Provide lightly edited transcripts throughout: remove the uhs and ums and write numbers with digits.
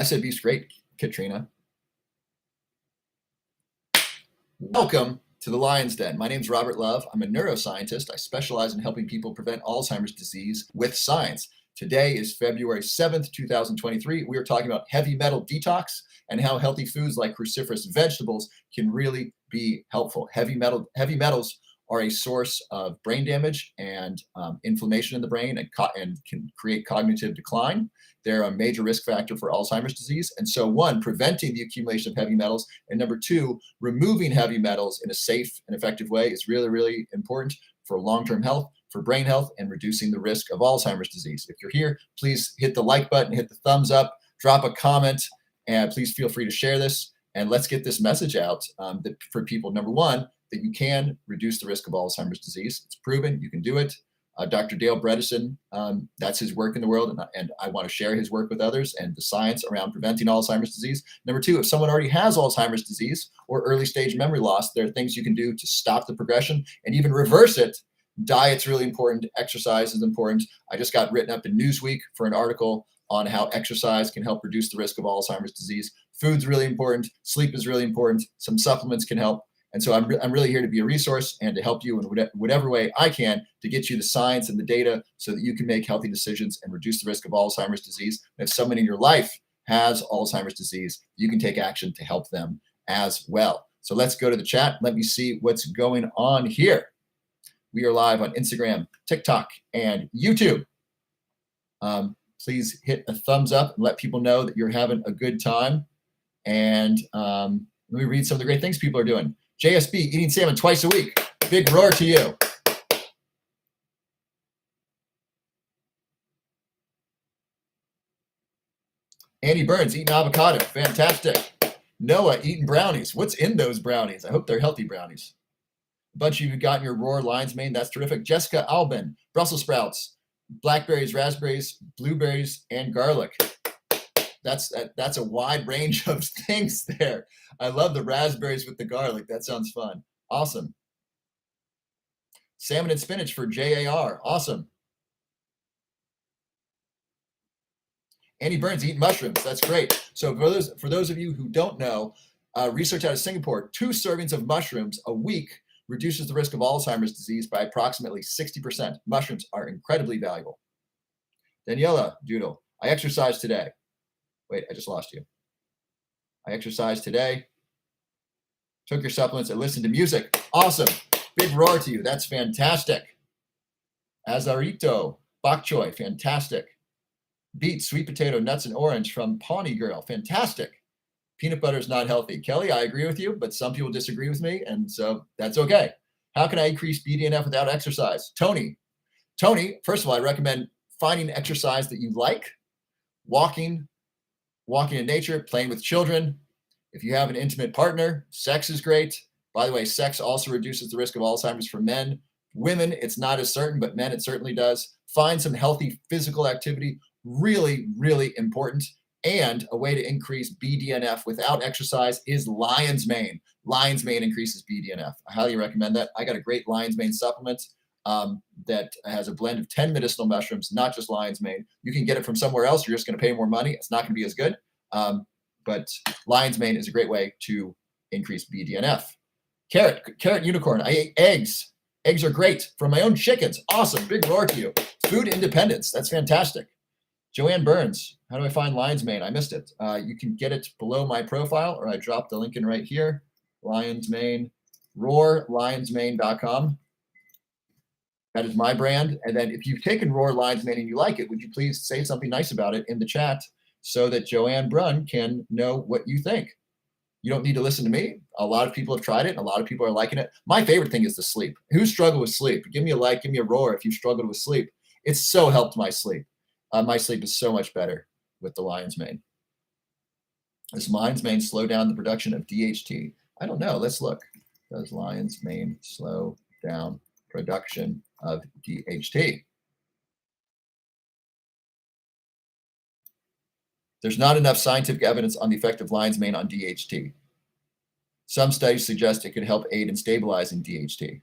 I said beef's great, Katrina. Welcome to the Lion's Den. My name is Robert Love. I'm a neuroscientist. I specialize in helping people prevent Alzheimer's disease with science. Today is February 7th, 2023. We are talking about heavy metal detox and how healthy foods like cruciferous vegetables can really be helpful. Heavy metals are a source of brain damage and inflammation in the brain and can create cognitive decline. They're a major risk factor for Alzheimer's disease. And so, one, preventing the accumulation of heavy metals, and number two, removing heavy metals in a safe and effective way is really, really important for long-term health, for brain health, and reducing the risk of Alzheimer's disease. If you're here, please hit the like button, hit the thumbs up, drop a comment, and please feel free to share this. And let's get this message out for people. Number one, that you can reduce the risk of Alzheimer's disease. It's proven, you can do it. Dr. Dale Bredesen, that's his work in the world, and I want to share his work with others and the science around preventing Alzheimer's disease. Number two, if someone already has Alzheimer's disease or early stage memory loss, there are things you can do to stop the progression and even reverse it. Diet's really important. Exercise is important. I just got written up in Newsweek for an article on how exercise can help reduce the risk of Alzheimer's disease. Food's really important. Sleep is really important. Some supplements can help. And so I'm really here to be a resource and to help you in whatever way I can to get you the science and the data so that you can make healthy decisions and reduce the risk of Alzheimer's disease. And if someone in your life has Alzheimer's disease, you can take action to help them as well. So let's go to the chat. Let me see what's going on here. We are live on Instagram, TikTok, and YouTube. Please hit a thumbs up and let people know that you're having a good time. And let me read some of the great things people are doing. JSB, eating salmon twice a week. Big roar to you. Andy Burns, eating avocado. Fantastic. Noah, eating brownies. What's in those brownies? I hope they're healthy brownies. A bunch of you got in your Roar Lion's Mane. That's terrific. Jessica Albin, Brussels sprouts, blackberries, raspberries, blueberries, and garlic. That's a wide range of things there. I love the raspberries with the garlic. That sounds fun. Awesome. Salmon and spinach for JAR. Awesome. Andy Burns eating mushrooms. That's great. So for those of you who don't know, research out of Singapore, 2 servings of mushrooms a week reduces the risk of Alzheimer's disease by approximately 60%. Mushrooms are incredibly valuable. Daniela Doodle, I exercised today. Wait, I just lost you. I exercised today, took your supplements, and listened to music. Awesome. Big roar to you. That's fantastic. Azarito, bok choy, fantastic. Beet, sweet potato, nuts, and orange from Pawnee Girl, fantastic. Peanut butter is not healthy. Kelly, I agree with you, but some people disagree with me, and so that's okay. How can I increase BDNF without exercise? Tony, first of all, I recommend finding exercise that you like, walking in nature, playing with children. If you have an intimate partner, sex is great. By the way, sex also reduces the risk of Alzheimer's for men. Women, it's not as certain, but men, it certainly does. Find some healthy physical activity, really, really important. And a way to increase BDNF without exercise is lion's mane. Lion's mane increases BDNF. I highly recommend that. I got a great lion's mane supplement that has a blend of 10 medicinal mushrooms, not just lion's mane. You can get it from somewhere else. You're just going to pay more money. It's not going to be as good. But lion's mane is a great way to increase BDNF. Carrot unicorn. I ate eggs. Eggs are great from my own chickens. Awesome. Big roar to you. Food independence. That's fantastic. Joanne Burns, how do I find lion's mane? I missed it. You can get it below my profile, or I dropped the link in right here. Lion's Mane, roarlionsmane.com. That is my brand. And then if you've taken Roar Lion's Mane and you like it, would you please say something nice about it in the chat so that Joanne Brunn can know what you think? You don't need to listen to me. A lot of people have tried it, and a lot of people are liking it. My favorite thing is the sleep. Who struggled with sleep? Give me a like, give me a roar if you struggled with sleep. It's so helped my sleep. My sleep is so much better with the lion's mane. Does lion's mane slow down the production of DHT? I don't know. Let's look. Does lion's mane slow down production of DHT? There's not enough scientific evidence on the effect of lion's mane on DHT. Some studies suggest it could help aid in stabilizing DHT.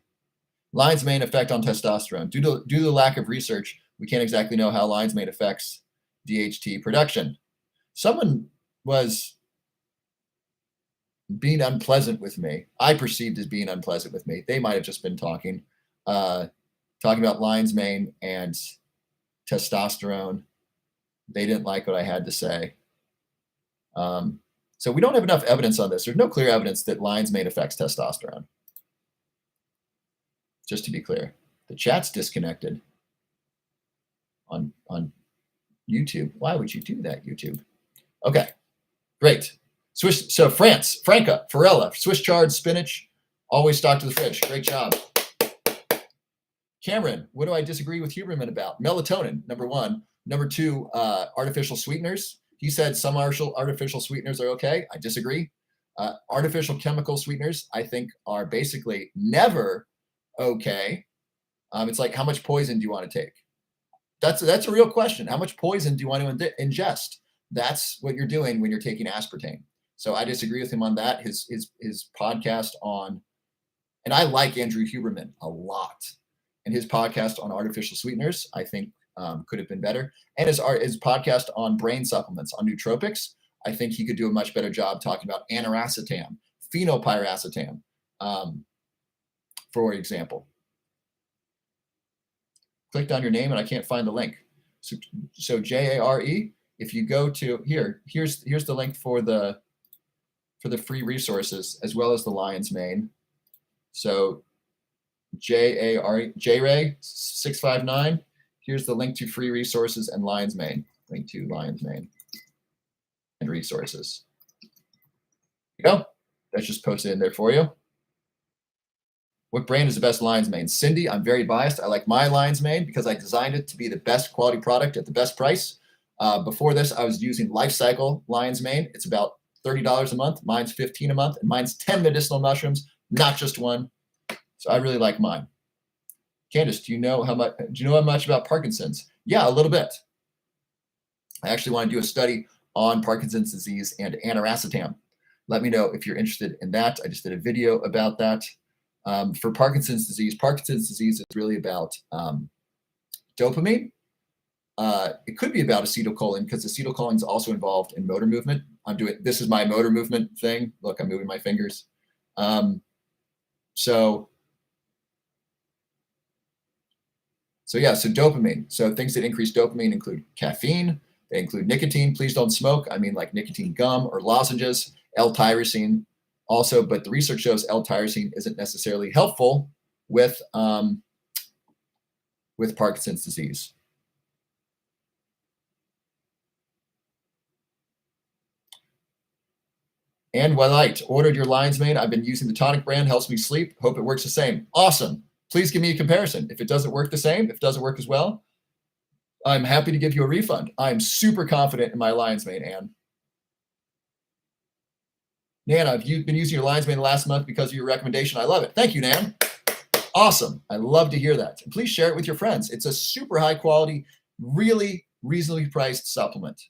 Lion's mane effect on testosterone. Due to the lack of research, we can't exactly know how lion's mane affects DHT production. Someone was being unpleasant with me. I perceived as being unpleasant with me. They might have just been talking about lion's mane and testosterone. They didn't like what I had to say. So we don't have enough evidence on this. There's no clear evidence that lion's mane affects testosterone. Just to be clear, the chat's disconnected on YouTube. Why would you do that, YouTube? Okay, great. Swiss, so Franca, Farella, Swiss chard, spinach, always stock to the fridge. Great job. Cameron, what do I disagree with Huberman about? Melatonin, number one. Number two, artificial sweeteners. He said some artificial sweeteners are okay. I disagree. Artificial chemical sweeteners, I think, are basically never okay. It's like, how much poison do you want to take? That's a real question. How much poison do you want to ingest? That's what you're doing when you're taking aspartame. So I disagree with him on that. His podcast on, and I like Andrew Huberman a lot, and his podcast on artificial sweeteners, I think could have been better. And his podcast on brain supplements, on nootropics, I think he could do a much better job talking about aniracetam, phenylpiracetam, for example. Clicked on your name and I can't find the link. So Jare, if you go to here's the link for the free resources as well as the lion's mane. So Jare 659. Here's the link to free resources and lion's mane. Link to lion's mane and resources. There you go. That's just posted in there for you. What brand is the best lion's mane? Cindy, I'm very biased. I like my lion's mane because I designed it to be the best quality product at the best price. Before this, I was using Life Cycle lion's mane. It's about $30 a month. Mine's $15 a month, and mine's 10 medicinal mushrooms, not just one. So I really like mine. Candace, do you know how much about Parkinson's? Yeah, a little bit. I actually want to do a study on Parkinson's disease and aniracetam. Let me know if you're interested in that. I just did a video about that. For Parkinson's disease is really about dopamine. It could be about acetylcholine because acetylcholine is also involved in motor movement. This is my motor movement thing. Look, I'm moving my fingers. So dopamine. So things that increase dopamine include caffeine. They include nicotine. Please don't smoke. I mean, like nicotine gum or lozenges. L-tyrosine also, but the research shows L-tyrosine isn't necessarily helpful with Parkinson's disease. And White, ordered your lion's mane. I've been using the tonic brand, helps me sleep. Hope it works the same. Awesome. Please give me a comparison. If it doesn't work the same, if it doesn't work as well, I'm happy to give you a refund. I'm super confident in my lion's mane, Anne. Nan, I've been using your lion's mane the last month because of your recommendation. I love it. Thank you, Nan. Awesome. I love to hear that. And please share it with your friends. It's a super high quality, really reasonably priced supplement.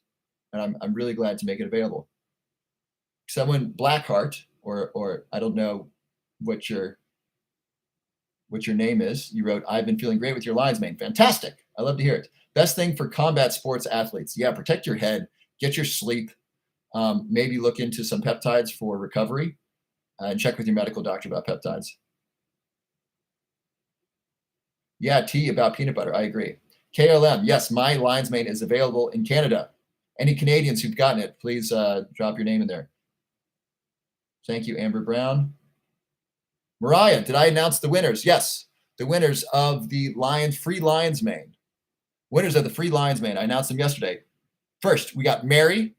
And I'm really glad to make it available. Someone, Blackheart, or I don't know what your name is. You wrote, I've been feeling great with your lion's mane. Fantastic. I love to hear it. Best thing for combat sports athletes. Yeah, protect your head, get your sleep. Maybe look into some peptides for recovery and check with your medical doctor about peptides. Yeah, tea about peanut butter. I agree. KLM, yes, my lion's mane is available in Canada. Any Canadians who've gotten it, please drop your name in there. Thank you, Amber Brown. Mariah, did I announce the winners? Yes, the winners of the free lion's mane. Winners of the free lion's mane. I announced them yesterday. First, we got Mary.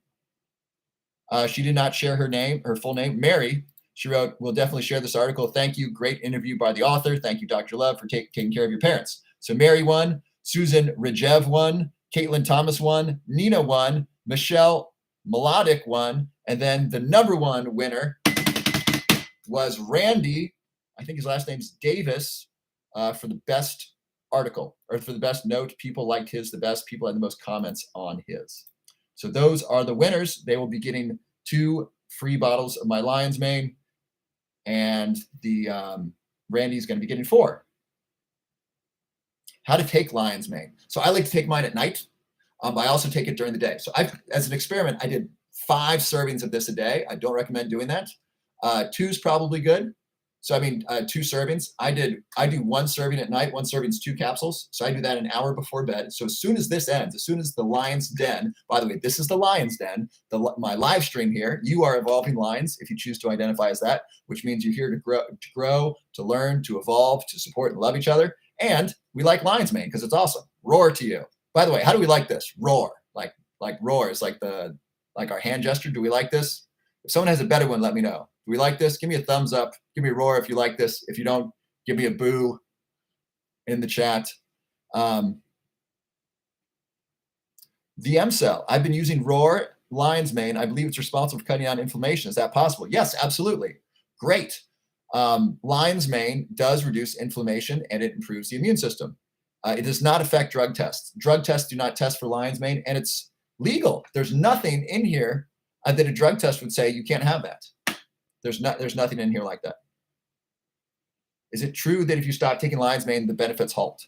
She did not share her full name. Mary, she wrote, we'll definitely share this article. Thank you. Great interview by the author. Thank you, Dr. Love, for taking care of your parents. So Mary won. Susan Rajev won. Caitlin Thomas won. Nina won. Michelle Melodic won. And then the number one winner was Randy, I think his last name's Davis, for the best article, or for the best note. People liked his the best. People had the most comments on his. So those are the winners. They will be getting 2 free bottles of my lion's mane, and the Randy's going to be getting 4. How to take lion's mane. So I like to take mine at night. I also take it during the day. So as an experiment, I did 5 servings of this a day. I don't recommend doing that. 2 is probably good. So I mean, 2 servings. I do 1 serving at night. 1 serving is 2 capsules. So I do that an hour before bed. So as soon as this ends, as soon as the Lion's Den, by the way, this is the Lion's Den, my live stream here. You are evolving lions if you choose to identify as that, which means you're here to grow, to learn, to evolve, to support and love each other. And we like lion's mane because it's awesome. Roar to you. By the way, how do we like this? Roar, like roar is like our hand gesture. Do we like this? If someone has a better one, let me know. Do we like this? Give me a thumbs up. Give me a roar if you like this. If you don't, give me a boo in the chat. The M cell. I've been using Roar lion's mane. I believe it's responsible for cutting down inflammation. Is that possible? Yes, absolutely. Great. Lion's mane does reduce inflammation and it improves the immune system. It does not affect drug tests. Drug tests do not test for lion's mane, and it's legal. There's nothing in here that a drug test would say you can't have that. There's nothing in here like that. Is it true that if you stop taking lion's mane, the benefits halt?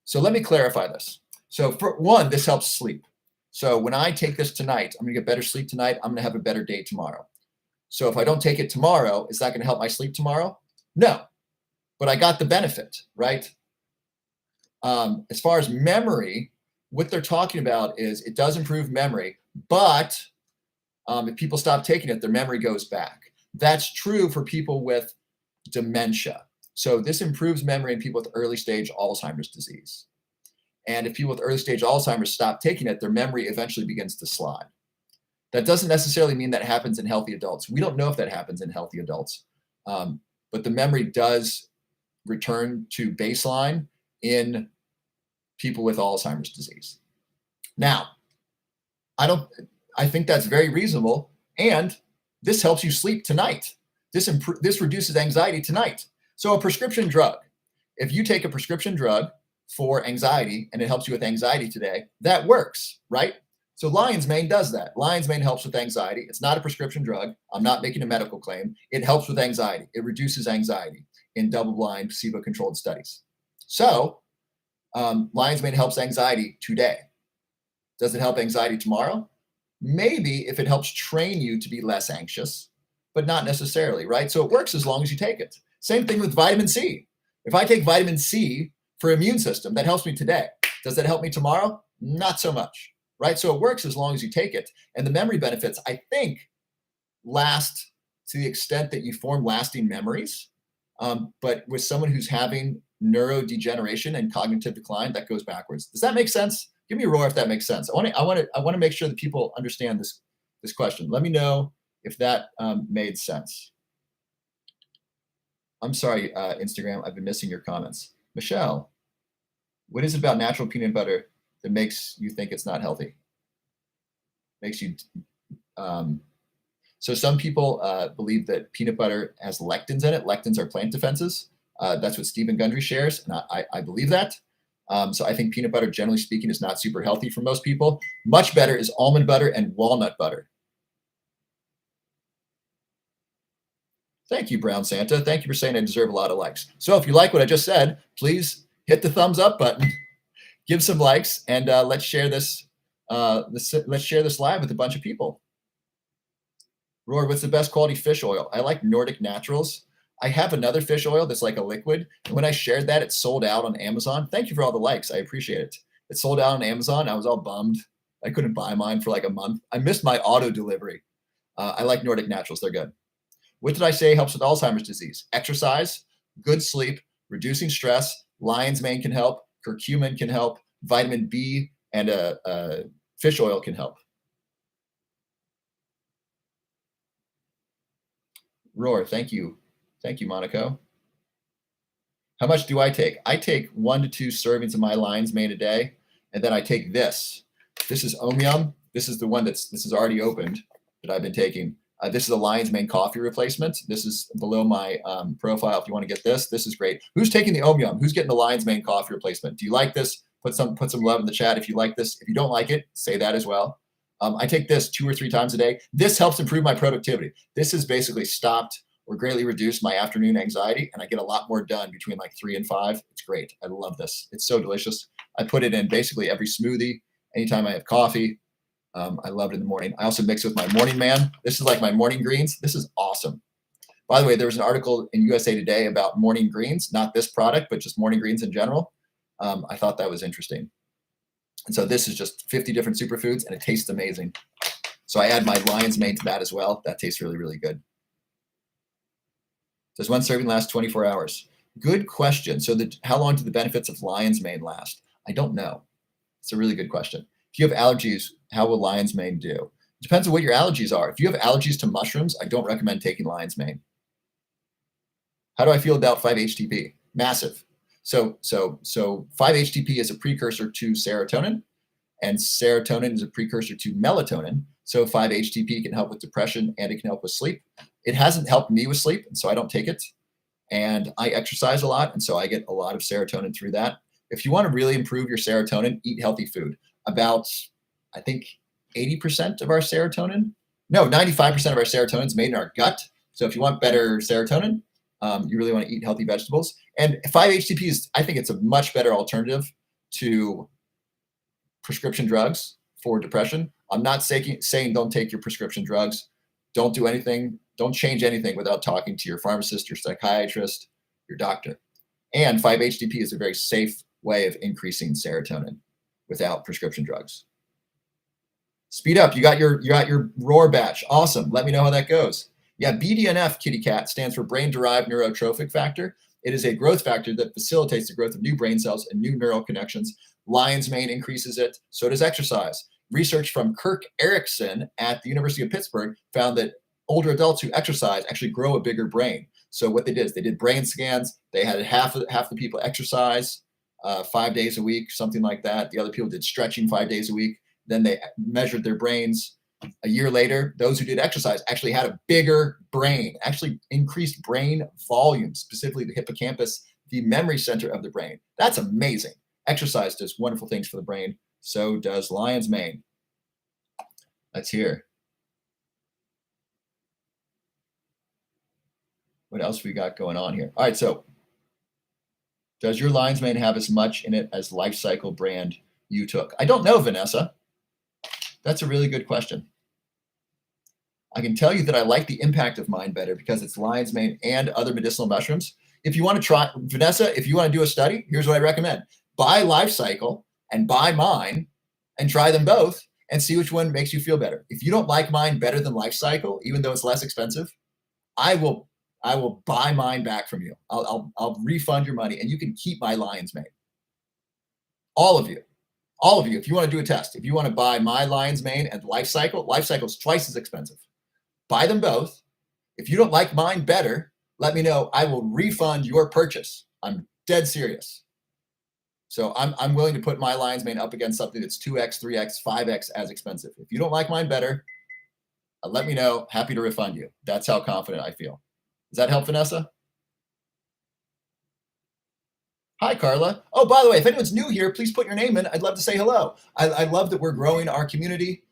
So let me clarify this. So for one, this helps sleep. So when I take this tonight, I'm gonna get better sleep tonight. I'm gonna have a better day tomorrow. So if I don't take it tomorrow, is that gonna help my sleep tomorrow? No, but I got the benefit, right? As far as memory, what they're talking about is it does improve memory, but if people stop taking it, their memory goes back. That's true for people with dementia. So this improves memory in people with early stage Alzheimer's disease. And if people with early stage Alzheimer's stop taking it, their memory eventually begins to slide. That doesn't necessarily mean that happens in healthy adults. We don't know if that happens in healthy adults, but the memory does return to baseline in people with Alzheimer's disease. Now, I think that's very reasonable, and this helps you sleep tonight. This reduces anxiety tonight. So a prescription drug, if you take a prescription drug for anxiety and it helps you with anxiety today, that works, right? So lion's mane does that. Lion's mane helps with anxiety. It's not a prescription drug. I'm not making a medical claim. It helps with anxiety. It reduces anxiety in double-blind, placebo-controlled studies. So lion's mane helps anxiety today. Does it help anxiety tomorrow? Maybe if it helps train you to be less anxious, but not necessarily, right? So it works as long as you take it. Same thing with vitamin C. If I take vitamin C for immune system, that helps me today. Does that help me tomorrow? Not so much, right? So it works as long as you take it. And the memory benefits, I think, last to the extent that you form lasting memories. But with someone who's having neurodegeneration and cognitive decline, that goes backwards. Does that make sense? Give me a roar if that makes sense. I want to make sure that people understand this question. Let me know if that made sense. I'm sorry, Instagram. I've been missing your comments. Michelle, what is it about natural peanut butter that makes you think it's not healthy? Makes you. So some people believe that peanut butter has lectins in it. Lectins are plant defenses. That's what Stephen Gundry shares, and I believe that. So I think peanut butter, generally speaking, is not super healthy for most people. Much better is almond butter and walnut butter. Thank you, Brown Santa. Thank you for saying I deserve a lot of likes. So if you like what I just said, please hit the thumbs up button, give some likes, and let's share this. Let's share this live with a bunch of people. Roar, what's the best quality fish oil? I like Nordic Naturals. I have another fish oil that's like a liquid. And when I shared that, it sold out on Amazon. Thank you for all the likes. I appreciate it. It sold out on Amazon. I was all bummed. I couldn't buy mine for like a month. I missed my auto delivery. I like Nordic Naturals. They're good. What did I say helps with Alzheimer's disease? Exercise, good sleep, reducing stress. Lion's mane can help. Curcumin can help. Vitamin B and fish oil can help. Roar, thank you. Thank you, Monaco. How much do I take? I take 1 to 2 servings of my lion's mane a day, and then I take this. This is Omium. This is the one this is already opened that I've been taking. This is a lion's mane coffee replacement. This is below my profile if you want to get this. This is great. Who's taking the Omium? Who's getting the lion's mane coffee replacement? Do you like this? Put some love in the chat if you like this. If you don't like it, say that as well. I take this 2 or 3 times a day. This helps improve my productivity. This has basically stopped or greatly reduced my afternoon anxiety, and I get a lot more done between like 3 and 5. It's great. I love this. It's so delicious. I put it in basically every smoothie, anytime I have coffee. I love it in the morning. I also mix it with my morning man. This is like my morning greens. This is awesome. By the way, there was an article in USA Today about morning greens, not this product, but just morning greens in general. I thought that was interesting. And so this is just 50 different superfoods, and it tastes amazing. So I add my lion's mane to that as well. That tastes really, really good. Does one serving last 24 hours? Good question. So how long do the benefits of lion's mane last? I don't know. It's a really good question. If you have allergies, how will lion's mane do? It depends on what your allergies are. If you have allergies to mushrooms, I don't recommend taking lion's mane. How do I feel about 5-HTP? Massive. So 5-HTP is a precursor to serotonin, and serotonin is a precursor to melatonin. So 5-HTP can help with depression, and it can help with sleep. It hasn't helped me with sleep, and so I don't take it. And I exercise a lot, and so I get a lot of serotonin through that. If you want to really improve your serotonin, eat healthy food. About, I think, 80% of our serotonin, no, 95% of our serotonin is made in our gut. So if you want better serotonin, you really want to eat healthy vegetables. And 5-HTP is, I think it's a much better alternative to prescription drugs for depression. I'm not saying don't take your prescription drugs. Don't do anything. Don't change anything without talking to your pharmacist, your psychiatrist, your doctor. And 5-HTP is a very safe way of increasing serotonin without prescription drugs. Speed up. You got your roar batch. Awesome. Let me know how that goes. Yeah, BDNF, kitty cat, stands for brain-derived neurotrophic factor. It is a growth factor that facilitates the growth of new brain cells and new neural connections. Lion's mane increases it. So does exercise. Research from Kirk Erickson at the University of Pittsburgh found that older adults who exercise actually grow a bigger brain. So what they did is they did brain scans. They had half the people exercise 5 days a week, something like that. The other people did stretching 5 days a week. Then they measured their brains. A year later, those who did exercise actually had a bigger brain, actually increased brain volume, specifically the hippocampus, the memory center of the brain. That's amazing. Exercise does wonderful things for the brain. So does lion's mane. Let's hear. What else we got going on here? All right, so does your lion's mane have as much in it as Life Cycle brand you took? I don't know, Vanessa. That's a really good question. I can tell you that I like the impact of mine better because it's lion's mane and other medicinal mushrooms. If you want to try, Vanessa, if you want to do a study, here's what I recommend. Buy Life Cycle and buy mine and try them both and see which one makes you feel better. If you don't like mine better than Life Cycle, even though it's less expensive, I will buy mine back from you. I'll refund your money and you can keep my lion's mane. All of you, if you want to do a test, if you want to buy my lion's mane and Life Cycle is twice as expensive. Buy them both. If you don't like mine better, let me know. I will refund your purchase. I'm dead serious. So I'm willing to put my lion's mane up against something that's 2x, 3x, 5x as expensive. If you don't like mine better, let me know. Happy to refund you. That's how confident I feel. Does that help, Vanessa? Hi, Carla. Oh, by the way, if anyone's new here, please put your name in. I'd love to say hello. I love that we're growing our community.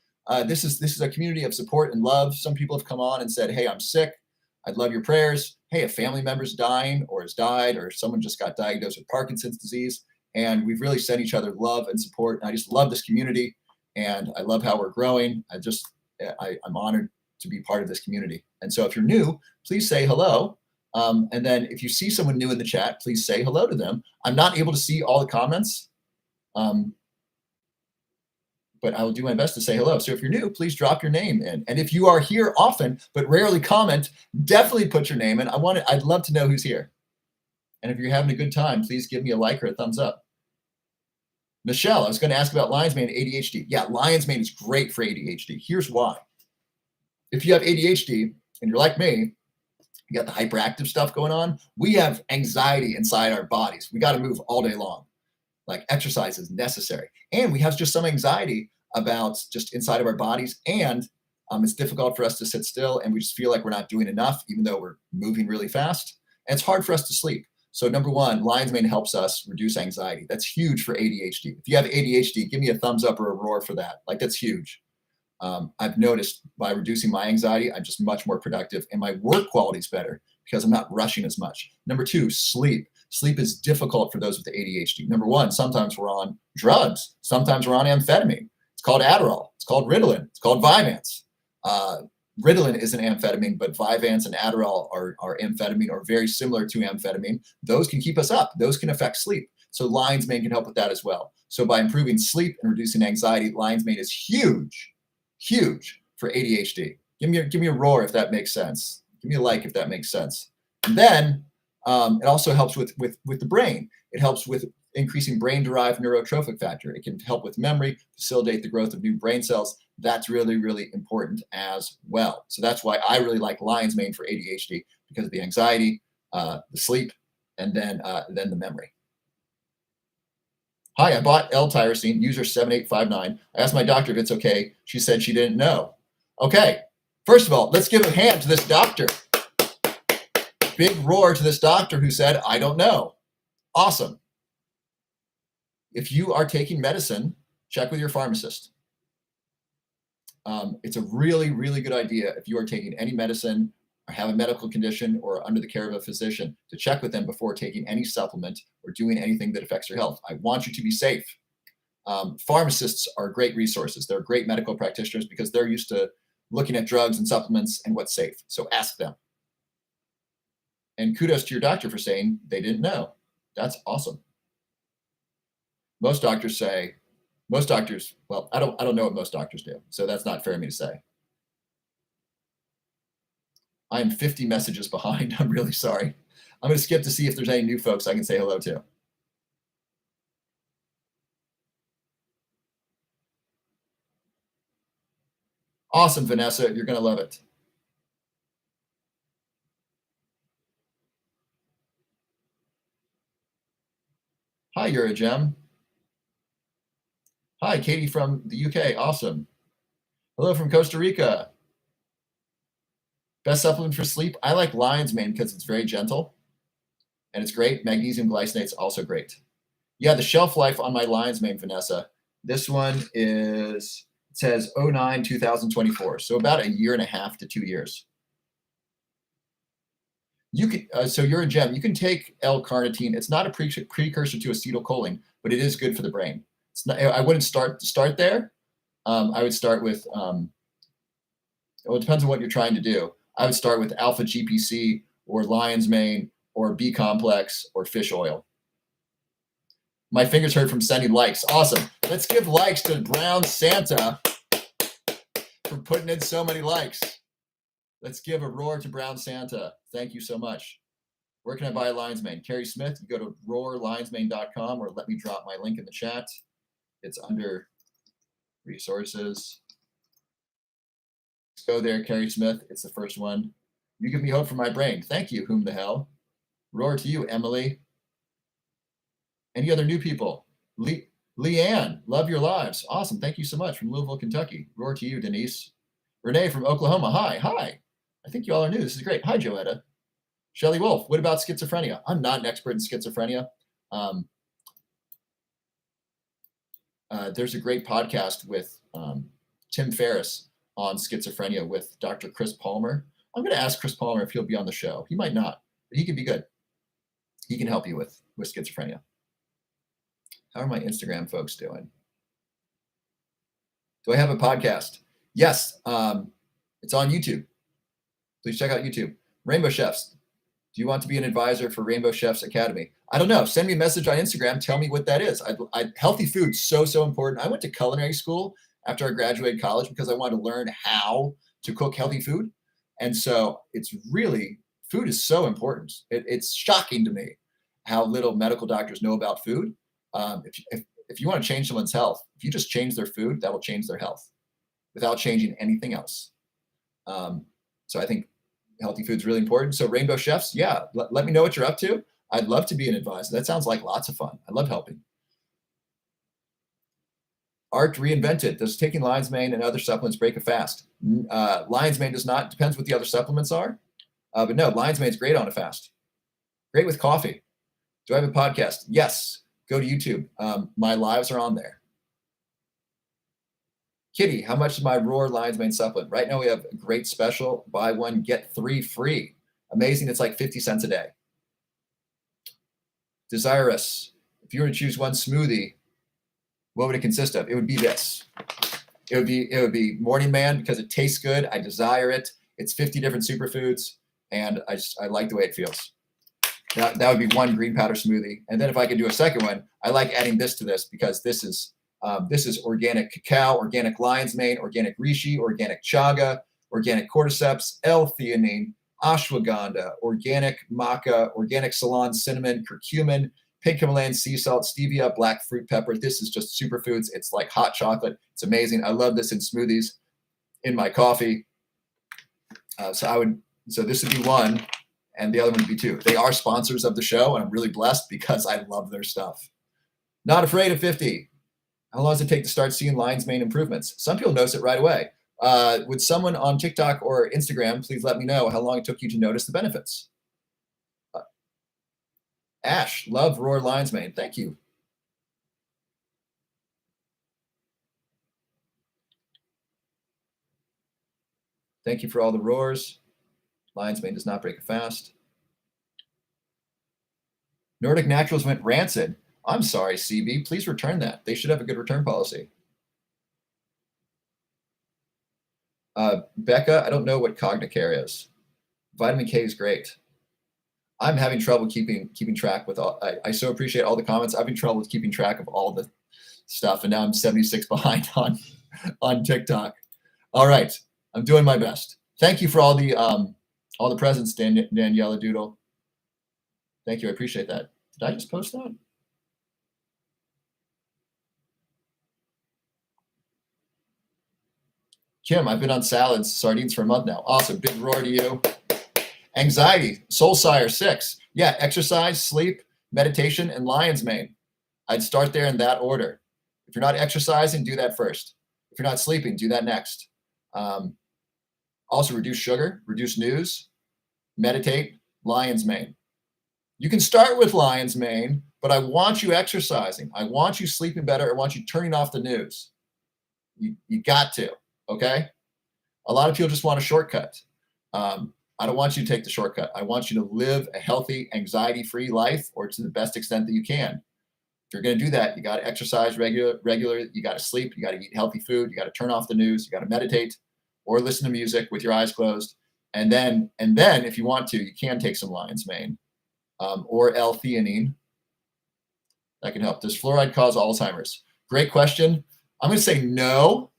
This is a community of support and love. Some people have come on and said, hey, I'm sick. I'd love your prayers. Hey, a family member's dying or has died, or someone just got diagnosed with Parkinson's disease. And we've really sent each other love and support. And I just love this community. And I love how we're growing. I'm honored to be part of this community. And so if you're new, please say hello. And then if you see someone new in the chat, please say hello to them. I'm not able to see all the comments. But I will do my best to say hello. So if you're new, please drop your name in. And if you are here often, but rarely comment, definitely put your name in. I'd love to know who's here. And if you're having a good time, please give me a like or a thumbs up. Michelle, I was going to ask about lion's mane and ADHD. Yeah, lion's mane is great for ADHD. Here's why. If you have ADHD and you're like me, you got the hyperactive stuff going on, we have anxiety inside our bodies. We got to move all day long. Like exercise is necessary. And we have just some anxiety about just inside of our bodies. And it's difficult for us to sit still and we just feel like we're not doing enough, even though we're moving really fast. And it's hard for us to sleep. So number one, lion's mane helps us reduce anxiety. That's huge for ADHD. If you have ADHD, give me a thumbs up or a roar for that. Like that's huge. I've noticed by reducing my anxiety, I'm just much more productive and my work quality is better because I'm not rushing as much. Number two, sleep. Sleep is difficult for those with ADHD. Number one, sometimes we're on drugs. Sometimes we're on amphetamine. It's It's called Adderall. It's called Ritalin. It's called Vyvanse. Ritalin is an amphetamine, but Vyvanse and Adderall are amphetamine or very similar to amphetamine. Those can keep us up. Those can affect sleep. So lion's mane can help with that as well. So by improving sleep and reducing anxiety, lion's mane is huge, huge for ADHD. Give me a roar if that makes sense. Give me a like if that makes sense. And then it also helps with the brain. It helps with increasing brain-derived neurotrophic factor. It can help with memory, facilitate the growth of new brain cells. That's really, really important as well. So that's why I really like lion's mane for ADHD, because of the anxiety, the sleep, and then the memory. Hi, I bought L-tyrosine, user 7859. I asked my doctor if it's okay. She said she didn't know. Okay, first of all, let's give a hand to this doctor. Big roar to this doctor who said, I don't know. Awesome. If you are taking medicine, check with your pharmacist. It's a really, really good idea if you are taking any medicine or have a medical condition or under the care of a physician to check with them before taking any supplement or doing anything that affects your health. I want you to be safe. Pharmacists are great resources. They're great medical practitioners because they're used to looking at drugs and supplements and what's safe. So ask them. And kudos to your doctor for saying they didn't know. That's awesome. Most doctors, well, I don't know what most doctors do, so that's not fair of me to say. I'm 50 messages behind. I'm really sorry. I'm going to skip to see if there's any new folks I can say hello to. Awesome, Vanessa. You're going to love it. Hi, you're a gem. Hi, Katie from the UK. Awesome. Hello from Costa Rica. Best supplement for sleep? I like lion's mane because it's very gentle and it's great. Magnesium glycinate's also great. Yeah, the shelf life on my lion's mane, Vanessa. This one is, it says 09-2024. So about 1.5 to 2 years. You can, so you're a gem. You can take L-carnitine. It's not a precursor to acetylcholine, but it is good for the brain. It's not, I wouldn't start there. I would start with, well, it depends on what you're trying to do. I would start with alpha GPC or lion's mane or B complex or fish oil. My fingers hurt from sending likes. Awesome. Let's give likes to Brown Santa for putting in so many likes. Let's give a roar to Brown Santa. Thank you so much. Where can I buy lion's mane? Carrie Smith, you go to roarlionsmane.com or let me drop my link in the chat. It's under resources. Go there, Carrie Smith. It's the first one. You give me hope for my brain. Thank you, whom the hell. Roar to you, Emily. Any other new people? Leanne, love your lives. Awesome. Thank you so much from Louisville, Kentucky. Roar to you, Denise. Renee from Oklahoma. Hi. I think you all are new. This is great. Hi, Joetta. Shelley Wolf, what about schizophrenia? I'm not an expert in schizophrenia. There's a great podcast with Tim Ferriss on schizophrenia with Dr. Chris Palmer. I'm going to ask Chris Palmer if he'll be on the show. He might not, but he can be good. He can help you with schizophrenia. How are my Instagram folks doing? Do I have a podcast? Yes, it's on YouTube. Please check out YouTube. Rainbow Chefs. Do you want to be an advisor for Rainbow Chefs Academy? I don't know. Send me a message on Instagram. Tell me what that is. Healthy food, so important. I went to culinary school after I graduated college because I wanted to learn how to cook healthy food. And so it's really, food is so important. It's shocking to me how little medical doctors know about food. If you want to change someone's health, if you just change their food, that will change their health without changing anything else. So I think healthy food is really important. So Rainbow Chefs, yeah, let me know what you're up to. I'd love to be an advisor. That sounds like lots of fun. I love helping. Art reinvented. Does taking lion's mane and other supplements break a fast? Lion's mane does not. Depends what the other supplements are. But no, lion's mane is great on a fast. Great with coffee. Do I have a podcast? Yes. Go to YouTube. My lives are on there. Kitty, how much is my Roar lion's mane supplement? Right now we have a great special. Buy one, get 3 free. Amazing. It's like 50 cents a day. Desirous. If you were to choose one smoothie, what would it consist of? It would be this. It would be Morning Man because it tastes good. I desire it. It's 50 different superfoods, and I like the way it feels. That would be one green powder smoothie. And then if I could do a second one, I like adding this to this because this is organic cacao, organic lion's mane, organic reishi, organic chaga, organic cordyceps, L-theanine, ashwagandha, organic maca, organic Ceylon cinnamon, curcumin, pink Himalayan sea salt, stevia, black fruit pepper. This is just superfoods. It's like hot chocolate. It's amazing. I love this in smoothies, in my coffee. So this would be one, and the other one would be two. They are sponsors of the show, and I'm really blessed because I love their stuff. Not afraid of 50. How long does it take to start seeing lion's mane improvements? Some people notice it right away. Would someone on TikTok or Instagram please let me know how long it took you to notice the benefits? Ash, love Roar Lion's Mane. Thank you. Thank you for all the roars. Lion's Mane does not break a fast. Nordic Naturals went rancid. I'm sorry, CB. Please return that. They should have a good return policy. Becca, I don't know what Cognicare is. Vitamin K is great. I'm having trouble keeping track with all. I so appreciate all the comments. I've been trouble with keeping track of all the stuff, and now I'm 76 behind on TikTok. All right, I'm doing my best. Thank you for all the presents, Daniela Doodle. Thank you, I appreciate that. Did I just post that? Kim, I've been on salads, sardines for a month now. Awesome, big roar to you. Anxiety, Soul Sire 6. Yeah, exercise, sleep, meditation, and lion's mane. I'd start there in that order. If you're not exercising, do that first. If you're not sleeping, do that next. Also, reduce sugar, reduce news, meditate, lion's mane. You can start with lion's mane, but I want you exercising. I want you sleeping better. I want you turning off the news. You got to, okay? A lot of people just want a shortcut. I don't want you to take the shortcut. I want you to live a healthy, anxiety-free life, or to the best extent that you can. If you're going to do that, you got to exercise regular. You got to sleep. You got to eat healthy food. You got to turn off the news. You got to meditate or listen to music with your eyes closed. And then, if you want to, you can take some lion's mane or L-theanine. That can help. Does fluoride cause Alzheimer's? Great question. I'm going to say no.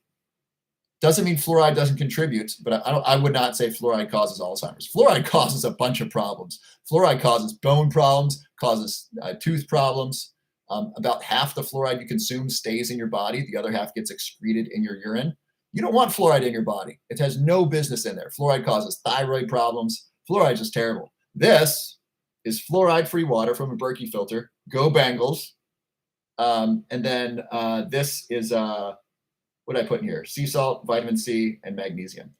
Doesn't mean fluoride doesn't contribute, but I would not say fluoride causes Alzheimer's. Fluoride causes a bunch of problems. Fluoride causes bone problems, causes tooth problems. About half the fluoride you consume stays in your body. The other half gets excreted in your urine. You don't want fluoride in your body. It has no business in there. Fluoride causes thyroid problems. Fluoride is just terrible. This is fluoride-free water from a Berkey filter. Go Bengals. And then this is... what did I put in here? Sea salt, vitamin C, and magnesium.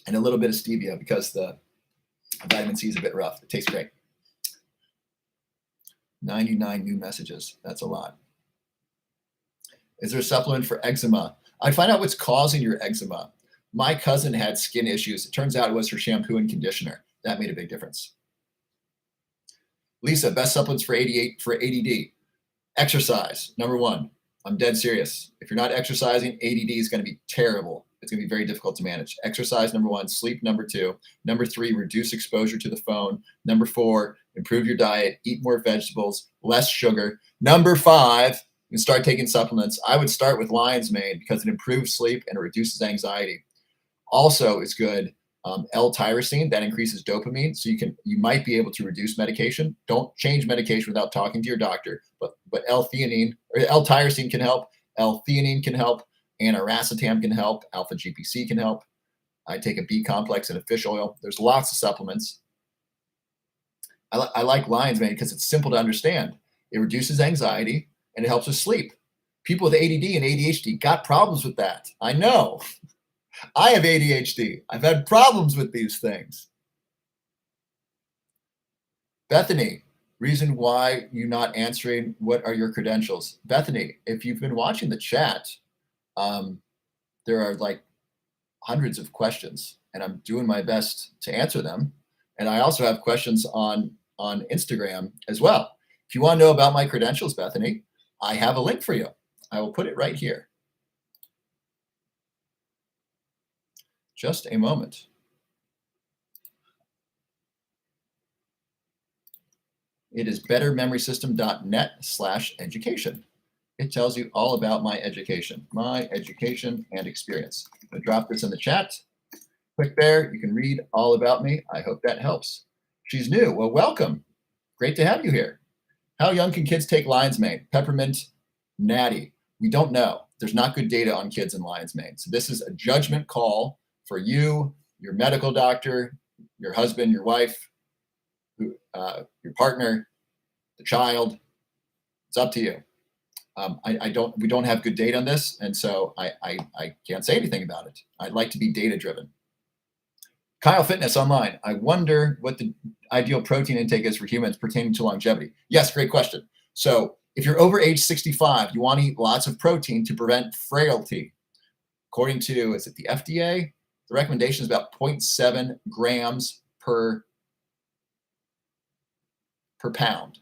And a little bit of stevia because the vitamin C is a bit rough. It tastes great. 99 new messages. That's a lot. Is there a supplement for eczema? I'd find out what's causing your eczema. My cousin had skin issues. It turns out it was her shampoo and conditioner. That made a big difference. Lisa, best supplements for ADD. Exercise, number one. I'm dead serious. If you're not exercising, ADD is going to be terrible. It's going to be very difficult to manage. Exercise, number one. Sleep, number two. Number three, reduce exposure to the phone. Number four, improve your diet. Eat more vegetables, less sugar. Number five, you can start taking supplements. I would start with lion's mane because it improves sleep and it reduces anxiety. Also, it's good. L-tyrosine, that increases dopamine, so you might be able to reduce medication. Don't change medication without talking to your doctor, but L-theanine or L-tyrosine can help, L-theanine can help, aniracetam can help, alpha-GPC can help. I take a B complex and a fish oil. There's lots of supplements. I like lion's mane because it's simple to understand. It reduces anxiety and it helps with sleep. People with ADD and ADHD got problems with that. I know. I have ADHD. I've had problems with these things. Bethany, reason why you're not answering, what are your credentials? Bethany, if you've been watching the chat, there are like hundreds of questions and I'm doing my best to answer them. And I also have questions on Instagram as well. If you want to know about my credentials, Bethany, I have a link for you. I will put it right here. Just a moment. It is bettermemorysystem.net/education. It tells you all about my education and experience. I'm going to drop this in the chat. Click there. You can read all about me. I hope that helps. She's new. Well, welcome. Great to have you here. How young can kids take lion's mane? Peppermint, natty. We don't know. There's not good data on kids and lion's mane. So this is a judgment call for you, your medical doctor, your husband, your wife, your partner, the child. It's up to you. We don't have good data on this, and so I can't say anything about it. I'd like to be data driven. Kyle Fitness online. I wonder what the ideal protein intake is for humans pertaining to longevity. Yes, great question. So if you're over age 65, you want to eat lots of protein to prevent frailty. According to, is it the FDA? The recommendation is about 0.7 grams per pound.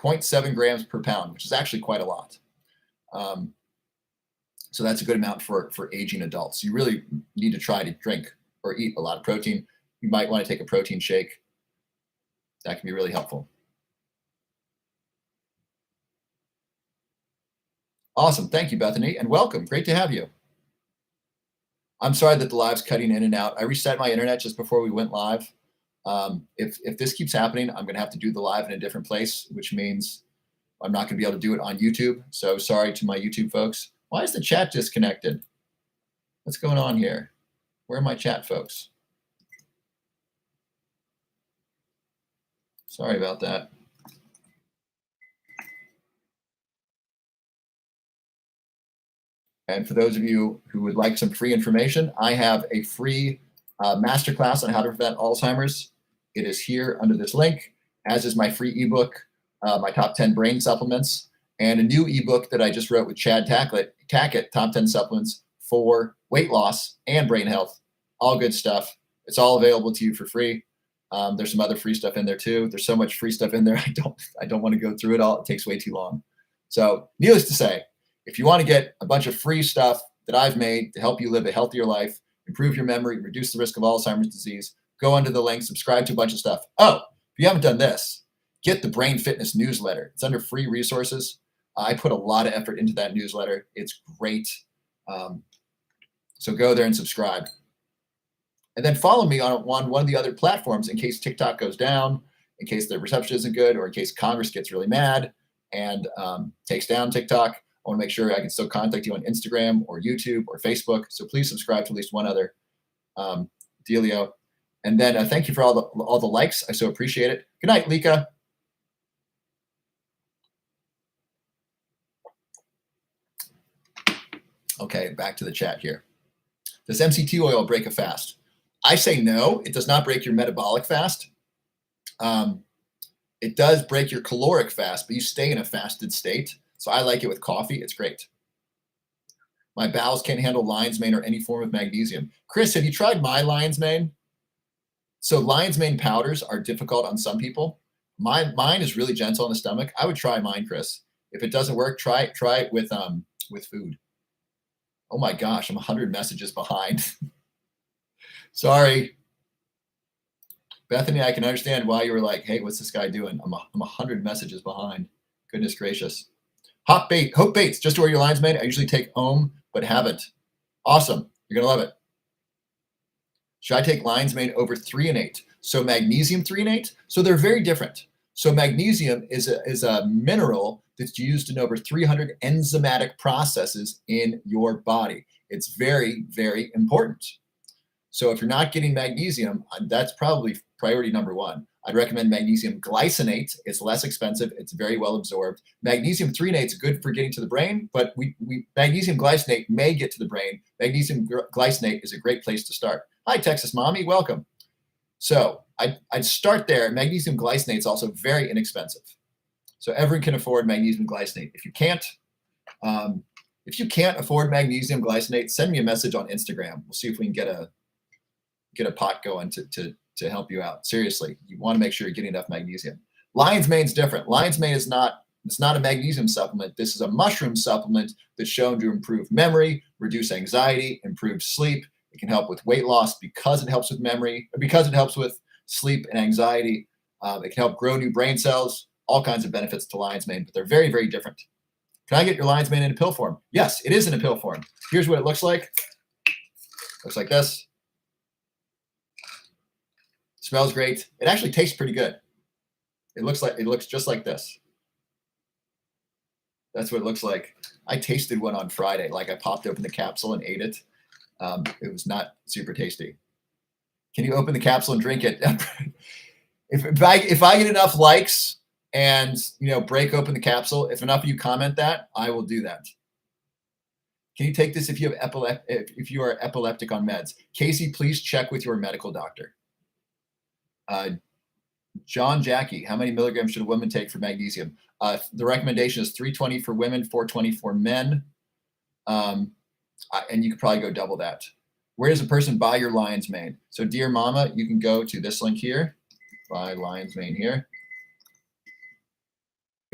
0.7 grams per pound, which is actually quite a lot. So that's a good amount for aging adults. You really need to try to drink or eat a lot of protein. You might want to take a protein shake. That can be really helpful. Awesome. Thank you, Bethany, and welcome. Great to have you. I'm sorry that the live's cutting in and out. I reset my internet just before we went live. If this keeps happening, I'm going to have to do the live in a different place, which means I'm not going to be able to do it on YouTube. So sorry to my YouTube folks. Why is the chat disconnected? What's going on here? Where are my chat folks? Sorry about that. And for those of you who would like some free information, I have a free masterclass on how to prevent Alzheimer's. It is here under this link, as is my free ebook, my top 10 brain supplements, and a new ebook that I just wrote with Chad Tackett, top 10 supplements for weight loss and brain health. All good stuff. It's all available to you for free. There's some other free stuff in there too. There's so much free stuff in there. I don't want to go through it all. It takes way too long. So needless to say, if you want to get a bunch of free stuff that I've made to help you live a healthier life, improve your memory, reduce the risk of Alzheimer's disease, go under the link, subscribe to a bunch of stuff. Oh, if you haven't done this, get the Brain Fitness newsletter. It's under free resources. I put a lot of effort into that newsletter. It's great. So go there and subscribe. And then follow me on one of the other platforms in case TikTok goes down, in case the reception isn't good, or in case Congress gets really mad and takes down TikTok. I want to make sure I can still contact you on Instagram or YouTube or Facebook. So please subscribe to at least one other dealio. And then thank you for all the likes. I so appreciate it. Good night, Lika. Okay, back to the chat here. Does MCT oil break a fast? I say no. It does not break your metabolic fast. It does break your caloric fast, but you stay in a fasted state. So I like it with coffee. It's great. My bowels can't handle lion's mane or any form of magnesium. Chris, have you tried my lion's mane? So lion's mane powders are difficult on some people. Mine is really gentle on the stomach. I would try mine, Chris. If it doesn't work, try it with food. Oh my gosh, I'm 100 messages behind. Sorry. Bethany, I can understand why you were like, hey, what's this guy doing? I'm 100 messages behind. Goodness gracious. Hope Bates, just to order your lion's mane. I usually take Ohm, but haven't. Awesome. You're going to love it. Should I take lion's mane over 3-8? So magnesium 3-8? So they're very different. So magnesium is a mineral that's used in over 300 enzymatic processes in your body. It's very, very important. So if you're not getting magnesium, that's probably priority number one. I'd recommend magnesium glycinate. It's less expensive. It's very well absorbed. Magnesium 3-8 is good for getting to the brain, but magnesium glycinate may get to the brain. Magnesium glycinate is a great place to start. Hi, Texas Mommy. Welcome. So I'd start there. Magnesium glycinate is also very inexpensive. So everyone can afford magnesium glycinate. If you can't afford magnesium glycinate, send me a message on Instagram. We'll see if we can get a pot going to help you out. Seriously, you want to make sure you're getting enough magnesium. Lion's mane is different. Lion's mane is not It's not a magnesium supplement. This is a mushroom supplement that's shown to improve memory, reduce anxiety, improve sleep. It can help with weight loss because it helps with memory, because it helps with sleep and anxiety. It can help grow new brain cells, all kinds of benefits to lion's mane, but they're very, very different. Can I get your lion's mane in a pill form? Yes, it is in a pill form. Here's what it looks like. Looks like this. Smells great. It actually tastes pretty good. It looks just like this. That's what it looks like. I tasted one on Friday. Like I popped open the capsule and ate it. It was not super tasty. Can you open the capsule and drink it? if I get enough likes and break open the capsule, if enough of you comment that, I will do that. Can you take this if you are epileptic on meds? Casey, please check with your medical doctor. John Jackie, how many milligrams should a woman take for magnesium? The recommendation is 320 for women, 420 for men. And you could probably go double that. Where does a person buy your lion's mane? So dear mama, you can go to this link here, buy lion's mane here.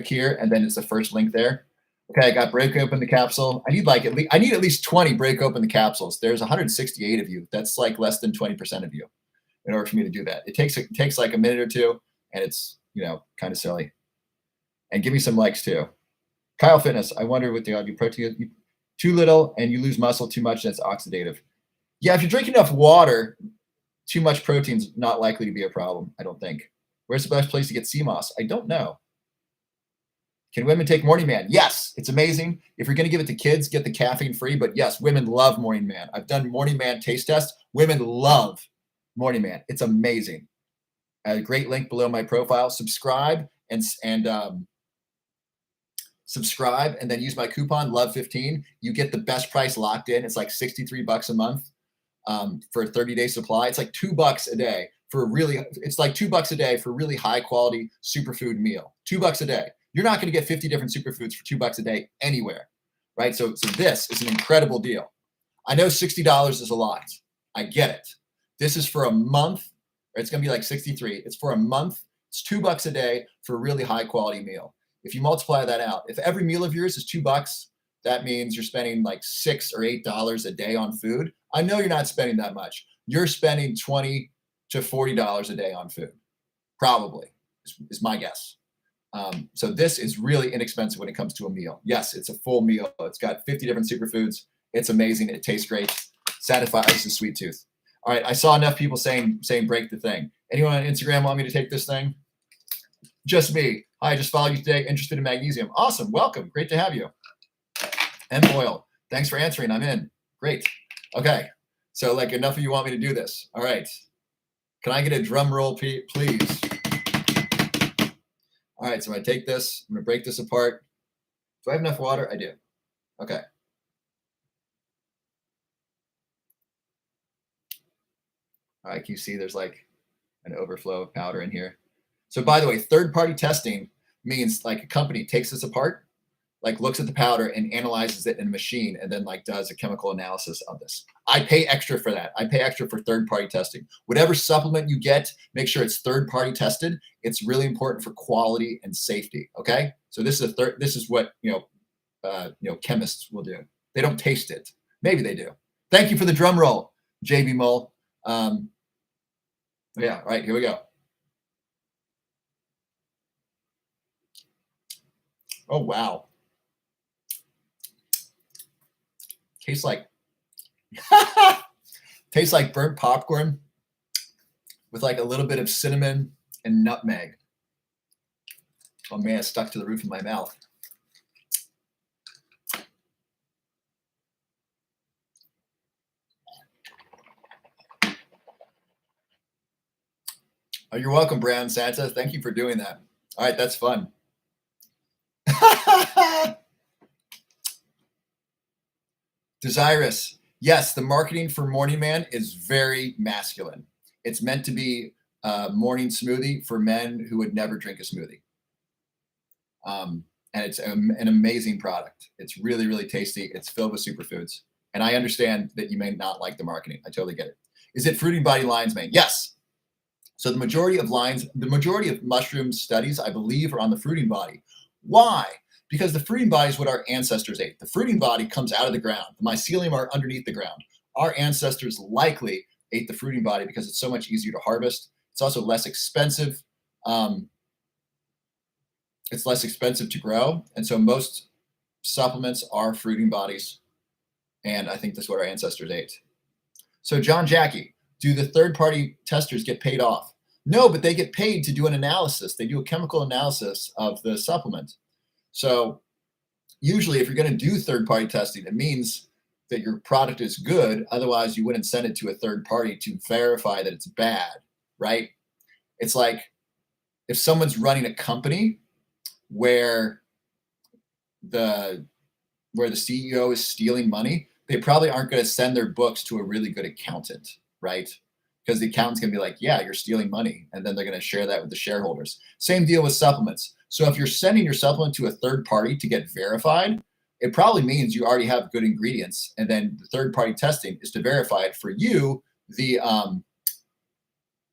Here, and then it's the first link there. Okay, I got break open the capsule. I need at least 20 break open the capsules. There's 168 of you. That's like less than 20% of you in order for me to do that. It takes like a minute or two, and it's kind of silly. And give me some likes too. Kyle Fitness, I wonder with the protein too little and you lose muscle too much, that's oxidative. Yeah, if you drink enough water, too much protein's not likely to be a problem, I don't think. Where's the best place to get sea moss? I don't know. Can women take Morning Man? Yes, it's amazing. If you're going to give it to kids, get the caffeine free. But yes, women love Morning Man. I've done Morning Man taste tests. Women love Morning Man. It's amazing. A great link below my profile. Subscribe and then use my coupon LOVE15. You get the best price locked in. It's like $63 a month for a 30-day supply. It's like $2 a day for $2 a day for a really high quality superfood meal. $2 a day. You're not going to get 50 different superfoods for $2 a day anywhere, right? So this is an incredible deal. I know $60 is a lot. I get it. This is for a month, or it's going to be like 63. It's for a month. It's $2 a day for a really high quality meal. If you multiply that out, if every meal of yours is $2, that means you're spending like $6 or $8 a day on food. I know you're not spending that much. You're spending $20 to $40 a day on food, probably, is my guess. So this is really inexpensive when it comes to a meal. Yes, it's a full meal. It's got 50 different superfoods. It's amazing. It tastes great. Satisfies the sweet tooth. All right, I saw enough people saying break the thing. Anyone on Instagram want me to take this thing? Just me. Hi, I just followed you today. Interested in magnesium. Awesome. Welcome. Great to have you. M. Boyle. Thanks for answering. I'm in. Great. Okay. So like enough of you want me to do this. All right. Can I get a drum roll, please? All right. So I'm going to take this. I'm going to break this apart. Do I have enough water? I do. Okay. All right. Can you see there's like an overflow of powder in here? So by the way, third-party testing means like a company takes this apart, like looks at the powder and analyzes it in a machine and then like does a chemical analysis of this. I pay extra for that. I pay extra for third-party testing. Whatever supplement you get, make sure it's third-party tested. It's really important for quality and safety. Okay. So this is what, chemists will do. They don't taste it. Maybe they do. Thank you for the drum roll, JB Mull. Yeah. All right, here we go. Oh, wow. Tastes like burnt popcorn with like a little bit of cinnamon and nutmeg. Oh man, it's stuck to the roof of my mouth. Oh, you're welcome, Brown Santa. Thank you for doing that. All right, that's fun. Desirous. Yes, the marketing for Morning Man is very masculine. It's meant to be a morning smoothie for men who would never drink a smoothie. And it's an amazing product. It's really, really tasty. It's filled with superfoods. And I understand that you may not like the marketing. I totally get it. Is it fruiting body lion's mane? Yes. So the majority of mushroom studies, I believe, are on the fruiting body. Why? Because the fruiting body is what our ancestors ate. The fruiting body comes out of the ground. The mycelium are underneath the ground. Our ancestors likely ate the fruiting body because it's so much easier to harvest. It's also less expensive. It's less expensive to grow. And so most supplements are fruiting bodies. And I think that's what our ancestors ate. So John Jackie, do the third-party testers get paid off? No, but they get paid to do an analysis. They do a chemical analysis of the supplement. So usually if you're going to do third-party testing, it means that your product is good. Otherwise, you wouldn't send it to a third party to verify that it's bad, right? It's like if someone's running a company where the CEO is stealing money, they probably aren't going to send their books to a really good accountant, right? Because the accountant's going to be like, yeah, you're stealing money. And then they're going to share that with the shareholders. Same deal with supplements. So if you're sending your supplement to a third party to get verified, it probably means you already have good ingredients. And then the third party testing is to verify it for you, the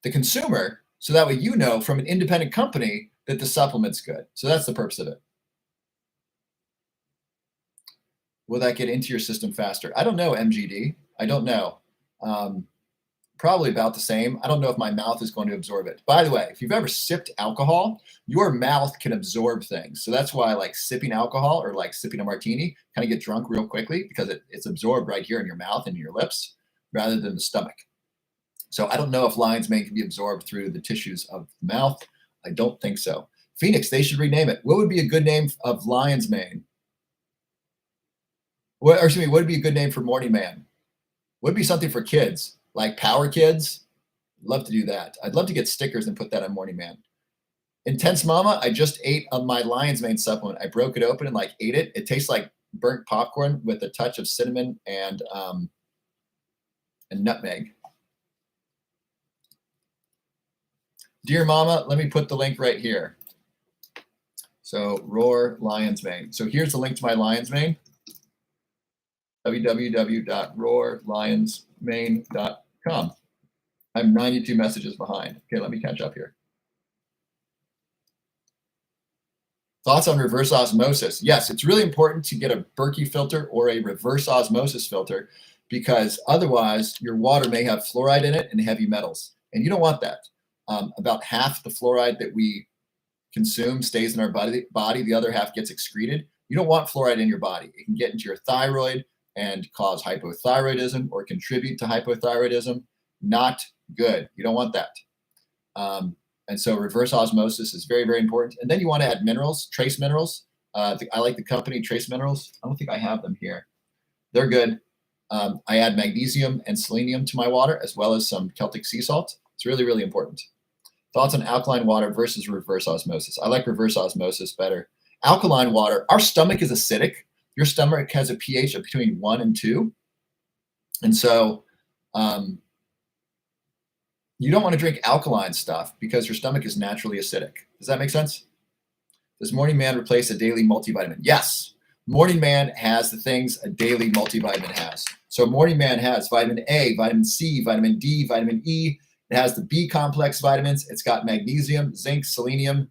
consumer, so that way you know from an independent company that the supplement's good. So that's the purpose of it. Will that get into your system faster? I don't know, MGD. I don't know. Probably about the same. I don't know if my mouth is going to absorb it. By the way, if you've ever sipped alcohol, your mouth can absorb things. So that's why like sipping alcohol or like sipping a martini, kind of get drunk real quickly because it's absorbed right here in your mouth and your lips rather than the stomach. So I don't know if lion's mane can be absorbed through the tissues of the mouth. I don't think so. Phoenix, they should rename it. What would be a good name of lion's mane? What would be a good name for morning man? Would be something for kids. Like Power Kids, love to do that. I'd love to get stickers and put that on Morning Man. Intense Mama, I just ate my lion's mane supplement. I broke it open and like ate it. It tastes like burnt popcorn with a touch of cinnamon and nutmeg. Dear Mama, let me put the link right here. So Roar Lion's Mane. So here's the link to my lion's mane. www.roarlionsmane.com. I'm 92 messages behind. Okay, let me catch up here. Thoughts on reverse osmosis? Yes, it's really important to get a Berkey filter or a reverse osmosis filter because otherwise your water may have fluoride in it and heavy metals. And you don't want that. About half the fluoride that we consume stays in our body. The other half gets excreted. You don't want fluoride in your body. It can get into your thyroid and cause hypothyroidism or contribute to hypothyroidism. Not good. You don't want that. And so reverse osmosis is very, very important. And then you want to add minerals, trace minerals. I like the company Trace Minerals. I don't think I have them here. They're good. I add magnesium and selenium to my water, as well as some Celtic sea salt. It's really, really important. Thoughts on alkaline water versus reverse osmosis? I like reverse osmosis better. Alkaline water, our stomach is acidic. Your stomach has a pH of between 1 and 2. And so you don't want to drink alkaline stuff because your stomach is naturally acidic. Does that make sense? Does Morning Man replace a daily multivitamin? Yes. Morning Man has the things a daily multivitamin has. So Morning Man has vitamin A, vitamin C, vitamin D, vitamin E. It has the B complex vitamins. It's got magnesium, zinc, selenium.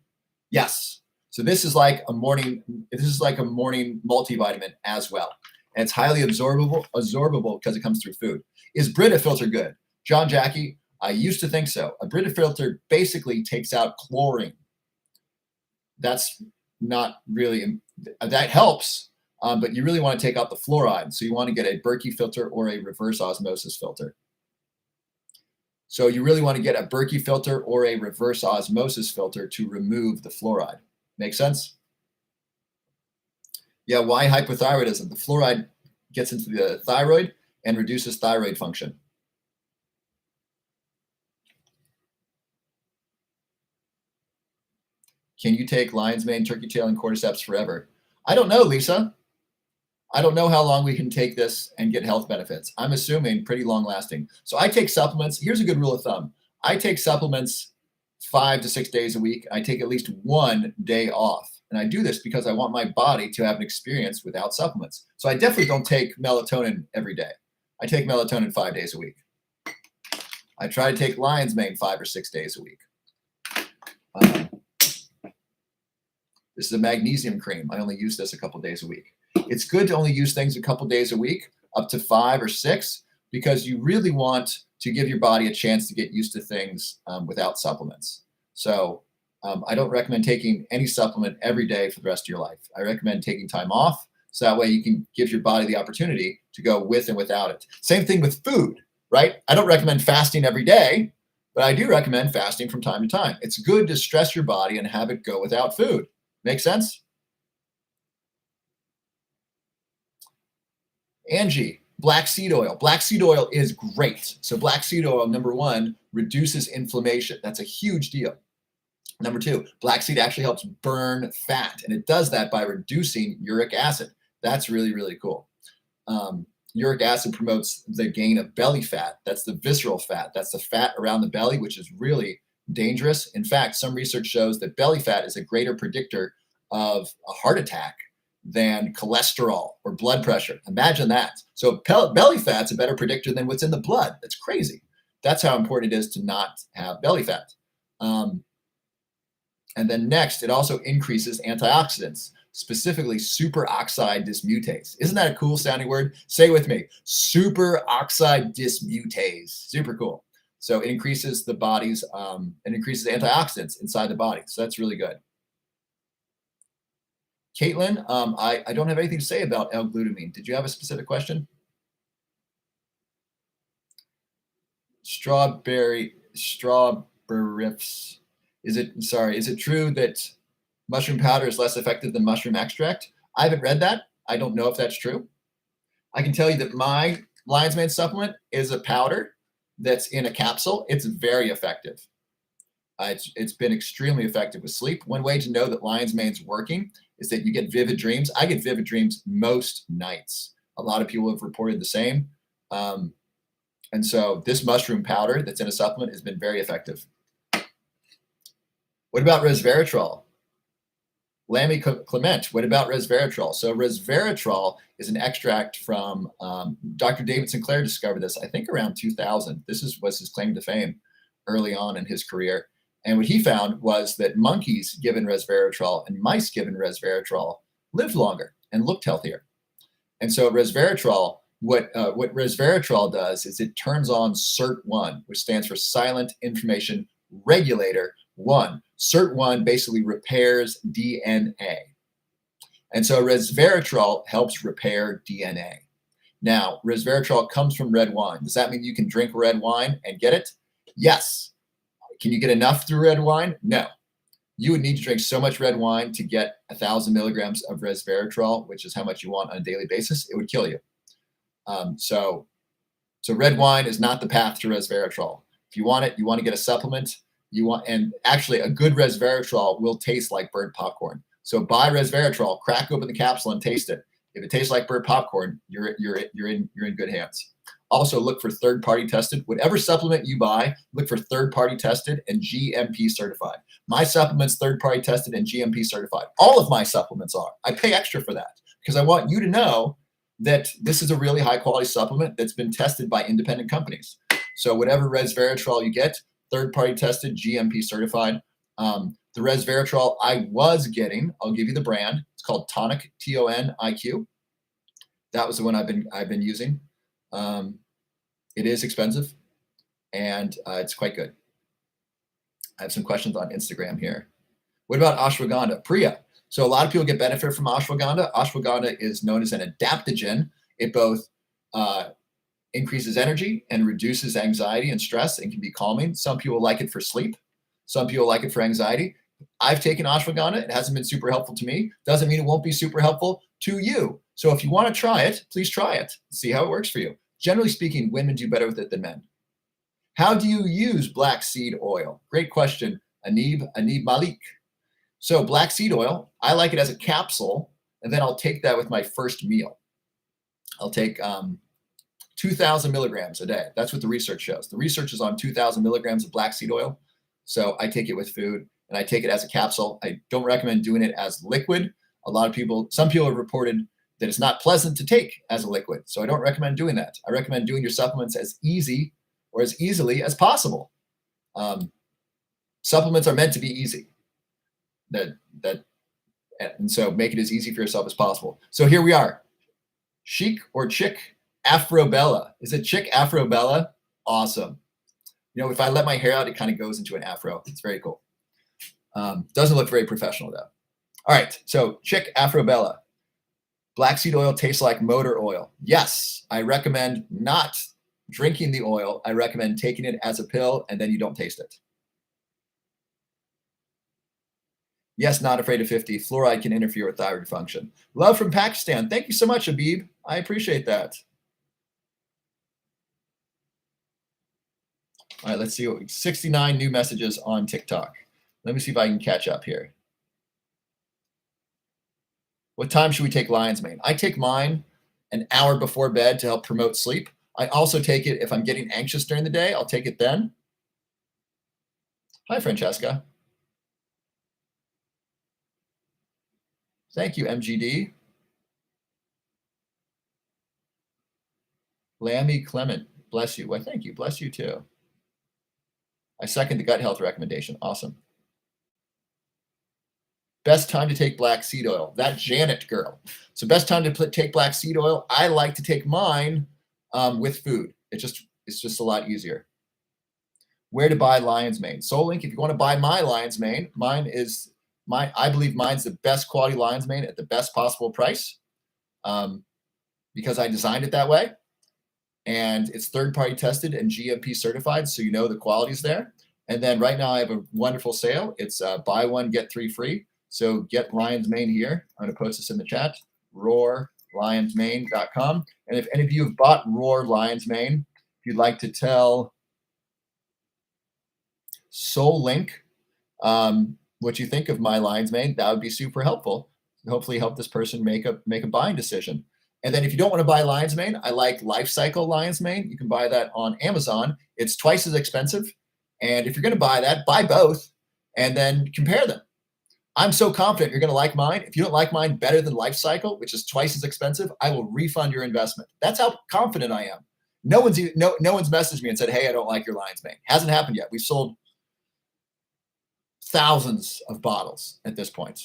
Yes. So this is like a morning multivitamin as well. And it's highly absorbable because it comes through food. Is Brita filter good? John Jackie, I used to think so. A Brita filter basically takes out chlorine. That's not really, that helps, but you really want to take out the fluoride. So you want to get a Berkey filter or a reverse osmosis filter. So you really want to get a Berkey filter or a reverse osmosis filter to remove the fluoride. Make sense? Yeah, why hypothyroidism? The fluoride gets into the thyroid and reduces thyroid function. Can you take lion's mane, turkey tail, and cordyceps forever? I don't know, Lisa. I don't know how long we can take this and get health benefits. I'm assuming pretty long lasting. So I take supplements. Here's a good rule of thumb. I take supplements 5 to 6 days a week. I take at least 1 day off. And I do this because I want my body to have an experience without supplements. So I definitely don't take melatonin every day. I take melatonin 5 days a week. I try to take lion's mane 5 or 6 days a week. This is a magnesium cream. I only use this a couple days a week. It's good to only use things a couple days a week, up to 5 or 6, because you really want to give your body a chance to get used to things without supplements. So I don't recommend taking any supplement every day for the rest of your life. I recommend taking time off, so that way you can give your body the opportunity to go with and without it. Same thing with food, right? I don't recommend fasting every day, but I do recommend fasting from time to time. It's good to stress your body and have it go without food. Make sense? Angie, black seed oil. Black seed oil is great. So black seed oil, number one, reduces inflammation. That's a huge deal. Number two, black seed actually helps burn fat, and it does that by reducing uric acid. That's really, really cool. Uric acid promotes the gain of belly fat. That's the visceral fat. That's the fat around the belly, which is really dangerous. In fact, some research shows that belly fat is a greater predictor of a heart attack than cholesterol or blood pressure. Imagine that. So belly fat's a better predictor than what's in the blood. That's crazy. That's how important it is to not have belly fat. And then next, it also increases antioxidants, specifically superoxide dismutase. Isn't that a cool sounding word? Say it with me, superoxide dismutase. Super cool. So it increases the body's, it increases antioxidants inside the body. So that's really good. Caitlin, I don't have anything to say about L-glutamine. Did you have a specific question? Strawberries. Is it true that mushroom powder is less effective than mushroom extract? I haven't read that. I don't know if that's true. I can tell you that my Lion's Mane supplement is a powder that's in a capsule. It's very effective. It's been extremely effective with sleep. One way to know that Lion's Mane's working is that you get vivid dreams. I get vivid dreams most nights. A lot of people have reported the same. And so this mushroom powder that's in a supplement has been very effective. What about resveratrol? Lammy Clement, what about resveratrol? So resveratrol is an extract from, Dr. David Sinclair discovered this, I think around 2000. This was his claim to fame early on in his career. And what he found was that monkeys given resveratrol and mice given resveratrol lived longer and looked healthier. And so resveratrol, what resveratrol does is it turns on SIRT1, which stands for Silent Information Regulator 1. SIRT1 basically repairs DNA. And so resveratrol helps repair DNA. Now, resveratrol comes from red wine. Does that mean you can drink red wine and get it? Yes. Can you get enough through red wine? No. You would need to drink so much red wine to get 1,000 milligrams of resveratrol, which is how much you want on a daily basis. It would kill you. So red wine is not the path to resveratrol. If you want it, you want to get a supplement. And actually a good resveratrol will taste like burnt popcorn. So buy resveratrol, crack open the capsule and taste it. If it tastes like burnt popcorn, you're in good hands. Also look for third-party tested. Whatever supplement you buy, look for third-party tested and GMP certified. My supplement's third-party tested and GMP certified. All of my supplements are. I pay extra for that because I want you to know that this is a really high-quality supplement that's been tested by independent companies. So whatever resveratrol you get, third-party tested, GMP certified. The resveratrol I was getting, I'll give you the brand. It's called Tonic, TONIQ. That was the one I've been using. It is expensive, and it's quite good. I have some questions on Instagram here. What about ashwagandha? Priya. So a lot of people get benefit from ashwagandha. Ashwagandha is known as an adaptogen. It both increases energy and reduces anxiety and stress and can be calming. Some people like it for sleep. Some people like it for anxiety. I've taken ashwagandha. It hasn't been super helpful to me. Doesn't mean it won't be super helpful to you. So if you want to try it, please try it. See how it works for you. Generally speaking, women do better with it than men. How do you use black seed oil? Great question, Anib Malik. So black seed oil, I like it as a capsule, and then I'll take that with my first meal. I'll take 2,000 milligrams a day. That's what the research shows. The research is on 2,000 milligrams of black seed oil. So I take it with food, and I take it as a capsule. I don't recommend doing it as liquid. Some people have reported that it's not pleasant to take as a liquid. So I don't recommend doing that. I recommend doing your supplements as easy or as easily as possible. Supplements are meant to be easy. And so make it as easy for yourself as possible. So here we are. Chic or chick Afrobella. Is it chick Afrobella? Awesome. You know, if I let my hair out, it kind of goes into an afro. It's very cool. Doesn't look very professional though. All right, so chick Afrobella. Black seed oil tastes like motor oil. Yes, I recommend not drinking the oil. I recommend taking it as a pill and then you don't taste it. Yes, not afraid of 50. Fluoride can interfere with thyroid function. Love from Pakistan. Thank you so much, Habib. I appreciate that. All right, let's see. 69 new messages on TikTok. Let me see if I can catch up here. What time should we take lion's mane? I take mine an hour before bed to help promote sleep. I also take it if I'm getting anxious during the day. I'll take it then. Hi, Francesca. Thank you, MGD. Lammy Clement, bless you. Well, thank you. Bless you too. I second the gut health recommendation. Awesome. Best time to take black seed oil. That Janet girl. So best time to take black seed oil. I like to take mine with food. It's just a lot easier. Where to buy lion's mane? SoulLink. If you want to buy my lion's mane, I believe mine's the best quality lion's mane at the best possible price, because I designed it that way, and it's third-party tested and GMP certified, so you know the quality's there. And then right now I have a wonderful sale. It's buy one get three free. So get lion's mane here. I'm going to post this in the chat. RoarLionsMane.com. And if any of you have bought Roar Lion's Mane, if you'd like to tell SoulLink what you think of my lion's mane, that would be super helpful. Hopefully help this person make a buying decision. And then if you don't want to buy lion's mane, I like Life Cycle lion's mane. You can buy that on Amazon. It's twice as expensive. And if you're going to buy that, buy both and then compare them. I'm so confident you're going to like mine. If you don't like mine better than Life Cycle, which is twice as expensive, I will refund your investment. That's how confident I am. No one's messaged me and said, hey, I don't like your lion's mane. Hasn't happened yet. We've sold thousands of bottles at this point.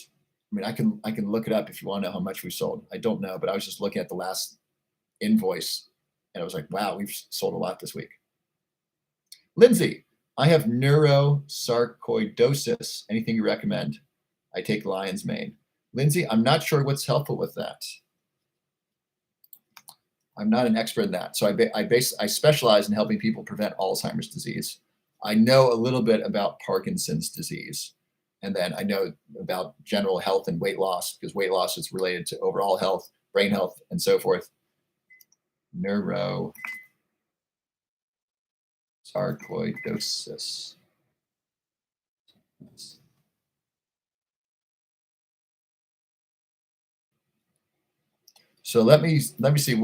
I mean, I can look it up if you want to know how much we sold. I don't know, but I was just looking at the last invoice and I was like, wow, we've sold a lot this week. Lindsay, I have neurosarcoidosis. Anything you recommend? I take lion's mane. Lindsay, I'm not sure what's helpful with that. I'm not an expert in that. So I specialize in helping people prevent Alzheimer's disease. I know a little bit about Parkinson's disease. And then I know about general health and weight loss, because weight loss is related to overall health, brain health, and so forth. Neurosarcoidosis. So let me see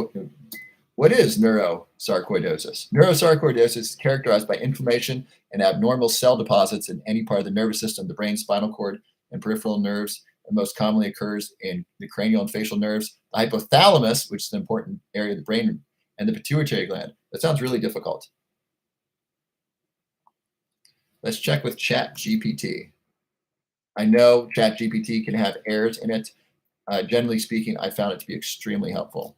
what is neurosarcoidosis. Neurosarcoidosis is characterized by inflammation and abnormal cell deposits in any part of the nervous system, the brain, spinal cord, and peripheral nerves. And most commonly occurs in the cranial and facial nerves, the hypothalamus, which is an important area of the brain, and the pituitary gland. That sounds really difficult. Let's check with ChatGPT. I know ChatGPT can have errors in it. Generally speaking, I found it to be extremely helpful.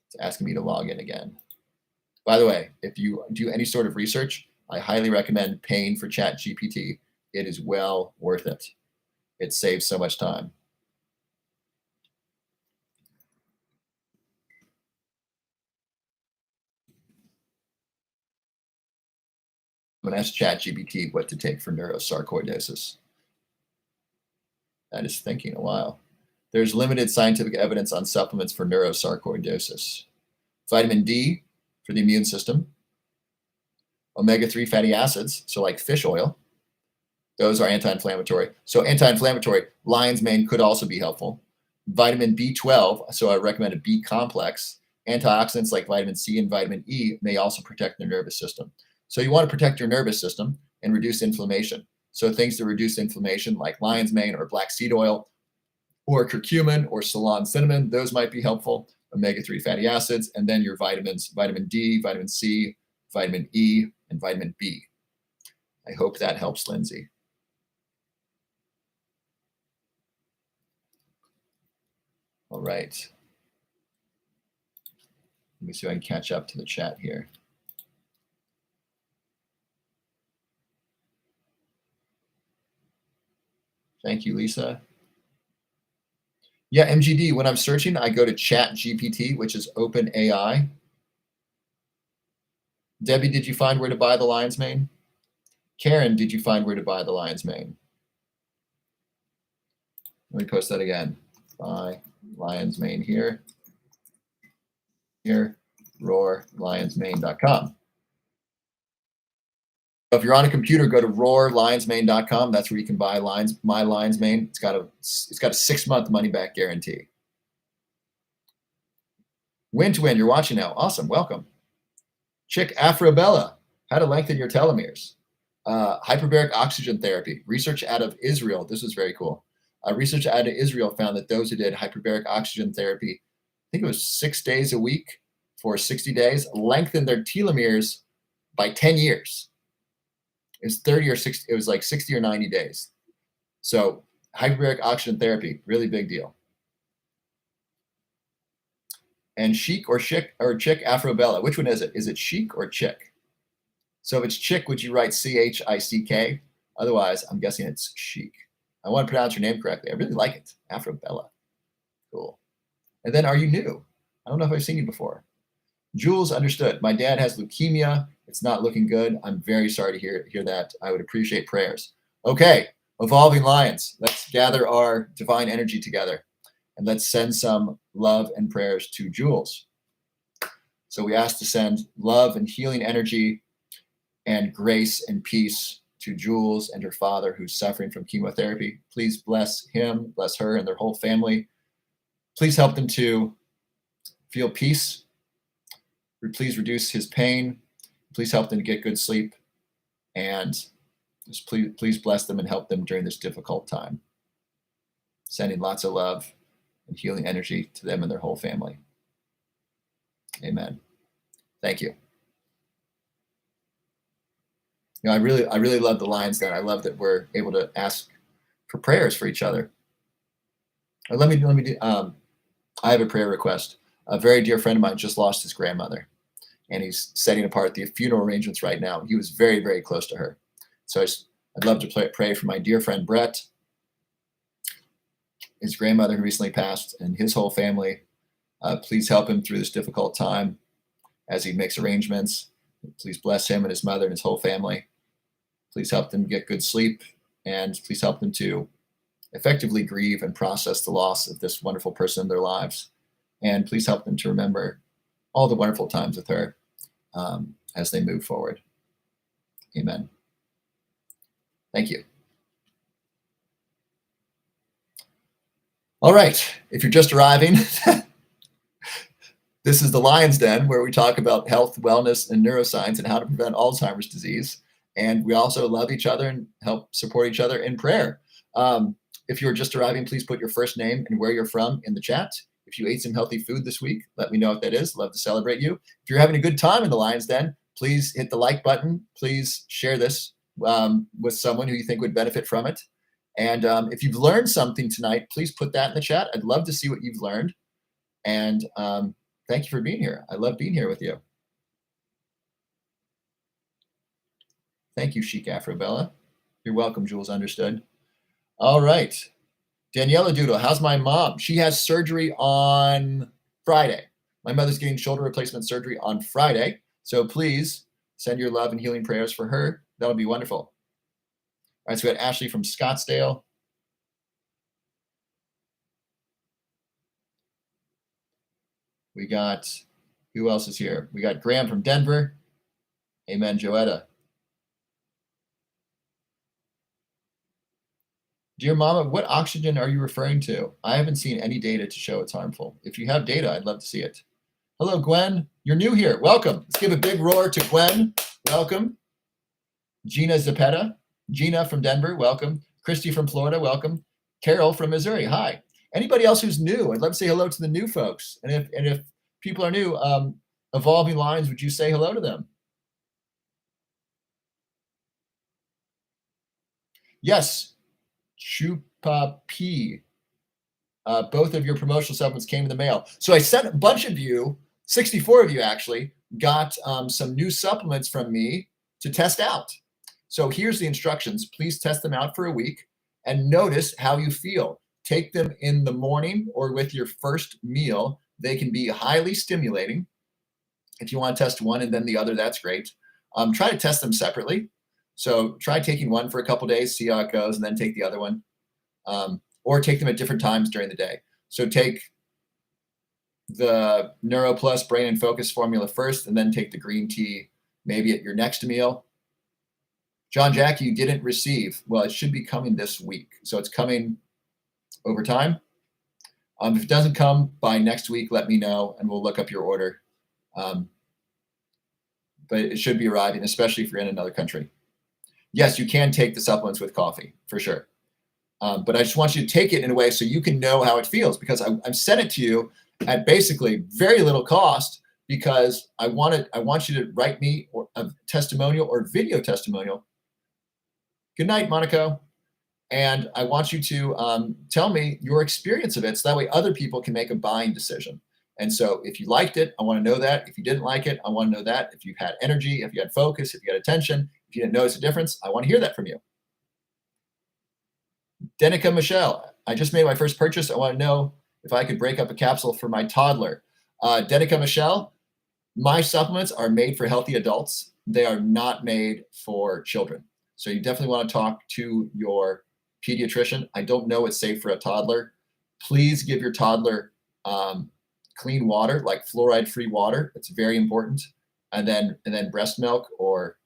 It's asking me to log in again. By the way, if you do any sort of research, I highly recommend paying for ChatGPT. It is well worth it. It saves so much time. I'm going to ask ChatGPT what to take for neurosarcoidosis. That is thinking a while. There's limited scientific evidence on supplements for neurosarcoidosis. Vitamin D for the immune system. Omega-3 fatty acids, so like fish oil. Those are anti-inflammatory. So anti-inflammatory, lion's mane could also be helpful. Vitamin B12, so I recommend a B complex. Antioxidants like vitamin C and vitamin E may also protect the nervous system. So you want to protect your nervous system and reduce inflammation. So things to reduce inflammation like lion's mane or black seed oil or curcumin or Ceylon cinnamon, those might be helpful. Omega-3 fatty acids, and then your vitamins, vitamin D, vitamin C, vitamin E, and vitamin B. I hope that helps, Lindsay. All right. Let me see if I can catch up to the chat here. Thank you, Lisa. Yeah, MGD, when I'm searching, I go to Chat GPT, which is open AI. Debbie, did you find where to buy the lion's mane? Karen, did you find where to buy the lion's mane? Let me post that again. Buy lion's mane here. Here, roarlionsmane.com. If you're on a computer, go to roarlionsmane.com. That's where you can buy my lion's mane. It's got a 6-month money back guarantee. Win to win, you're watching now. Awesome, welcome. Chick Afrobella, how to lengthen your telomeres. Hyperbaric oxygen therapy. Research out of Israel. This was very cool. Research out of Israel found that those who did hyperbaric oxygen therapy, I think it was 6 days a week for 60 days, lengthened their telomeres by 10 years. It was 30 or 60, it was like 60 or 90 days. So hyperbaric oxygen therapy, really big deal. And chic or chick Afrobella, which one is it? Is it chic or chick? So if it's chick, would you write CHICK? Otherwise, I'm guessing it's chic. I want to pronounce your name correctly. I really like it. Afrobella. Cool. And then, are you new? I don't know if I've seen you before. Jules, understood. My dad has leukemia. It's not looking good. I'm very sorry to hear that. I would appreciate prayers. Okay, evolving lions. Let's gather our divine energy together and let's send some love and prayers to Jules. So we ask to send love and healing energy and grace and peace to Jules and her father who's suffering from chemotherapy. Please bless him, bless her and their whole family. Please help them to feel peace. Please reduce his pain. Please help them to get good sleep. And just please bless them and help them during this difficult time. Sending lots of love and healing energy to them and their whole family. Amen. Thank you. You know, I really love the Lions Den. I love that we're able to ask for prayers for each other. Let me do. I have a prayer request. A very dear friend of mine just lost his grandmother, and he's setting apart the funeral arrangements right now. He was very, very close to her. So I'd love to pray for my dear friend Brett, his grandmother who recently passed, and his whole family. Please help him through this difficult time as he makes arrangements. Please bless him and his mother and his whole family. Please help them get good sleep, and please help them to effectively grieve and process the loss of this wonderful person in their lives. And please help them to remember all the wonderful times with her as they move forward. Amen. Thank you. All right, if you're just arriving, this is the Lion's Den, where we talk about health, wellness, and neuroscience and how to prevent Alzheimer's disease. And we also love each other and help support each other in prayer. If you're just arriving, please put your first name and where you're from in the chat. If you ate some healthy food this week, let me know what that is. Love to celebrate you. If you're having a good time in the Lion's Den, please hit the like button. Please share this with someone who you think would benefit from it. And if you've learned something tonight, please put that in the chat. I'd love to see what you've learned. And thank you for being here. I love being here with you. Thank you, Chic Afrobella. You're welcome, Jules. Understood. All right. Daniela Doodle, how's my mom? She has surgery on Friday. My mother's getting shoulder replacement surgery on Friday. So please send your love and healing prayers for her. That would be wonderful. All right, so we got Ashley from Scottsdale. We got, who else is here? We got Graham from Denver. Amen, Joetta. Dear Mama, what oxygen are you referring to? I haven't seen any data to show it's harmful. If you have data, I'd love to see it. Hello, Gwen. You're new here. Welcome. Let's give a big roar to Gwen. Welcome. Gina Zapeta. Gina from Denver. Welcome. Christy from Florida. Welcome. Carol from Missouri. Hi. Anybody else who's new? I'd love to say hello to the new folks. And if people are new, Evolving Lines, would you say hello to them? Yes. Chupa P. Both of your promotional supplements came in the mail. So I sent a bunch of you, 64 of you actually, got some new supplements from me to test out. So here's the instructions. Please test them out for a week and notice how you feel. Take them in the morning or with your first meal. They can be highly stimulating. If you want to test one and then the other, that's great. Try to test them separately. So try taking one for a couple days, see how it goes, and then take the other one. Or take them at different times during the day. So take the Neuro Plus Brain and Focus formula first, and then take the green tea maybe at your next meal. John Jack, you didn't receive. Well, it should be coming this week. So it's coming over time. If it doesn't come by next week, let me know and we'll look up your order. But it should be arriving, especially if you're in another country. Yes, you can take the supplements with coffee, for sure. But I just want you to take it in a way so you can know how it feels, because I've sent it to you at basically very little cost, because I want you to write me a testimonial or video testimonial. Good night, Monaco. And I want you to tell me your experience of it, so that way other people can make a buying decision. And so if you liked it, I want to know that. If you didn't like it, I want to know that. If you had energy, if you had focus, if you had attention, if you didn't notice a difference, I want to hear that from you. Denica Michelle, I just made my first purchase. I want to know if I could break up a capsule for my toddler. Denica Michelle, my supplements are made for healthy adults. They are not made for children. So you definitely want to talk to your pediatrician. I don't know what's safe for a toddler. Please give your toddler clean water, like fluoride-free water. It's very important. And then breast milk or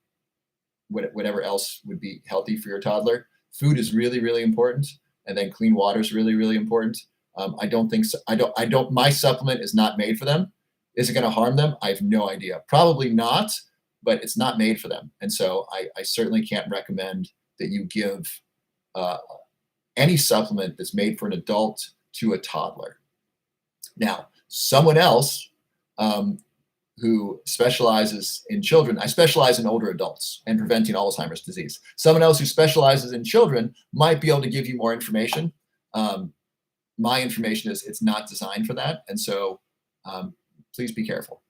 whatever else would be healthy for your toddler. Food is really, really important. And then clean water is really, really important. I don't think so. My supplement is not made for them. Is it going to harm them? I have no idea. Probably not, but it's not made for them. And so I certainly can't recommend that you give any supplement that's made for an adult to a toddler. Now, someone else who specializes in children, I specialize in older adults and preventing Alzheimer's disease. Someone else who specializes in children might be able to give you more information. My information is it's not designed for that. And so please be careful.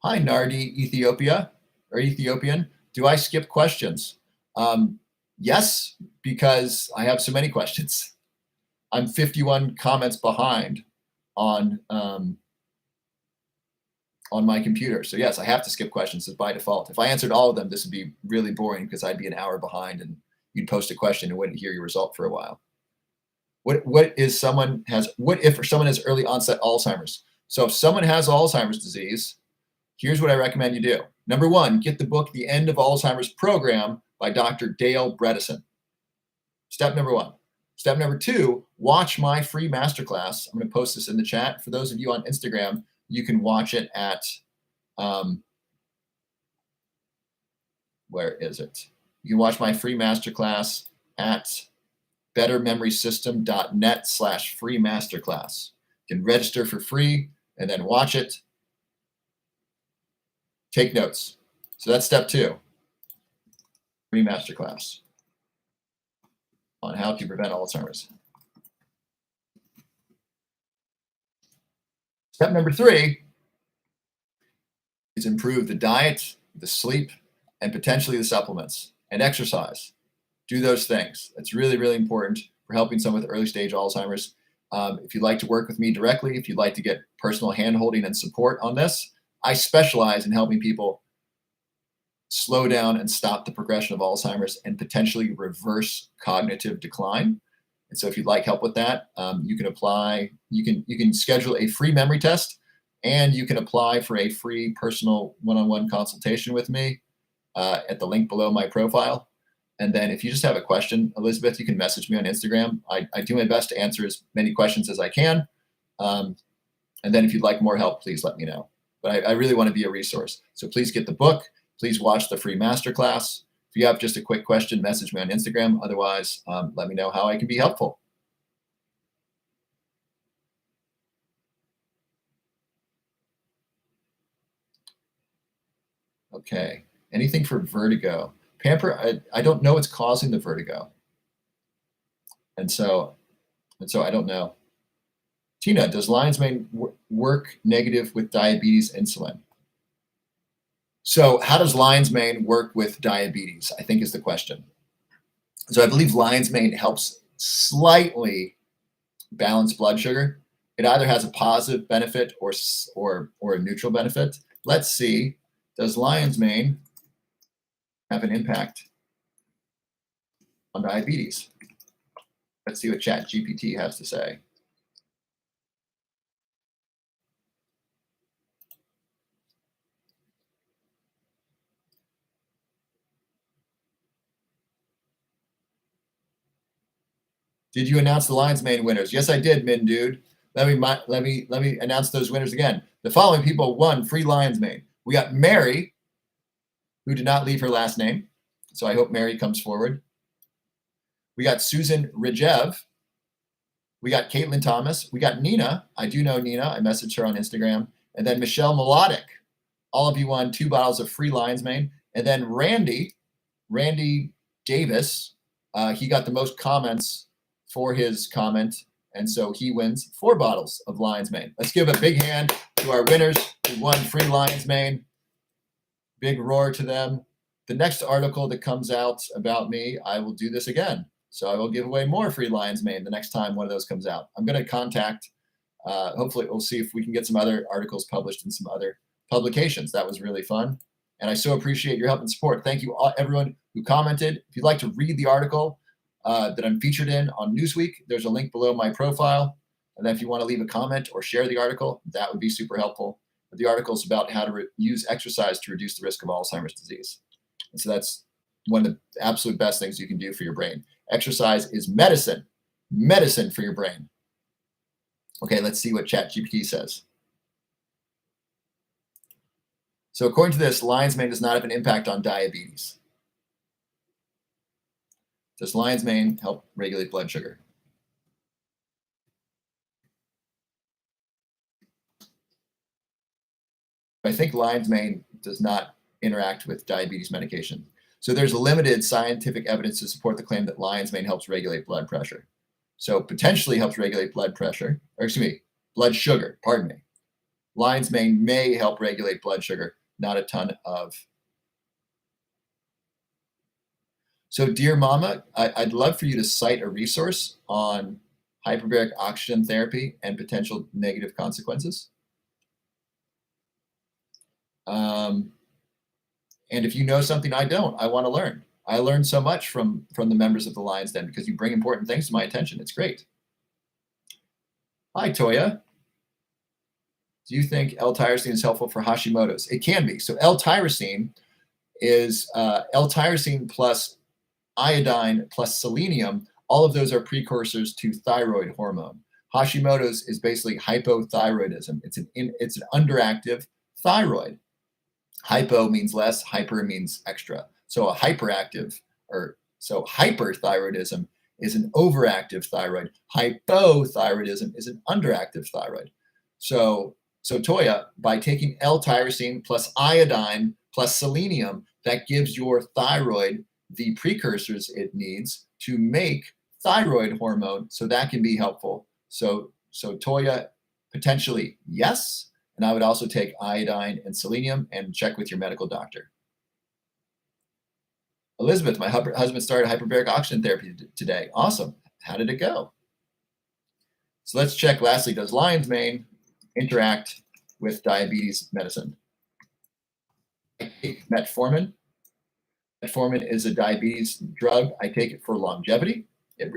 Hi, Nardi, Ethiopia or Ethiopian. Do I skip questions? Yes, because I have so many questions. I'm 51 comments behind on my computer. So yes, I have to skip questions by default. If I answered all of them, this would be really boring because I'd be an hour behind and you'd post a question and wouldn't hear your result for a while. What if someone has early onset Alzheimer's? So if someone has Alzheimer's disease, here's what I recommend you do. Number one, get the book, The End of Alzheimer's Program by Dr. Dale Bredesen. Step number one. Step number two, watch my free masterclass. I'm going to post this in the chat. For those of you on Instagram, you can watch it at, where is it? You can watch my free masterclass at bettermemorysystem.net/free masterclass. You can register for free and then watch it. Take notes. So that's step two, free masterclass on how to prevent Alzheimer's. Step number three is improve the diet, the sleep, and potentially the supplements and exercise. Do those things. It's really, really important for helping someone with early stage Alzheimer's. If you'd like to work with me directly, if you'd like to get personal handholding and support on this, I specialize in helping people slow down and stop the progression of Alzheimer's and potentially reverse cognitive decline. And so if you'd like help with that, you can apply, you can schedule a free memory test, and you can apply for a free personal one-on-one consultation with me at the link below my profile. And then if you just have a question, Elizabeth, you can message me on Instagram. I do my best to answer as many questions as I can. And then if you'd like more help, please let me know. But I really want to be a resource. So please get the book. Please watch the free masterclass. If you have just a quick question, message me on Instagram. Otherwise, let me know how I can be helpful. Okay. Anything for vertigo? Pamper, I don't know what's causing the vertigo. And so I don't know. Tina, does lion's mane work negative with diabetes insulin? So how does lion's mane work with diabetes, I think is the question. So I believe lion's mane helps slightly balance blood sugar. It either has a positive benefit or a neutral benefit. Let's see, does lion's mane have an impact on diabetes? Let's see what ChatGPT has to say. Did you announce the lion's mane winners? Yes, I did, Min Dude. Let me announce those winners again. The following people won free lion's mane. We got Mary, who did not leave her last name, so I hope Mary comes forward. We got Susan Rajev. We got Caitlin Thomas. We got Nina. I do know Nina. I messaged her on Instagram. And then Michelle Melodic. All of you won 2 bottles of free lion's mane. And then Randy Davis, he got the most comments for his comment. And so he wins 4 bottles of lion's mane. Let's give a big hand to our winners who won free lion's mane. Big roar to them. The next article that comes out about me, I will do this again. So I will give away more free lion's mane the next time one of those comes out. I'm going to contact, hopefully we'll see if we can get some other articles published in some other publications. That was really fun. And I so appreciate your help and support. Thank you all, everyone who commented. If you'd like to read the article that I'm featured in on Newsweek, there's a link below my profile. And then if you want to leave a comment or share the article, that would be super helpful. But the article is about how to use exercise to reduce the risk of Alzheimer's disease. And so that's one of the absolute best things you can do for your brain. Exercise is medicine for your brain. Okay, let's see what ChatGPT says. So according to this, lion's mane does not have an impact on diabetes. Does lion's mane help regulate blood sugar? I think lion's mane does not interact with diabetes medication. So there's limited scientific evidence to support the claim that lion's mane helps regulate blood pressure. So potentially helps regulate blood pressure, or excuse me, blood sugar, pardon me. Lion's mane may help regulate blood sugar, not a ton of. So dear mama, I'd love for you to cite a resource on hyperbaric oxygen therapy and potential negative consequences. And if you know something I don't, I want to learn. I learned so much from the members of the Lion's Den because you bring important things to my attention. It's great. Hi, Toya. Do you think L-tyrosine is helpful for Hashimoto's? It can be. So L-tyrosine is L-tyrosine plus iodine plus selenium. All of those are precursors to thyroid hormone. Hashimoto's is basically hypothyroidism. It's an underactive thyroid. Hypo means less, hyper means extra. So hyperthyroidism is an overactive thyroid. Hypothyroidism is an underactive thyroid. So Toya, by taking L-tyrosine plus iodine plus selenium, that gives your thyroid the precursors it needs to make thyroid hormone. So that can be helpful. So Toya, potentially yes. And I would also take iodine and selenium and check with your medical doctor. Elizabeth, my husband started hyperbaric oxygen therapy today. Awesome. How did it go? So let's check lastly, does lion's mane interact with diabetes medicine? I take metformin. Metformin is a diabetes drug. I take it for longevity. It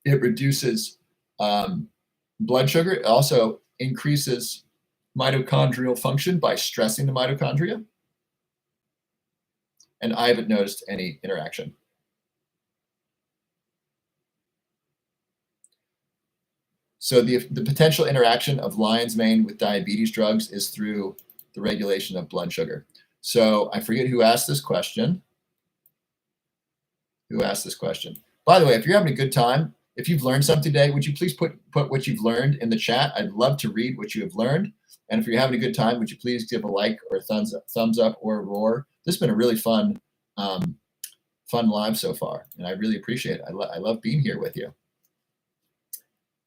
reduces blood sugar. It also increases mitochondrial function by stressing the mitochondria. And I haven't noticed any interaction. So the potential interaction of lion's mane with diabetes drugs is through the regulation of blood sugar. So I forget who asked this question. By the way, if you're having a good time, if you've learned something today, would you please put what you've learned in the chat? I'd love to read what you have learned. And if you're having a good time, would you please give a like or a thumbs up or a roar? This has been a really fun fun live so far, and I really appreciate it. I love being here with you.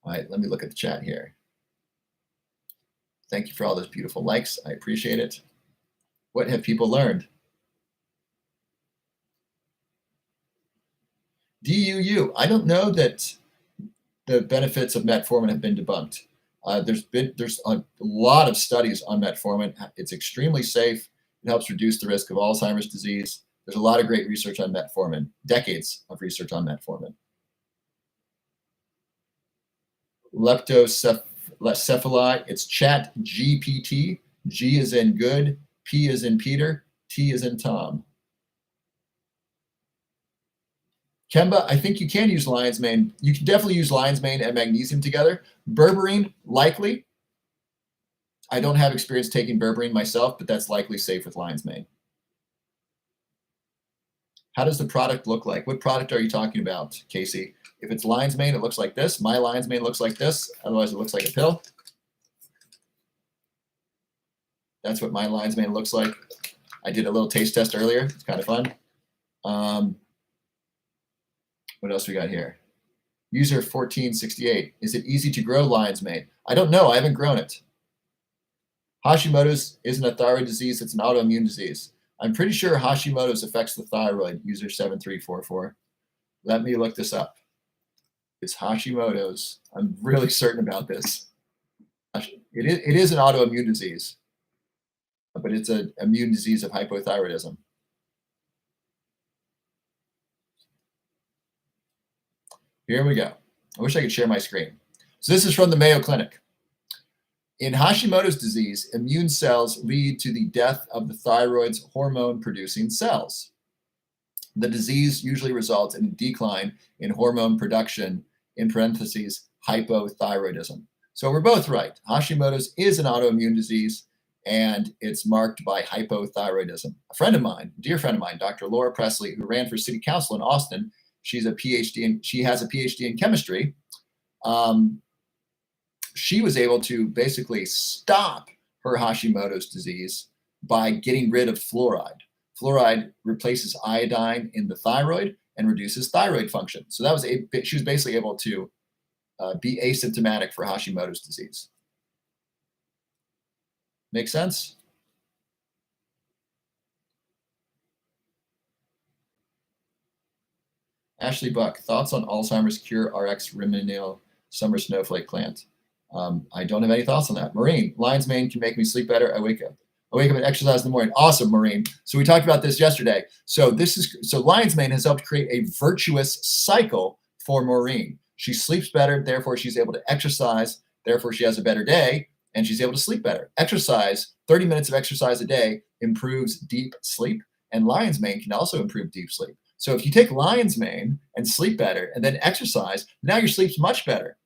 All right, let me look at the chat here. Thank you for all those beautiful likes. I appreciate it. What have people learned? DUU. I don't know that the benefits of metformin have been debunked. There's a lot of studies on metformin. It's extremely safe. It helps reduce the risk of Alzheimer's disease. There's a lot of great research on metformin, decades of research on metformin. Leptocephaly, it's chat GPT. G is in good, P is in Peter, T is in Tom. Kemba, I think you can use lion's mane. You can definitely use lion's mane and magnesium together. Berberine, likely. I don't have experience taking berberine myself, but that's likely safe with lion's mane. How does the product look like? What product are you talking about, Casey? If it's lion's mane, it looks like this. My lion's mane looks like this. Otherwise, it looks like a pill. That's what my lion's mane looks like. I did a little taste test earlier. It's kind of fun. What else we got here? User 1468. Is it easy to grow lion's mane? I don't know. I haven't grown it. Hashimoto's isn't a thyroid disease. It's an autoimmune disease. I'm pretty sure Hashimoto's affects the thyroid. User 7344. Let me look this up. It's Hashimoto's. I'm really certain about this. It is an autoimmune disease, but it's an immune disease of hypothyroidism. Here we go. I wish I could share my screen. So this is from the Mayo Clinic. In Hashimoto's disease, immune cells lead to the death of the thyroid's hormone-producing cells. The disease usually results in a decline in hormone production, in parentheses, hypothyroidism. So we're both right. Hashimoto's is an autoimmune disease, and it's marked by hypothyroidism. A friend of mine, dear friend of mine, Dr. Laura Presley, who ran for city council in Austin, she has a PhD in chemistry. She was able to basically stop her Hashimoto's disease by getting rid of fluoride. Fluoride replaces iodine in the thyroid and reduces thyroid function. So that was she was basically able to be asymptomatic for Hashimoto's disease. Make sense? Ashley Buck, thoughts on Alzheimer's cure RX Rimonil summer snowflake plant? I don't have any thoughts on that. Maureen, lion's mane can make me sleep better. I wake up and exercise in the morning. Awesome, Maureen. So we talked about this yesterday. So lion's mane has helped create a virtuous cycle for Maureen. She sleeps better, therefore she's able to exercise, therefore she has a better day, and she's able to sleep better. Exercise, 30 minutes of exercise a day improves deep sleep, and lion's mane can also improve deep sleep. So if you take lion's mane and sleep better and then exercise, now your sleep's much better.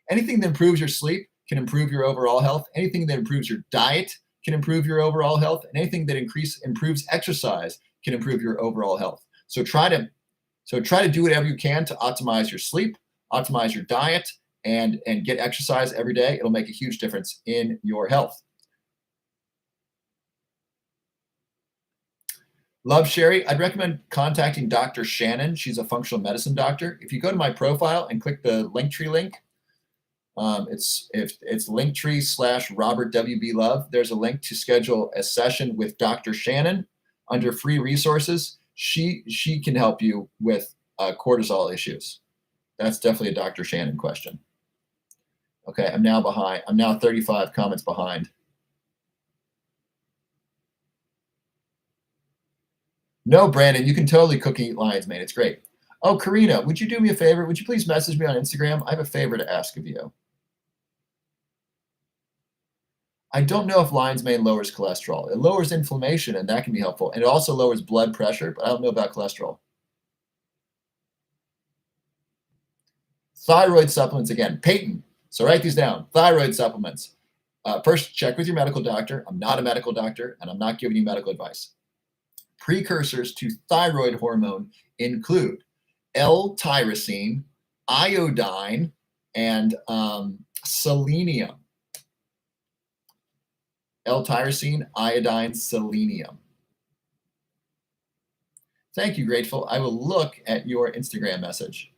Anything that improves your sleep can improve your overall health. Anything that improves your diet can improve your overall health. And anything that improves exercise can improve your overall health. So try to do whatever you can to optimize your sleep, optimize your diet, and get exercise every day. It'll make a huge difference in your health. Love Sherry, I'd recommend contacting Dr. Shannon. She's a functional medicine doctor. If you go to my profile and click the Linktree link, it's Linktree/Robert W.B. Love. There's a link to schedule a session with Dr. Shannon under free resources. She can help you with cortisol issues. That's definitely a Dr. Shannon question. Okay, I'm now behind. I'm now 35 comments behind. No, Brandon, you can totally cook and eat lion's mane. It's great. Oh, Karina, would you do me a favor? Would you please message me on Instagram? I have a favor to ask of you. I don't know if lion's mane lowers cholesterol. It lowers inflammation, and that can be helpful. And it also lowers blood pressure, but I don't know about cholesterol. Thyroid supplements, again, Peyton. So write these down. Thyroid supplements. First, check with your medical doctor. I'm not a medical doctor, and I'm not giving you medical advice. Precursors to thyroid hormone include L-tyrosine, iodine, and selenium. L-tyrosine, iodine, selenium. Thank you, Grateful. I will look at your Instagram message.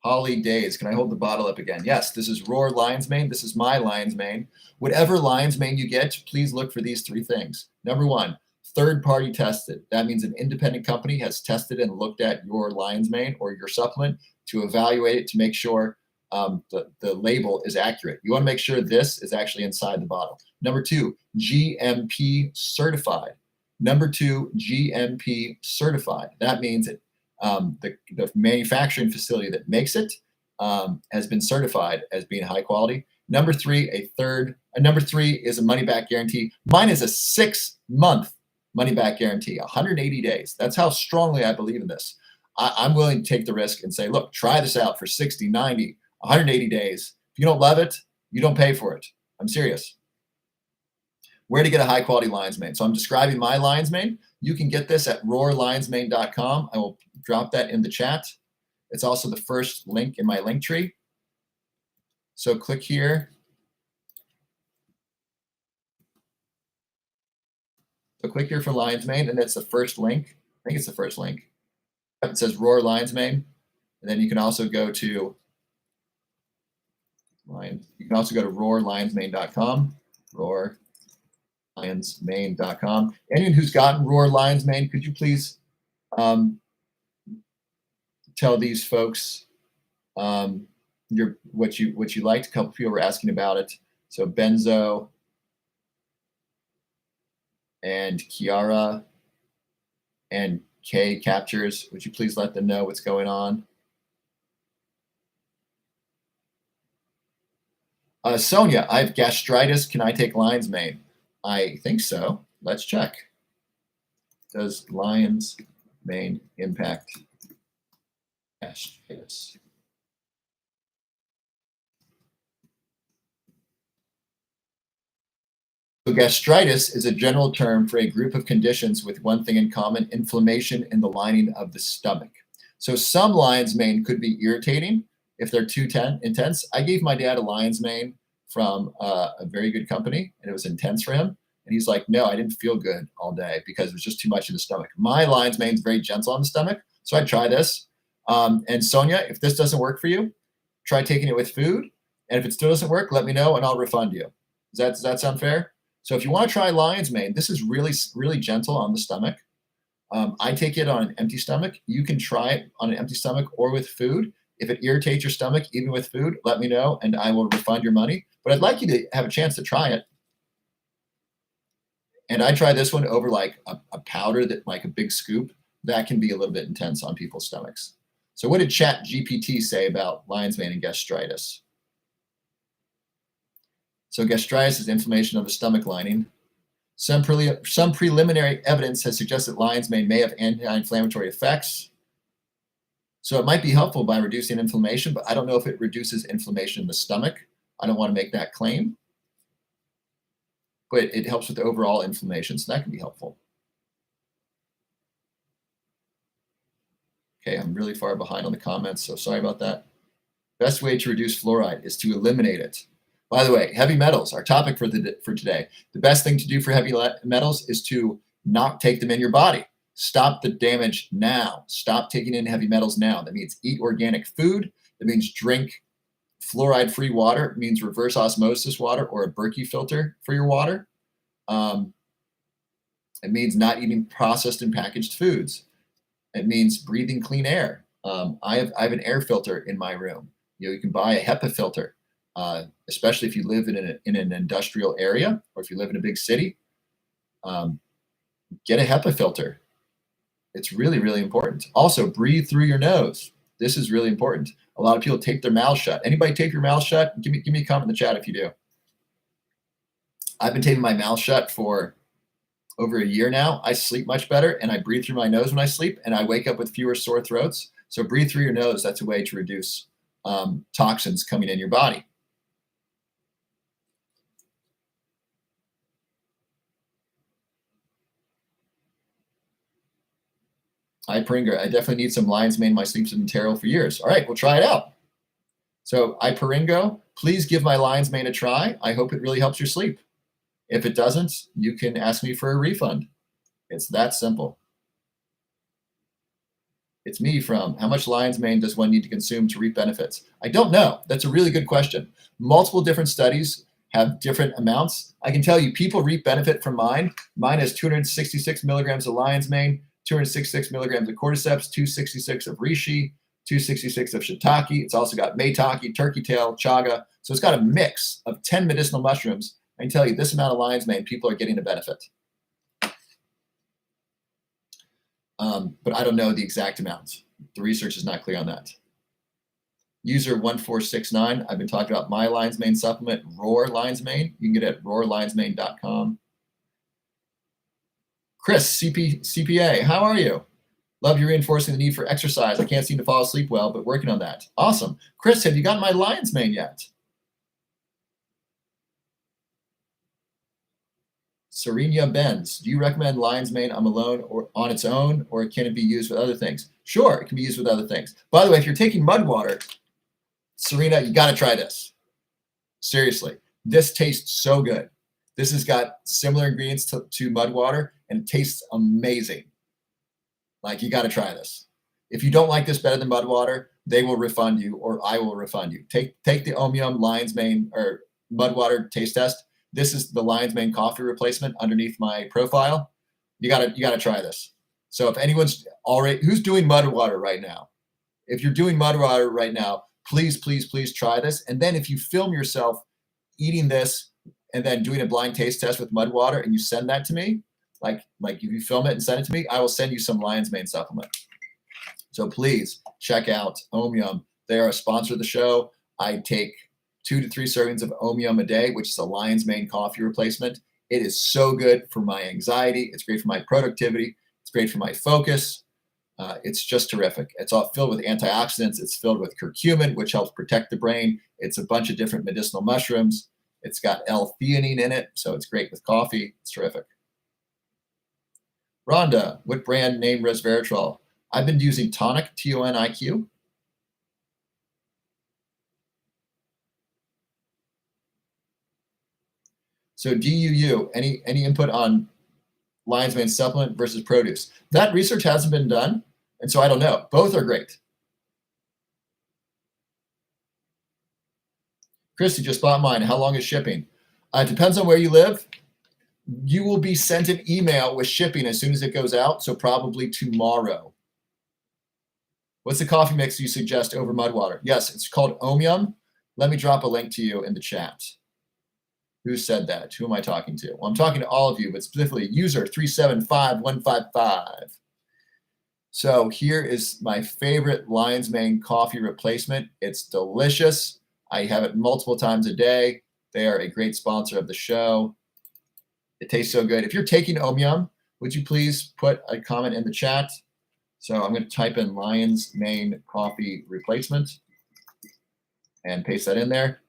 Holly Days, can I hold the bottle up again? Yes, this is Roar Lion's Mane. This is my Lion's Mane. Whatever Lion's Mane you get, please look for these three things. Number one, third party tested. That means an independent company has tested and looked at your Lion's Mane or your supplement to evaluate it to make sure the label is accurate. You want to make sure this is actually inside the bottle. Number two, GMP certified. Number two, GMP certified. That means it the manufacturing facility that makes it has been certified as being high quality. Number three, number three is a money back guarantee. Mine is a 6-month money back guarantee, 180 days. That's how strongly I believe in this. I'm willing to take the risk and say, look, try this out for 60, 90, 180 days. If you don't love it, you don't pay for it. I'm serious. Where to get a high quality Lion's Mane. So I'm describing my Lion's Mane. You can get this at roarlionsmane.com. I will drop that in the chat. It's also the first link in my link tree. So click here. So click here for Lion's Mane, and that's the first link. I think it's the first link. It says Roar Lion's Mane. And then you can also go to roarlionsmane.com. Roarlionsmane.com. Anyone who's gotten Roar Lion's Mane, could you please tell these folks what you liked? A couple people were asking about it. So Benzo and Kiara and Kay Captures, would you please let them know what's going on? Sonia, I have gastritis. Can I take Lion's Mane? I think so. Let's check. Does Lion's Mane impact gastritis? So gastritis is a general term for a group of conditions with one thing in common: inflammation in the lining of the stomach. So some Lion's Mane could be irritating if they're too intense. I gave my dad a Lion's Mane from a very good company, and it was intense for him. And he's like, no, I didn't feel good all day because it was just too much in the stomach. My Lion's Mane is very gentle on the stomach. So I try this. And Sonia, if this doesn't work for you, try taking it with food. And if it still doesn't work, let me know and I'll refund you. Does that sound fair? So if you want to try Lion's Mane, this is really, really gentle on the stomach. I take it on an empty stomach. You can try it on an empty stomach or with food. If it irritates your stomach, even with food, let me know and I will refund your money. But I'd like you to have a chance to try it. And I try this one over like a powder that like a big scoop. That can be a little bit intense on people's stomachs. So what did ChatGPT say about Lion's Mane and gastritis? So gastritis is inflammation of the stomach lining. Some preliminary evidence has suggested Lion's Mane may have anti-inflammatory effects. So it might be helpful by reducing inflammation, but I don't know if it reduces inflammation in the stomach. I don't want to make that claim. But it helps with the overall inflammation, so that can be helpful. Okay, I'm really far behind on the comments, so sorry about that. Best way to reduce fluoride is to eliminate it. By the way, heavy metals, our topic for today. The best thing to do for heavy metals is to not take them in your body. Stop the damage now. Stop taking in heavy metals now. That means eat organic food. That means drink fluoride-free water. It means reverse osmosis water or a Berkey filter for your water. It means not eating processed and packaged foods. It means breathing clean air. I have an air filter in my room. You can buy a HEPA filter, especially if you live in an industrial area or if you live in a big city. Get a HEPA filter. It's really, really important. Also, breathe through your nose. This is really important. A lot of people tape their mouth shut. Anybody tape your mouth shut? Give me a comment in the chat if you do. I've been taping my mouth shut for over a year now. I sleep much better and I breathe through my nose when I sleep and I wake up with fewer sore throats. So breathe through your nose. That's a way to reduce toxins coming in your body. Iperinga, I definitely need some Lion's Mane. My sleep's been terrible for years. All right, we'll try it out. So Iperingo, please give my lion's mane a try. I hope it really helps your sleep. If it doesn't, you can ask me for a refund. It's that simple. It's me from How Much Lion's Mane Does One Need to Consume to Reap Benefits? I don't know. That's a really good question. Multiple different studies have different amounts. I can tell you people reap benefit from mine. Mine has 266 milligrams of lion's mane, 266 milligrams of cordyceps, 266 of reishi, 266 of shiitake. It's also got maitake, turkey tail, chaga. So it's got a mix of 10 medicinal mushrooms. I can tell you this amount of lion's mane, people are getting a benefit. But I don't know the exact amount. The research is not clear on that. User 1469, I've been talking about my lion's mane supplement, Roar Lion's Mane. You can get it at roarlionsmane.com. Chris, CPA, how are you? Love you reinforcing the need for exercise. I can't seem to fall asleep well, but working on that. Awesome. Chris, have you gotten my lion's mane yet? Serena Benz, do you recommend lion's mane alone or on its own, or can it be used with other things? Sure, it can be used with other things. By the way, if you're taking mud water, Serena, you got to try this. Seriously, this tastes so good. This has got similar ingredients to mud water, and it tastes amazing. Like, you got to try this. If you don't like this better than mud water, they will refund you, or I will refund you. Take the Omnium lion's mane or mud water taste test. This is the lion's mane coffee replacement underneath my profile. You gotta try this. So if anyone's already who's doing mud water right now, if you're doing mud water right now, please try this. And then if you film yourself eating this and then doing a blind taste test with mud water and you send that to me, like if you film it and send it to me, I will send you some lion's mane supplement. So please check out Omnium. They are a sponsor of the show. I take 2 to 3 servings of Omnium a day, which is a lion's mane coffee replacement. It is so good for my anxiety. It's great for my productivity. It's great for my focus. It's just terrific. It's all filled with antioxidants. It's filled with curcumin, which helps protect the brain. It's a bunch of different medicinal mushrooms. It's got L-theanine in it, so it's great with coffee. It's terrific. Rhonda, what brand name resveratrol? I've been using Tonic, Toniq. So DUU, any input on lion's mane supplement versus produce? That research hasn't been done, and so I don't know. Both are great. Christy just bought mine. How long is shipping? It depends on where you live. You will be sent an email with shipping as soon as it goes out, so probably tomorrow. What's the coffee mix you suggest over mud water? Yes, it's called Omnium. Let me drop a link to you in the chat. Who said that? Who am I talking to? Well, I'm talking to all of you, but specifically user 375155. So here is my favorite lion's mane coffee replacement. It's delicious. I have it multiple times a day. They are a great sponsor of the show. It tastes so good. If you're taking Omnium, would you please put a comment in the chat? So I'm going to type in lion's mane coffee replacement and paste that in there.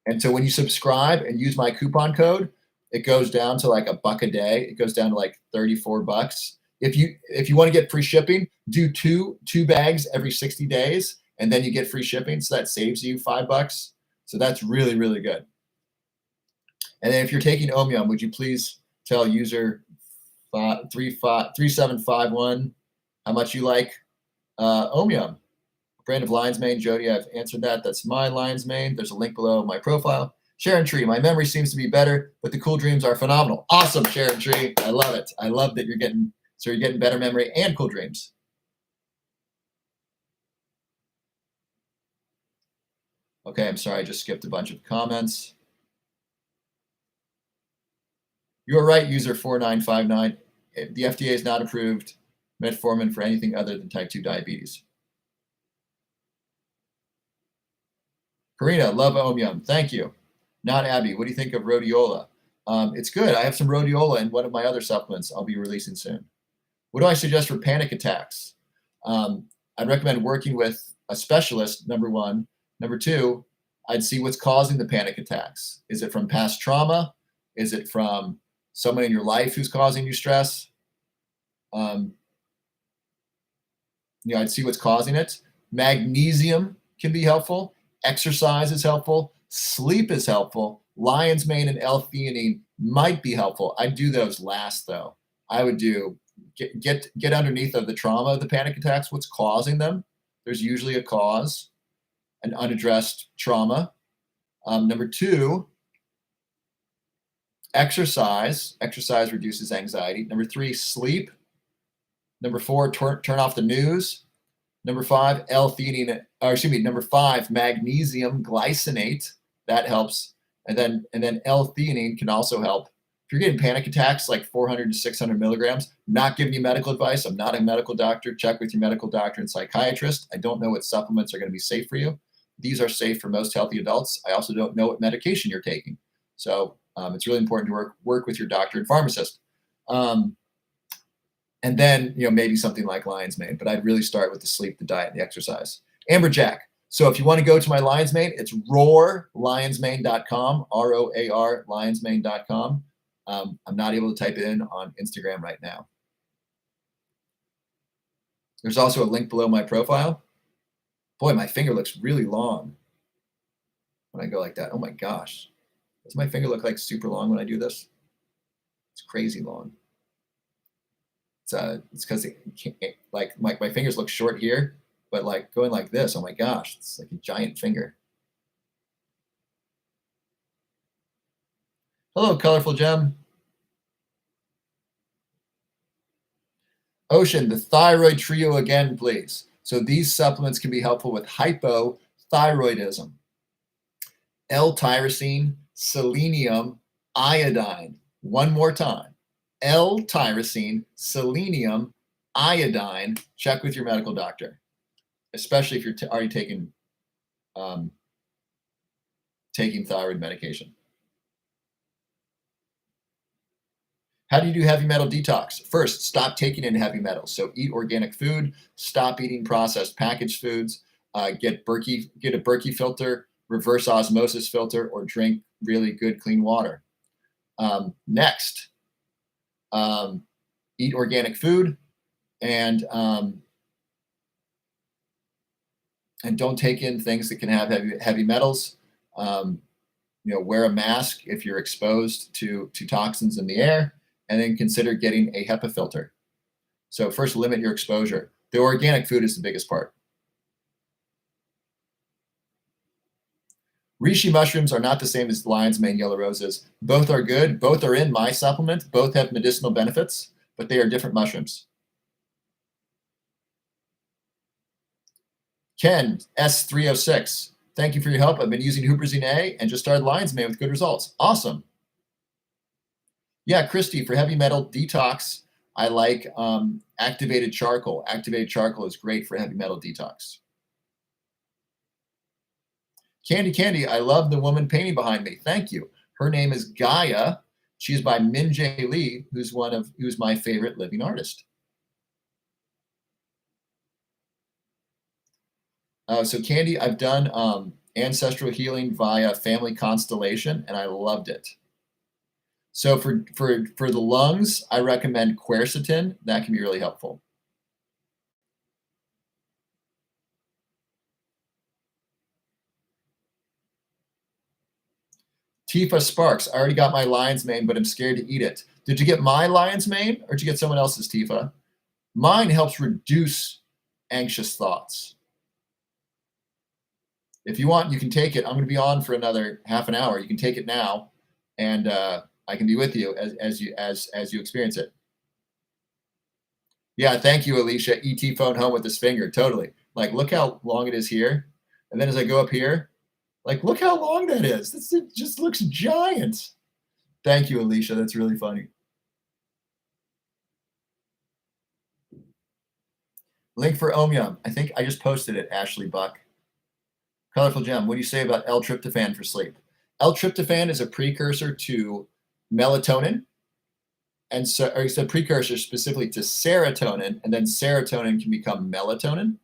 And so when you subscribe and use my coupon code, it goes down to like $1 a day. It goes down to like $34. If you want to get free shipping, do two bags every 60 days, and then you get free shipping. So that saves you $5. So that's really, really good. And then if you're taking Omnium, would you please tell user 3751 how much you like Omnium? Brand of lion's mane, Jody, I've answered that. That's my lion's mane. There's a link below my profile. Sharon Tree, my memory seems to be better, but the cool dreams are phenomenal. Awesome, Sharon Tree. I love it. I love that you're getting better memory and cool dreams. Okay, I'm sorry, I just skipped a bunch of comments. You're right, user 4959. The FDA is not approved metformin for anything other than type 2 diabetes. Karina, love Omnium. Thank you. Not Abby. What do you think of rhodiola? It's good. I have some rhodiola in one of my other supplements I'll be releasing soon. What do I suggest for panic attacks? I'd recommend working with a specialist, number one. Number two, I'd see what's causing the panic attacks. Is it from past trauma? Is it from someone in your life who's causing you stress? I'd see what's causing it. Magnesium can be helpful. Exercise is helpful. Sleep is helpful. Lion's mane and L-theanine might be helpful. I'd do those last though. I would do get underneath of the trauma of the panic attacks. What's causing them? There's usually a cause, an unaddressed trauma. Number two, exercise. Exercise reduces anxiety. Number three, sleep. Number four, turn off the news. Number five, L-theanine, or excuse me, number five, magnesium glycinate. That helps. And then L-theanine can also help. If you're getting panic attacks like 400 to 600 milligrams, not giving you medical advice. I'm not a medical doctor. Check with your medical doctor and psychiatrist. I don't know what supplements are going to be safe for you. These are safe for most healthy adults. I also don't know what medication you're taking. So it's really important to work with your doctor and pharmacist. And then, maybe something like lion's mane, but I'd really start with the sleep, the diet, and the exercise. Amberjack. So if you want to go to my lion's mane, it's roarlionsmane.com, ROAR, lionsmane.com. I'm not able to type it in on Instagram right now. There's also a link below my profile. Boy, my finger looks really long when I go like that. Oh my gosh. Does my finger look like super long when I do this? It's crazy long. It's because like my fingers look short here, but like going like this, oh my gosh, it's like a giant finger. Hello, Colorful Gem. Ocean, the thyroid trio again, please. So these supplements can be helpful with hypothyroidism. L-tyrosine, selenium, iodine. One more time. L-tyrosine, selenium, iodine. Check with your medical doctor, especially if you're already taking thyroid medication. How do you do heavy metal detox? First, stop taking in heavy metals. So eat organic food, stop eating processed packaged foods, get a Berkey filter, reverse osmosis filter, or drink really good clean water. Next, eat organic food and don't take in things that can have heavy metals. Wear a mask if you're exposed to toxins in the air, and then consider getting a HEPA filter. So first, limit your exposure. The organic food is the biggest part. Reishi mushrooms are not the same as lion's mane yellow roses. Both are good. Both are in my supplement. Both have medicinal benefits, but they are different mushrooms. Ken, S306. Thank you for your help. I've been using Huperzine A and just started lion's mane with good results. Awesome. Yeah, Christy, for heavy metal detox, I like activated charcoal. Activated charcoal is great for heavy metal detox. Candy, I love the woman painting behind me. Thank you. Her name is Gaia. She's by Min Jae Lee, who's my favorite living artist. So Candy, I've done ancestral healing via family constellation, and I loved it. So for the lungs, I recommend quercetin. That can be really helpful. Tifa Sparks, I already got my lion's mane, but I'm scared to eat it. Did you get my lion's mane, or did you get someone else's, Tifa? Mine helps reduce anxious thoughts. If you want, you can take it. I'm going to be on for another half an hour. You can take it now, and I can be with you as you experience it. Yeah, thank you, Alicia. ET phone home with his finger. Totally. Like, look how long it is here. And then as I go up here, like, look how long that is. It just looks giant. Thank you, Alicia. That's really funny. Link for Omyum. I think I just posted it, Ashley Buck. Colorful Gem, what do you say about L-tryptophan for sleep? L-tryptophan is a precursor to melatonin, and so it's a precursor specifically to serotonin, and then serotonin can become melatonin.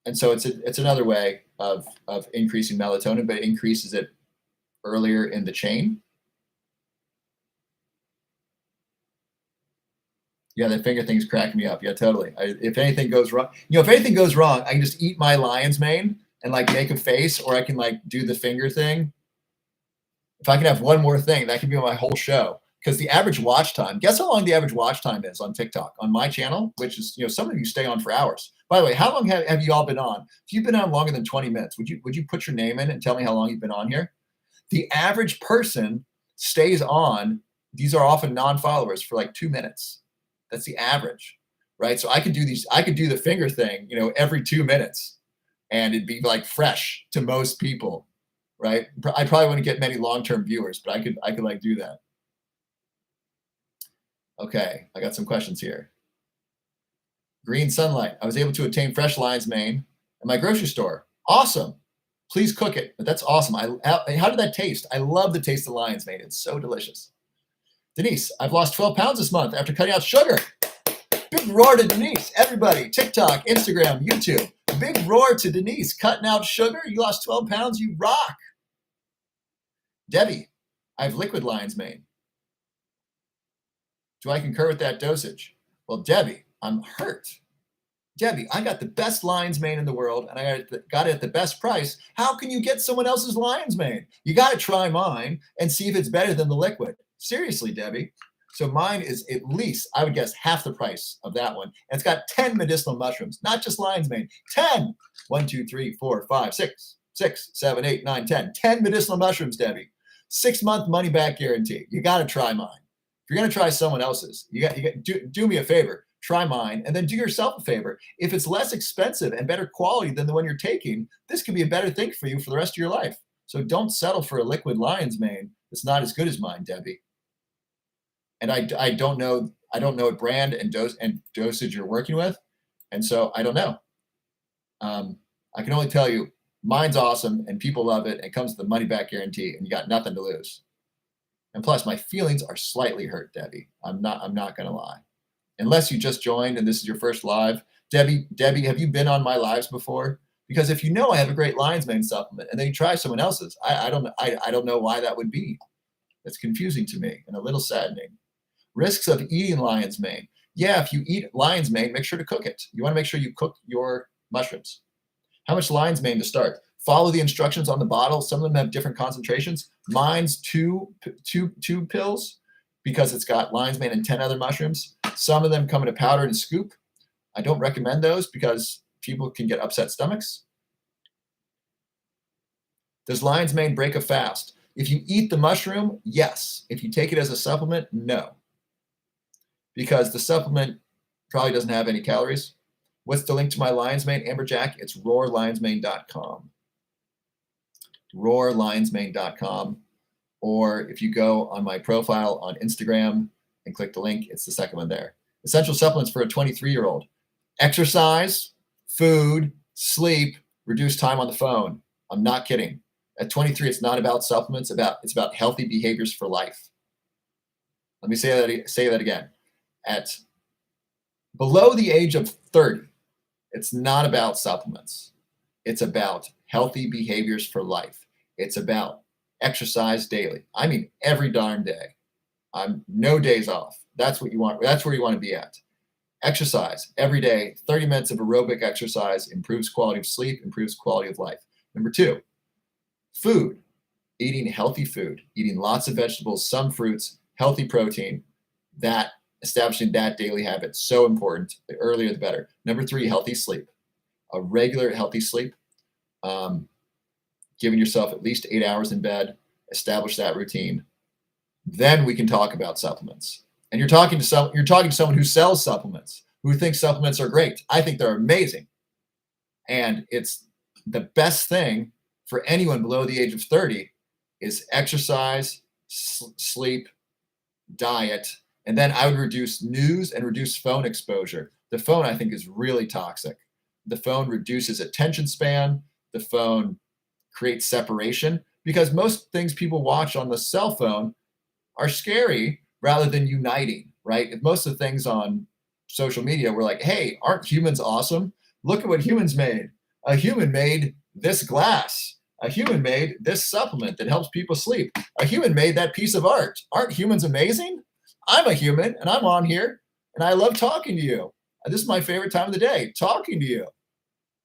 And so it's another way of increasing melatonin, but it increases it earlier in the chain. Yeah, that finger thing's cracking me up. Yeah, totally. If anything goes wrong, I can just eat my lion's mane, and like make a face, or I can like do the finger thing. If I can have one more thing, that can be my whole show. Because the average watch time, guess how long the average watch time is on TikTok, on my channel, which is, some of you stay on for hours. By the way, how long have you all been on? If you've been on longer than 20 minutes, would you put your name in and tell me how long you've been on here? The average person stays on, these are often non-followers, for like 2 minutes. That's the average, right? So I could do the finger thing, every 2 minutes, and it'd be like fresh to most people, right? I probably wouldn't get many long-term viewers, but I could like do that. Okay, I got some questions here. Green sunlight. I was able to obtain fresh lion's mane at my grocery store. Awesome. Please cook it. But that's awesome. How did that taste? I love the taste of lion's mane. It's so delicious. Denise, I've lost 12 pounds this month after cutting out sugar. Big roar to Denise. Everybody, TikTok, Instagram, YouTube. Big roar to Denise. Cutting out sugar. You lost 12 pounds. You rock. Debbie, I have liquid lion's mane. Do I concur with that dosage? Well, Debbie, I'm hurt. Debbie, I got the best lion's mane in the world, and I got it at the best price. How can you get someone else's lion's mane? You got to try mine and see if it's better than the liquid. Seriously, Debbie. So mine is at least, I would guess, half the price of that one. And it's got 10 medicinal mushrooms, not just lion's mane. 10. 1, 2, 3, 4, 5, 6, 7, 8, 9, 10. 10 medicinal mushrooms, Debbie. 6-month money back guarantee. You got to try mine. If you're going to try someone else's, you got do me a favor, try mine, and then do yourself a favor. If it's less expensive and better quality than the one you're taking, this could be a better thing for you for the rest of your life. So don't settle for a liquid lion's mane that's not as good as mine, Debbie. And I don't know what brand and dosage you're working with, and so I don't know. I can only tell you mine's awesome and people love it. And it comes with the money back guarantee, and you got nothing to lose. And plus, my feelings are slightly hurt, Debbie. I'm not going to lie. Unless you just joined and this is your first live. Debbie, have you been on my lives before? Because if you know I have a great lion's mane supplement and then you try someone else's, I don't know why that would be. It's confusing to me and a little saddening. Risks of eating lion's mane. Yeah, if you eat lion's mane, make sure to cook it. You want to make sure you cook your mushrooms. How much lion's mane to start? Follow the instructions on the bottle. Some of them have different concentrations. Mine's two pills because it's got lion's mane and 10 other mushrooms. Some of them come in a powder and a scoop. I don't recommend those because people can get upset stomachs. Does lion's mane break a fast? If you eat the mushroom, yes. If you take it as a supplement, no. Because the supplement probably doesn't have any calories. What's the link to my lion's mane, Amberjack? It's roarlionsmane.com. roarlionsmane.com. Or if you go on my profile on Instagram and click the link, it's the second one there. Essential supplements for a 23-year-old. Exercise, food, sleep, reduce time on the phone. I'm not kidding. At 23, it's not about supplements. It's about healthy behaviors for life. Let me say that again. At below the age of 30, it's not about supplements. It's about healthy behaviors for life. It's about exercise daily. I mean, every darn day. I'm no days off. That's what you want. That's where you want to be at. Exercise every day. 30 minutes of aerobic exercise improves quality of sleep, improves quality of life. Number 2, food. Eating healthy food, eating lots of vegetables, some fruits, healthy protein. That establishing that daily habit, so important. The earlier, the better. Number 3, healthy sleep. A regular healthy sleep. Giving yourself at least 8 hours in bed. Establish that routine. Then we can talk about supplements. And you're talking to someone who sells supplements, who thinks supplements are great. I think they're amazing. And it's the best thing for anyone below the age of 30 is exercise, sleep, diet, and then I would reduce news and reduce phone exposure. The phone, I think, is really toxic. The phone reduces attention span. The phone creates separation because most things people watch on the cell phone are scary rather than uniting, right? If most of the things on social media were like, hey, aren't humans awesome? Look at what humans made. A human made this glass. A human made this supplement that helps people sleep. A human made that piece of art. Aren't humans amazing? I'm a human and I'm on here and I love talking to you. This is my favorite time of the day, talking to you.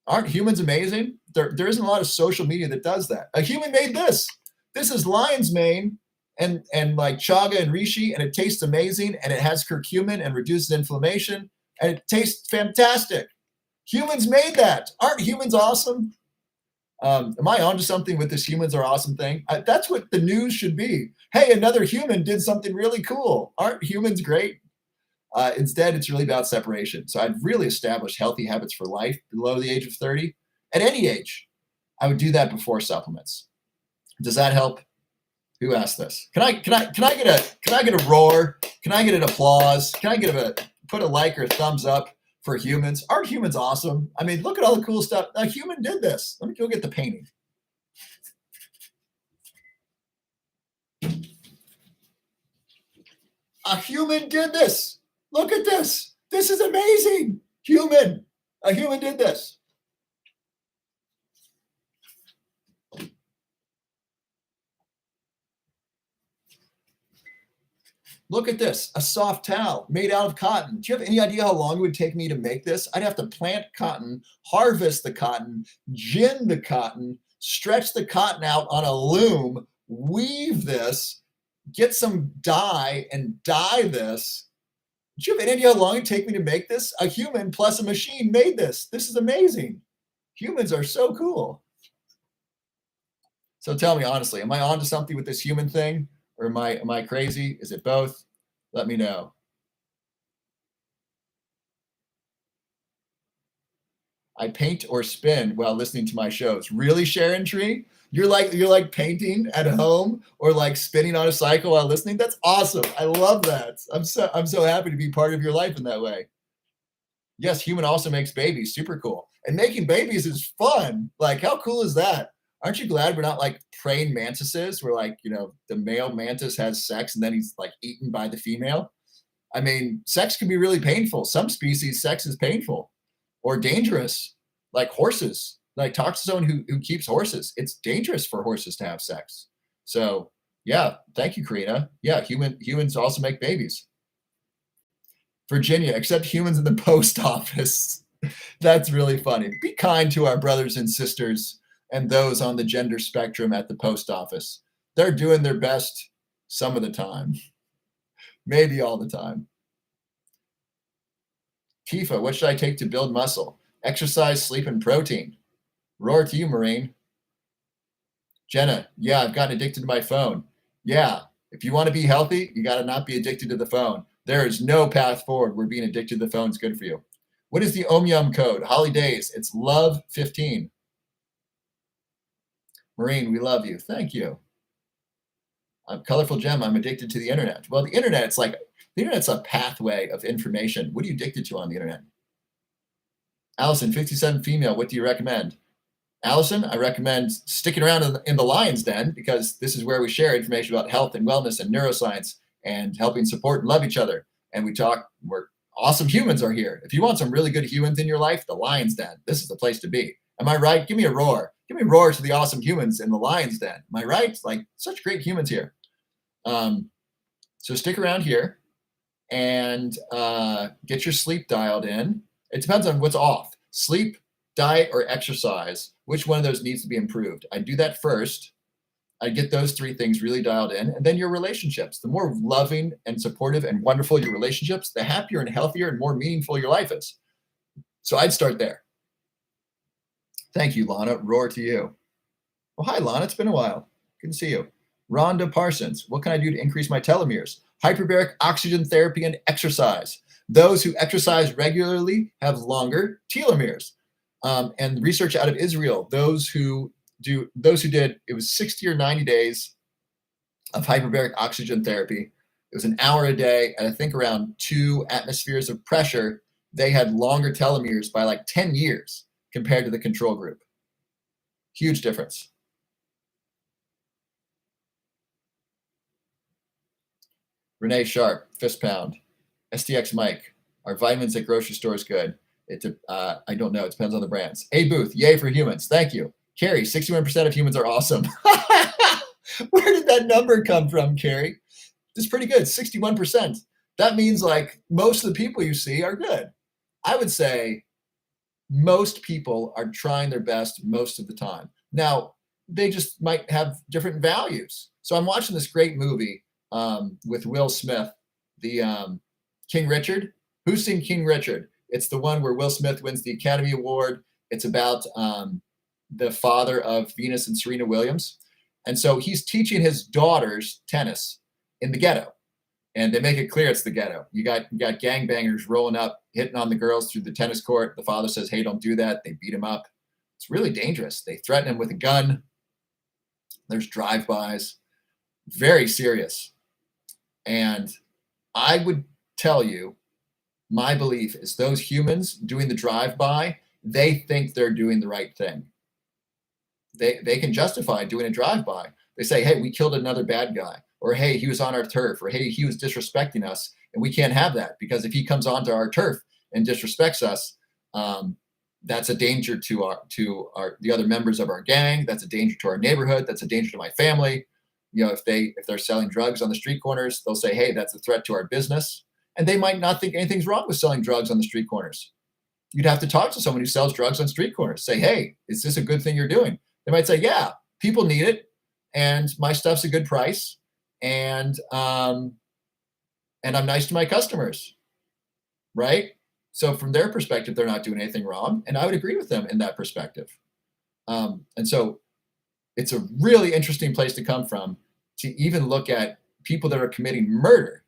Aren't humans amazing? There isn't a lot of social media that does that. A human made this. This is lion's mane and like chaga and reishi, and it tastes amazing, and it has curcumin and reduces inflammation, and it tastes fantastic. Humans made that. Aren't humans awesome? Am I onto something with this humans are awesome thing? That's what the news should be. Hey, another human did something really cool. Aren't humans great? Instead, it's really about separation. So I'd really establish healthy habits for life below the age of 30. At any age, I would do that before supplements. Does that help? Who asked this? Can I get a roar? Can I get an applause? Can I get put a like or a thumbs up for humans? Aren't humans awesome? I mean, look at all the cool stuff. A human did this. Let me go get the painting. A human did this. Look at this. This is amazing. A human did this. Look at this, a soft towel made out of cotton. Do you have any idea how long it would take me to make this? I'd have to plant cotton, harvest the cotton, gin the cotton, stretch the cotton out on a loom, weave this, get some dye and dye this. Do you have any idea how long it'd take me to make this? A human plus a machine made this. This is amazing. Humans are so cool. So tell me honestly, am I onto something with this human thing? Or am I crazy? Is it both? Let me know. I paint or spin while listening to my shows. Really, Sharon Tree? You're like painting at home or like spinning on a cycle while listening? That's awesome. I love that. I'm so happy to be part of your life in that way. Yes, human also makes babies. Super cool. And making babies is fun. Like, how cool is that? Aren't you glad we're not like praying mantises where like, the male mantis has sex and then he's like eaten by the female? I mean, sex can be really painful. Some species, sex is painful or dangerous, like horses, like talk to someone who keeps horses. It's dangerous for horses to have sex. So yeah, thank you, Karina. Yeah, humans also make babies. Virginia, accept humans in the post office. That's really funny. Be kind to our brothers and sisters and those on the gender spectrum at the post office. They're doing their best some of the time, maybe all the time. Tifa, what should I take to build muscle? Exercise, sleep, and protein. Roar to you, Marine. Jenna, yeah, I've gotten addicted to my phone. Yeah, if you want to be healthy, you got to not be addicted to the phone. There is no path forward where being addicted to the phone is good for you. What is the Omyum code? Holly Days, it's love15. Marine, we love you. Thank you. Colorful Gem, I'm addicted to the internet. Well, the internet's a pathway of information. What are you addicted to on the internet? Allison, 57 female, what do you recommend? Allison, I recommend sticking around in the Lion's Den because this is where we share information about health and wellness and neuroscience and helping support and love each other. And we're awesome humans are here. If you want some really good humans in your life, the Lion's Den, this is the place to be. Am I right? Give me a roar. Give me a roar to the awesome humans in the Lion's Den. Am I right? Like such great humans here. So stick around here and get your sleep dialed in. It depends on what's off. Sleep, diet, or exercise. Which one of those needs to be improved? I do that first. I get those three things really dialed in. And then your relationships. The more loving and supportive and wonderful your relationships, the happier and healthier and more meaningful your life is. So I'd start there. Thank you, Lana. Roar to you. Well, hi, Lana. It's been a while. Good to see you. Rhonda Parsons. What can I do to increase my telomeres? Hyperbaric oxygen therapy and exercise. Those who exercise regularly have longer telomeres. And research out of Israel, those who did, it was 60 or 90 days of hyperbaric oxygen therapy. It was an hour a day, and I think around 2 atmospheres of pressure, they had longer telomeres by like 10 years compared to the control group. Huge difference. Renee Sharp, fist pound. STX Mike, are vitamins at grocery stores good? I don't know. It depends on the brands. A Booth, yay for humans. Thank you. Carrie, 61% of humans are awesome. Where did that number come from, Carrie? It's pretty good, 61%. That means like most of the people you see are good. I would say Most people are trying their best most of the time. Now, they just might have different values. So I'm watching this great movie with Will Smith, the King Richard. Who's seen King Richard? It's the one where Will Smith wins the Academy Award. It's about the father of Venus and Serena Williams. And so he's teaching his daughters tennis in the ghetto. And they make it clear it's the ghetto. You got gangbangers rolling up, hitting on the girls through the tennis court. The father says, "Hey, don't do that." They beat him up. It's really dangerous. They threaten him with a gun. There's drive-bys. Very serious. And I would tell you, my belief is those humans doing the drive-by, they think they're doing the right thing. They can justify doing a drive-by. They say, "Hey, we killed another bad guy," or "Hey, he was on our turf," or "Hey, he was disrespecting us," and we can't have that because if he comes onto our turf and disrespects us, that's a danger to our the other members of our gang. That's a danger to our neighborhood. That's a danger to my family. If they're selling drugs on the street corners, they'll say, "Hey, that's a threat to our business," and they might not think anything's wrong with selling drugs on the street corners. You'd have to talk to someone who sells drugs on street corners. Say, "Hey, is this a good thing you're doing?" They might say, "Yeah, people need it, and my stuff's a good price, and I'm nice to my customers," right? So from their perspective, they're not doing anything wrong, and I would agree with them in that perspective. And so it's a really interesting place to come from to even look at people that are committing murder,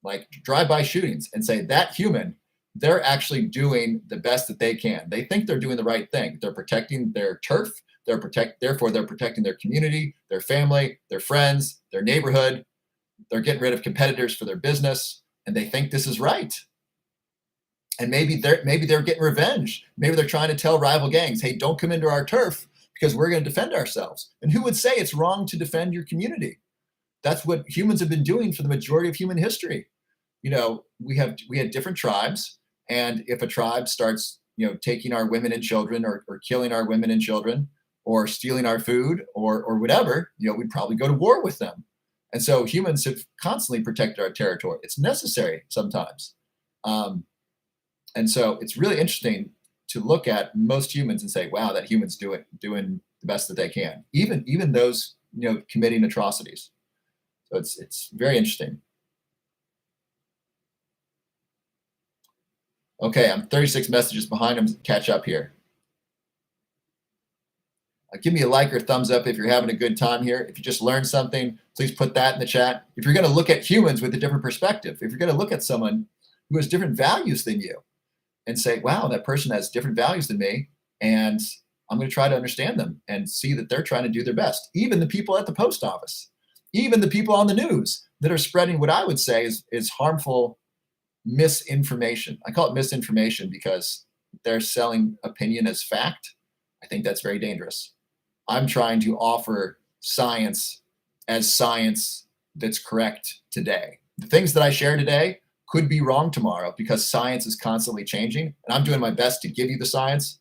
like drive-by shootings, and say that human, they're actually doing the best that they can. They think they're doing the right thing. They're protecting their turf. Therefore, they're protecting their community, their family, their friends, their neighborhood. They're getting rid of competitors for their business, and they think this is right. And maybe they're getting revenge. Maybe they're trying to tell rival gangs, "Hey, don't come into our turf because we're going to defend ourselves." And who would say it's wrong to defend your community? That's what humans have been doing for the majority of human history. We had different tribes, and if a tribe starts, taking our women and children, or killing our women and children, or stealing our food, or whatever, we'd probably go to war with them. And so humans have constantly protected our territory. It's necessary sometimes. Um, and so it's really interesting to look at most humans and say, wow, that human's doing the best that they can, even those committing atrocities. So it's very interesting. Okay, I'm 36 messages behind. I'm catch up here. Give me a like or thumbs up if you're having a good time here. If you just learned something, please put that in the chat. If you're going to look at humans with a different perspective, if you're going to look at someone who has different values than you and say, wow, that person has different values than me, and I'm going to try to understand them and see that they're trying to do their best. Even the people at the post office, even the people on the news that are spreading what I would say is harmful misinformation. I call it misinformation because they're selling opinion as fact. I think that's very dangerous. I'm trying to offer science as science that's correct today. The things that I share today could be wrong tomorrow because science is constantly changing, and I'm doing my best to give you the science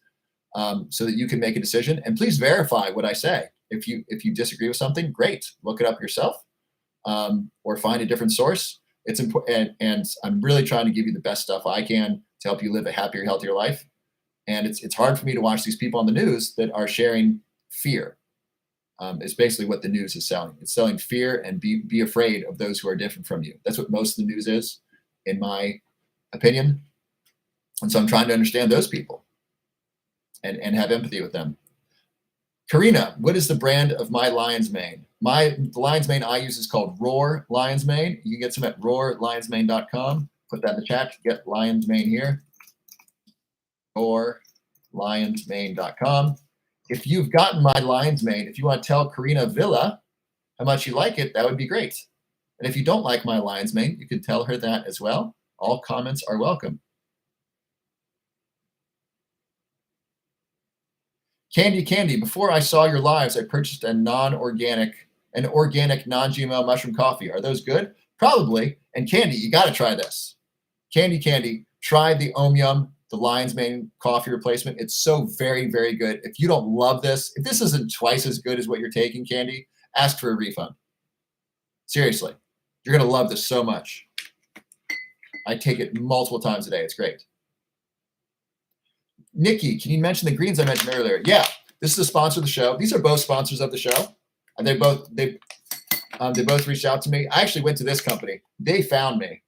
so that you can make a decision. And please verify what I say. If you disagree with something, great, look it up yourself, or find a different source. It's important, and I'm really trying to give you the best stuff I can to help you live a happier, healthier life. And it's hard for me to watch these people on the news that are sharing fear. It's basically what the news is selling. It's selling fear and be afraid of those who are different from you. That's what most of the news is, in my opinion. And so I'm trying to understand those people and have empathy with them. Karina, what is the brand of my lion's mane? The lion's mane I use is called Roar Lion's Mane. You can get some at roarlionsmane.com. Put that in the chat to get lion's mane here. roarlionsmane.com. If you've gotten my lion's mane, if you want to tell Karina Villa how much you like it, that would be great. And if you don't like my lion's mane, you can tell her that as well. All comments are welcome. Candy, before I saw your lives, I purchased an organic non-GMO mushroom coffee. Are those good? Probably. And Candy, you got to try this. Candy, try the Omyum, the lion's mane coffee replacement. It's so very, very good. If you don't love this, if this isn't twice as good as what you're taking, Candy, ask for a refund. Seriously, you're going to love this so much. I take it multiple times a day. It's great. Nikki, can you mention the greens I mentioned earlier? Yeah, this is a sponsor of the show. These are both sponsors of the show. And they both reached out to me. I actually went to this company. They found me.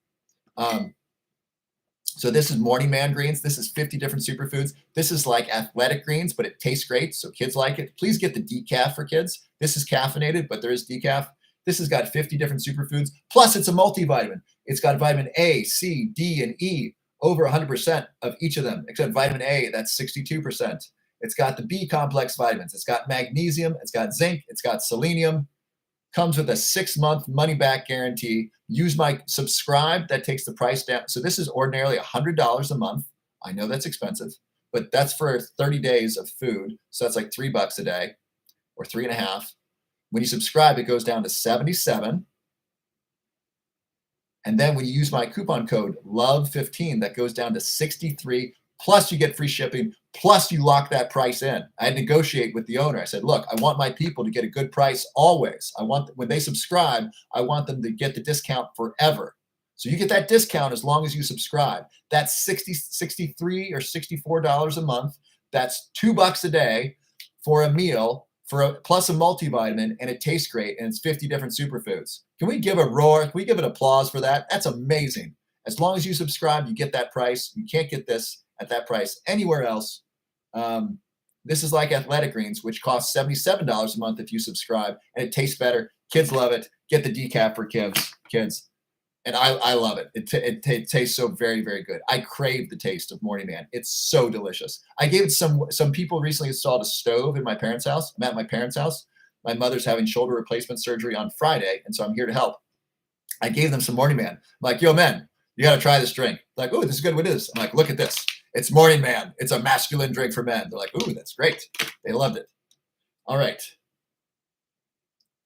So this is Morning Man greens. This is 50 different superfoods. This is like athletic greens, but it tastes great, so kids like it. Please get the decaf for kids. This is caffeinated, but there is decaf. This has got 50 different superfoods. Plus, it's a multivitamin. It's got vitamin A, C, D, and E, over 100% of each of them, except vitamin A, that's 62%. It's got the B complex vitamins. It's got magnesium. It's got zinc. It's got selenium. Comes with a 6-month money back guarantee. Use my subscribe. That takes the price down. So this is ordinarily $100 a month. I know that's expensive, but that's for 30 days of food. So that's like $3 a day or 3.5. When you subscribe, it goes down to 77. And then when you use my coupon code LOVE15, that goes down to 63. Plus you get free shipping. Plus you lock that price in. I negotiate with the owner. I said, look, I want my people to get a good price always. I want, when they subscribe, I want them to get the discount forever. So you get that discount as long as you subscribe. That's $63 or $64 a month. That's $2 a day for a meal, plus a multivitamin, and it tastes great, and it's 50 different superfoods. Can we give a roar? Can we give an applause for that? That's amazing. As long as you subscribe, you get that price. You can't get this at that price anywhere else. This is like athletic greens, which costs $77 a month if you subscribe, and it tastes better. Kids love it. Get the decaf for kids. And I love it. It tastes so very, very good. I crave the taste of Morning Man. It's so delicious. I gave it some people recently installed a stove in my parents' house. I'm at my parents' house. My mother's having shoulder replacement surgery on Friday, and so I'm here to help. I gave them some Morning Man. I'm like, yo, man, you got to try this drink. They're like, oh, this is good. What is? I'm like, look at this. It's Morning Man. It's a masculine drink for men. They're like, ooh, that's great. They loved it. All right.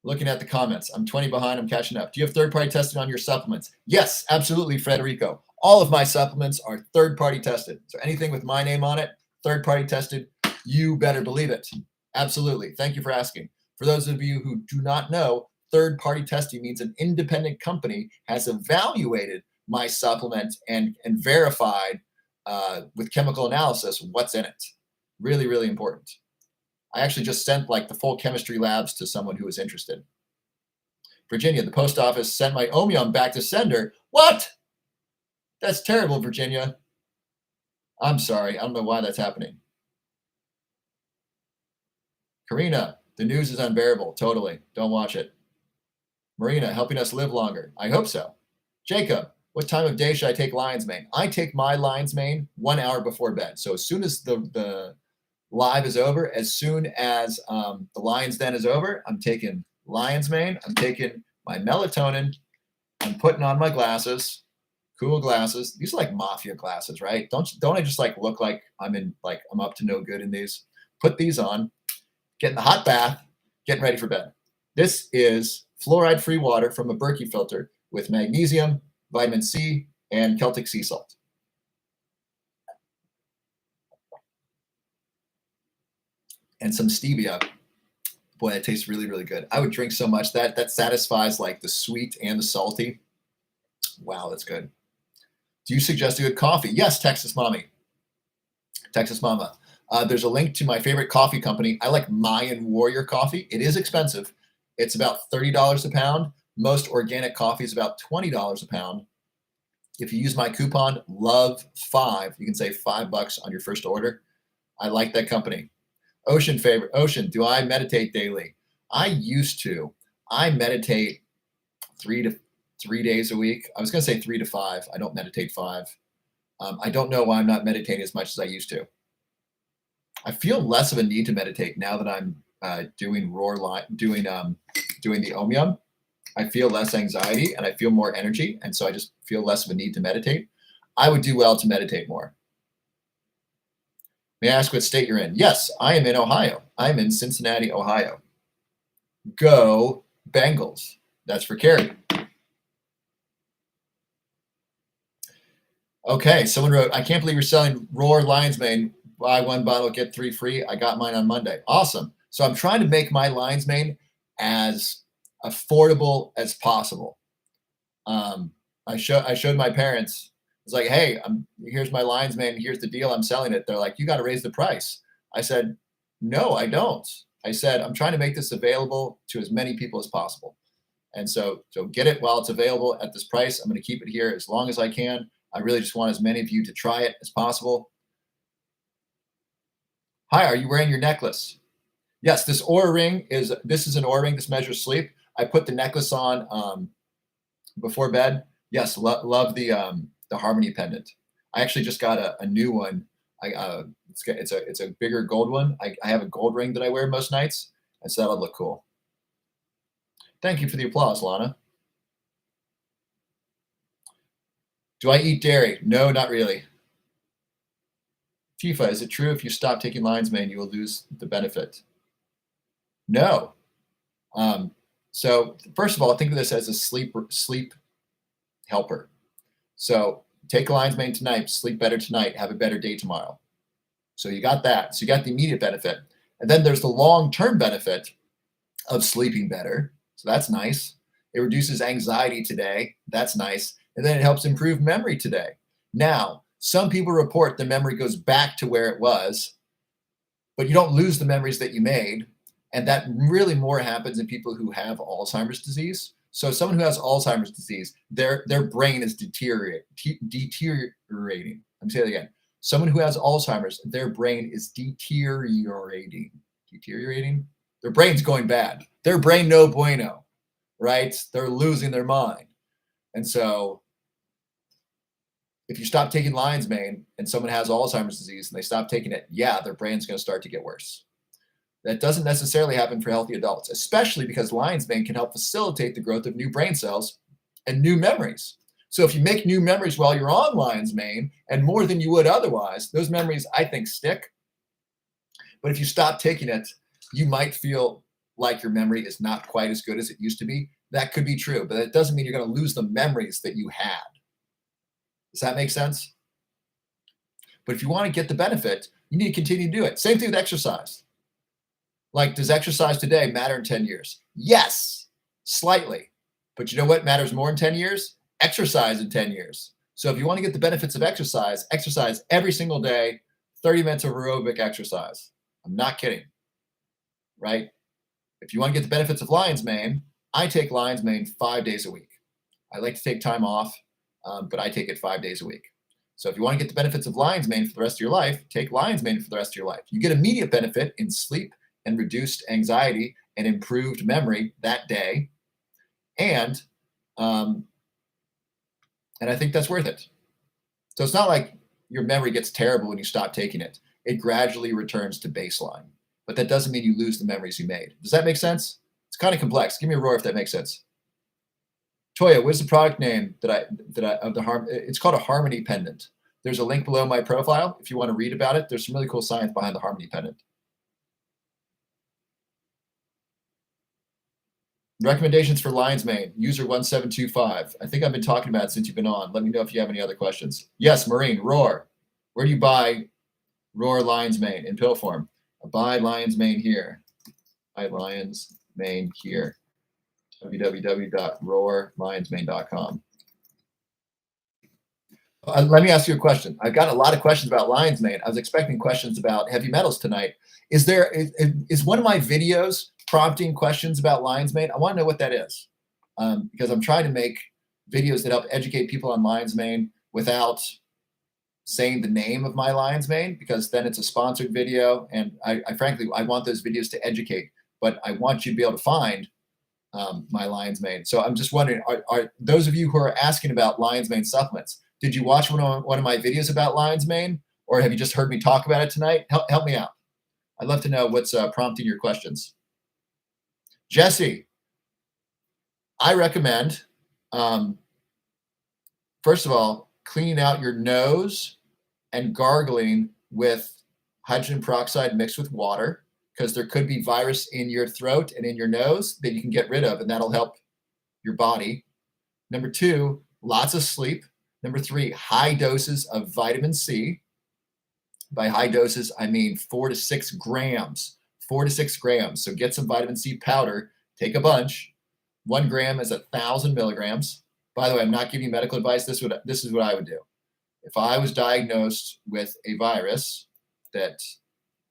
Looking at the comments. I'm 20 behind. I'm catching up. Do you have third-party testing on your supplements? Yes, absolutely, Frederico. All of my supplements are third-party tested. So anything with my name on it, third-party tested, you better believe it. Absolutely. Thank you for asking. For those of you who do not know, third-party testing means an independent company has evaluated my supplement and verified with chemical analysis what's in it. Really, really important. I actually just sent like the full chemistry labs to someone who was interested. Virginia, the post office sent my Omium back to sender. What? That's terrible, Virginia. I'm sorry. I don't know why that's happening. Karina, the news is unbearable. Totally. Don't watch it. Marina, helping us live longer. I hope so. Jacob, what time of day should I take lion's mane? I take my lion's mane 1 hour before bed. So as soon as the live is over, as soon as the lion's den is over, I'm taking lion's mane. I'm taking my melatonin. I'm putting on my glasses, cool glasses. These are like mafia glasses, right? Don't I just like look like I'm up to no good in these? Put these on, get in the hot bath, getting ready for bed. This is fluoride-free water from a Berkey filter with magnesium, vitamin C, and Celtic sea salt. And some stevia. Boy, that tastes really, really good. I would drink so much that satisfies like the sweet and the salty. Wow, that's good. Do you suggest a good coffee? Yes, Texas Mommy. Texas Mama. There's a link to my favorite coffee company. I like Mayan Warrior coffee. It is expensive. It's about $30 a pound. Most organic coffee is about $20 a pound. If you use my coupon LOVE5, you can save $5 on your first order. I like that company. Ocean favorite. Ocean, do I meditate daily? I used to. I meditate 3 days a week. I was going to say 3 to 5. I don't meditate 5. I don't know why I'm not meditating as much as I used to. I feel less of a need to meditate now that I'm doing doing the Omium. I feel less anxiety and I feel more energy, and so I just feel less of a need to meditate. I would do well to meditate more. May I ask what state you're in? Yes, I am in Ohio. I'm in Cincinnati, Ohio. Go Bengals. That's for Carrie. Okay, someone wrote, I can't believe you're selling Roar Lion's Mane. Buy 1 bottle, get 3 free. I got mine on Monday. Awesome. So I'm trying to make my Lion's Mane as affordable as possible. I showed my parents It's like, hey, here's my lines, man. Here's the deal. I'm selling it. They're like, you got to raise the price. I said, no, I don't. I said, I'm trying to make this available to as many people as possible. And so get it while it's available at this price. I'm going to keep it here as long as I can. I really just want as many of you to try it as possible. Hi, are you wearing your necklace? Yes, this Oura ring is an Oura ring. This measures sleep. I put the necklace on before bed. Yes, love the Harmony pendant. I actually just got a new one. It's a bigger gold one. I have a gold ring that I wear most nights, and so that'll look cool. Thank you for the applause, Lana. Do I eat dairy? No, not really. Tifa, is it true if you stop taking lion's mane, you will lose the benefit? No. So first of all, think of this as a sleep helper. So take lion's mane tonight, sleep better tonight, have a better day tomorrow. So you got that. So you got the immediate benefit. And then there's the long-term benefit of sleeping better. So that's nice. It reduces anxiety today. That's nice. And then it helps improve memory today. Now, some people report the memory goes back to where it was, but you don't lose the memories that you made. And that really more happens in people who have Alzheimer's disease. So someone who has Alzheimer's disease, their brain is deteriorating. I'm saying it again. Someone who has Alzheimer's, their brain is deteriorating. Deteriorating? Their brain's going bad. Their brain no bueno, right? They're losing their mind. And so if you stop taking lion's mane and someone has Alzheimer's disease and they stop taking it, yeah, their brain's going to start to get worse. That doesn't necessarily happen for healthy adults, especially because lion's mane can help facilitate the growth of new brain cells and new memories. So if you make new memories while you're on lion's mane and more than you would otherwise, those memories, I think, stick. But if you stop taking it, you might feel like your memory is not quite as good as it used to be. That could be true, but that doesn't mean you're going to lose the memories that you had. Does that make sense? But if you want to get the benefit, you need to continue to do it. Same thing with exercise. Like, does exercise today matter in 10 years? Yes, slightly. But you know what matters more in 10 years? Exercise in 10 years. So if you want to get the benefits of exercise every single day, 30 minutes of aerobic exercise. I'm not kidding, right? If you want to get the benefits of lion's mane, I take lion's mane 5 days a week. I like to take time off, but I take it 5 days a week. So if you want to get the benefits of lion's mane for the rest of your life, take lion's mane for the rest of your life. You get immediate benefit in sleep and reduced anxiety and improved memory that day. And I think that's worth it. So it's not like your memory gets terrible when you stop taking it. It gradually returns to baseline. But that doesn't mean you lose the memories you made. Does that make sense? It's kind of complex. Give me a roar if that makes sense. Toya, what is the product name it's called a Harmony pendant. There's a link below my profile if you want to read about it. There's some really cool science behind the Harmony pendant. Recommendations for lion's mane, user 1725. I think I've been talking about it since you've been on. Let me know if you have any other questions. Yes, Maureen, roar. Where do you buy roar lion's mane in pill form? Buy lion's mane here. Buy lion's mane here. www.roarlionsmane.com. Let me ask you a question. I've got a lot of questions about lion's mane. I was expecting questions about heavy metals tonight. Is one of my videos prompting questions about lion's mane? I want to know what that is, because I'm trying to make videos that help educate people on lion's mane without saying the name of my lion's mane, because then it's a sponsored video, and I frankly want those videos to educate, but I want you to be able to find my lion's mane. So I'm just wondering, are those of you who are asking about lion's mane supplements, did you watch one of my videos about lion's mane, or have you just heard me talk about it tonight? Help me out. I'd love to know what's prompting your questions. Jesse, I recommend, first of all, cleaning out your nose and gargling with hydrogen peroxide mixed with water, because there could be virus in your throat and in your nose that you can get rid of, and that'll help your body. Number 2, lots of sleep. Number 3, high doses of vitamin C. By high doses, I mean 4 to 6 grams. 4 to 6 grams. So get some vitamin C powder, take a bunch. 1 gram is 1,000 milligrams. By the way, I'm not giving you medical advice. This is what I would do. If I was diagnosed with a virus that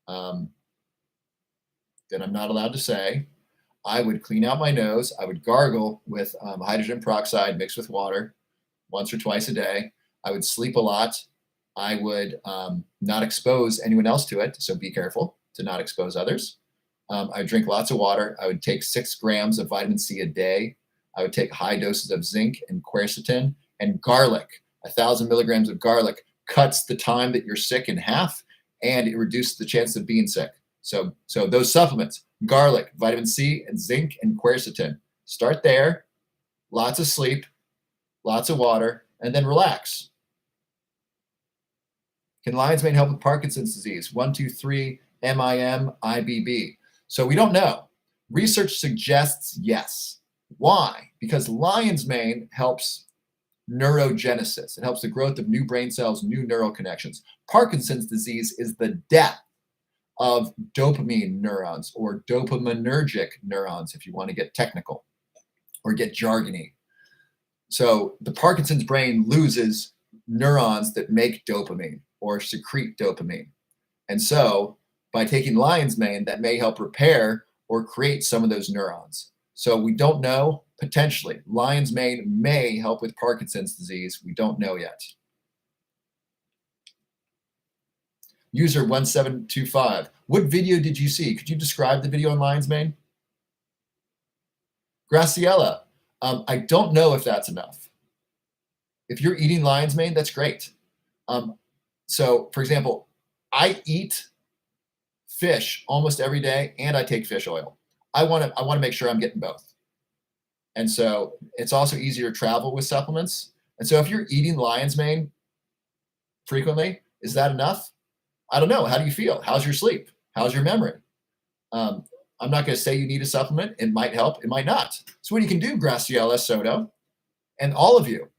um, that I'm not allowed to say, I would clean out my nose. I would gargle with hydrogen peroxide mixed with water once or twice a day. I would sleep a lot. I would not expose anyone else to it. So be careful to not expose others. I would drink lots of water. I would take 6 grams of vitamin C a day. I would take high doses of zinc and quercetin and garlic. 1,000 milligrams of garlic cuts the time that you're sick in half, and it reduces the chance of being sick. So those supplements, garlic, vitamin C, and zinc and quercetin. Start there. Lots of sleep, lots of water, and then relax. Can lion's mane help with Parkinson's disease? 1, 2, 3, MIM, IBB. So we don't know. Research suggests yes. Why? Because lion's mane helps neurogenesis. It helps the growth of new brain cells, new neural connections. Parkinson's disease is the death of dopamine neurons, or dopaminergic neurons, if you want to get technical or get jargony. So the Parkinson's brain loses neurons that make dopamine or secrete dopamine. And so by taking lion's mane, that may help repair or create some of those neurons. So we don't know. Potentially, lion's mane may help with Parkinson's disease. We don't know yet. User 1725. What video did you see? Could you describe the video on lion's mane? Graciela, I don't know if that's enough. If you're eating lion's mane, that's great. So, for example, I eat fish almost every day, and I take fish oil. I want to make sure I'm getting both. And so it's also easier to travel with supplements. And so if you're eating lion's mane frequently, is that enough? I don't know. How do you feel? How's your sleep? How's your memory? I'm not going to say you need a supplement. It might help. It might not. So what you can do, Graciela Soto, and all of you,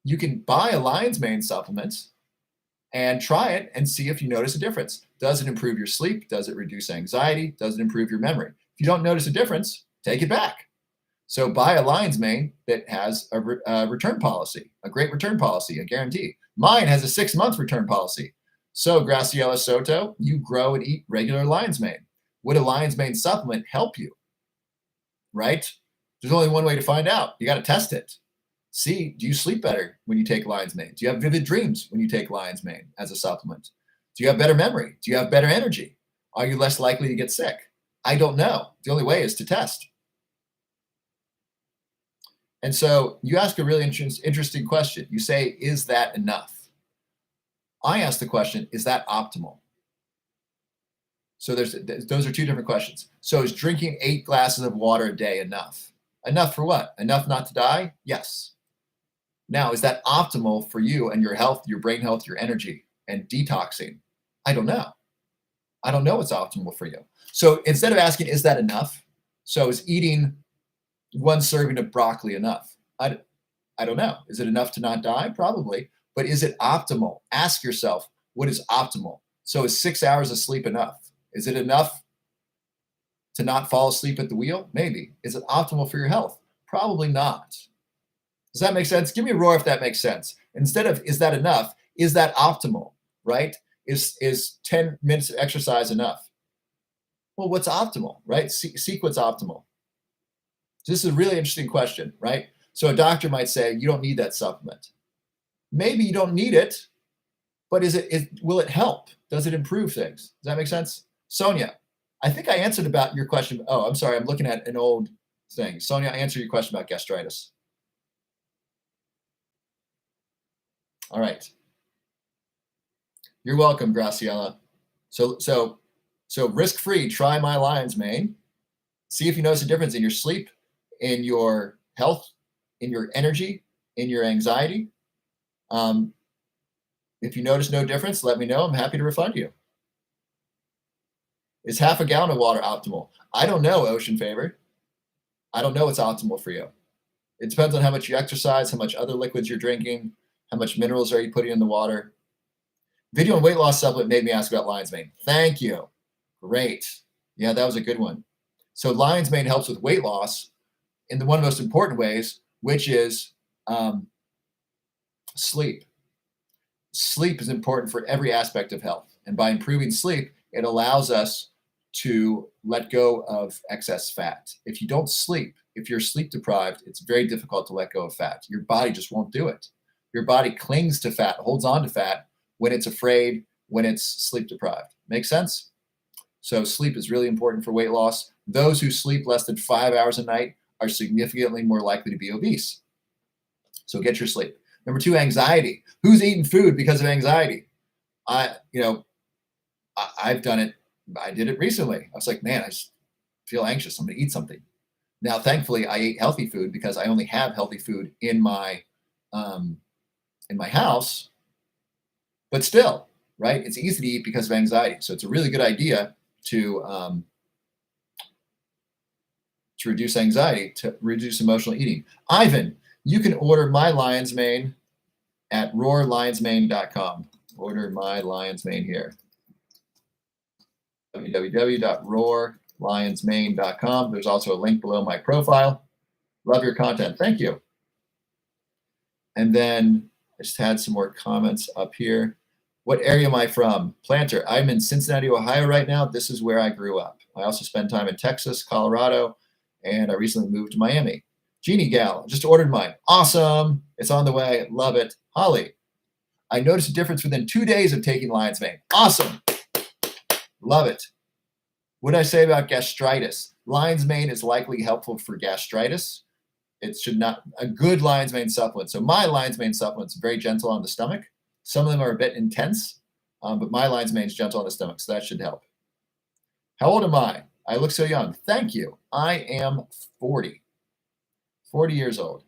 you can buy a lion's mane supplement and try it and see if you notice a difference. Does it improve your sleep? Does it reduce anxiety? Does it improve your memory? If you don't notice a difference, take it back. So buy a lion's mane that has a return policy, a great return policy, a guarantee. Mine has a 6-month return policy. So Graciela Soto, you grow and eat regular lion's mane. Would a lion's mane supplement help you? Right? There's only one way to find out. You got to test it. See, do you sleep better when you take lion's mane? Do you have vivid dreams when you take lion's mane as a supplement? Do you have better memory? Do you have better energy? Are you less likely to get sick? I don't know. The only way is to test. And so you ask a really interesting question. You say, is that enough? I ask the question, is that optimal? So those are two different questions. So is drinking 8 glasses of water a day enough? Enough for what? Enough not to die? Yes. Now, is that optimal for you and your health, your brain health, your energy, and detoxing? I don't know. I don't know what's optimal for you. So instead of asking, is that enough? So is eating 1 serving of broccoli enough? I don't know. Is it enough to not die? Probably. But is it optimal? Ask yourself, what is optimal? So is 6 hours of sleep enough? Is it enough to not fall asleep at the wheel? Maybe. Is it optimal for your health? Probably not. Does that make sense? Give me a roar if that makes sense. Instead of, is that enough? Is that optimal, right? Is 10 minutes of exercise enough? Well, what's optimal, right? Seek what's optimal. This is a really interesting question, right? So a doctor might say, you don't need that supplement. Maybe you don't need it, but will it help? Does it improve things? Does that make sense? Sonia, I think I answered about your question. Oh, I'm sorry. I'm looking at an old thing. Sonia, I answered your question about gastritis. All right. You're welcome, Graciela. So risk-free, try my lion's mane. See if you notice a difference in your sleep, in your health, in your energy, in your anxiety. If you notice no difference, let me know. I'm happy to refund you. Is half a gallon of water optimal? I don't know, Ocean Favor. I don't know what's optimal for you. It depends on how much you exercise, how much other liquids you're drinking, how much minerals are you putting in the water. Video on weight loss supplement made me ask about lion's mane. Thank you. Great. Yeah, that was a good one. So lion's mane helps with weight loss in one of the most important ways, which is sleep. sleep is important for every aspect of health. And by improving sleep, it allows us to let go of excess fat. If you don't sleep, if you're sleep deprived, it's very difficult to let go of fat. Your body just won't do it. Your body clings to fat, holds on to fat when it's afraid, when it's sleep deprived. Make sense? So sleep is really important for weight loss. Those who sleep less than 5 hours a night are significantly more likely to be obese. So get your sleep. Number 2, anxiety. Who's eating food because of anxiety? I've done it. I did it recently. I was like, man, I just feel anxious. I'm going to eat something. Now, thankfully, I ate healthy food because I only have healthy food in my house. But still, right? It's easy to eat because of anxiety. So it's a really good idea to reduce anxiety, to reduce emotional eating. Ivan, you can order my lion's mane at roarlionsmane.com. Order my lion's mane here. www.roarlionsmane.com. There's also a link below my profile. Love your content. Thank you. And then I just had some more comments up here. What area am I from? Planter. I'm in Cincinnati, Ohio right now. This is where I grew up. I also spent time in Texas, Colorado, and I recently moved to Miami. Jeannie Gal, just ordered mine. Awesome. It's on the way. Love it. Holly, I noticed a difference within 2 days of taking lion's mane. Awesome. Love it. What did I say about gastritis? Lion's mane is likely helpful for gastritis. It should not, a good lion's mane supplement. So my lion's mane supplement is very gentle on the stomach. Some of them are a bit intense, but my lion's mane is gentle on the stomach, so that should help. How old am I? I look so young. Thank you. I am 40 years old.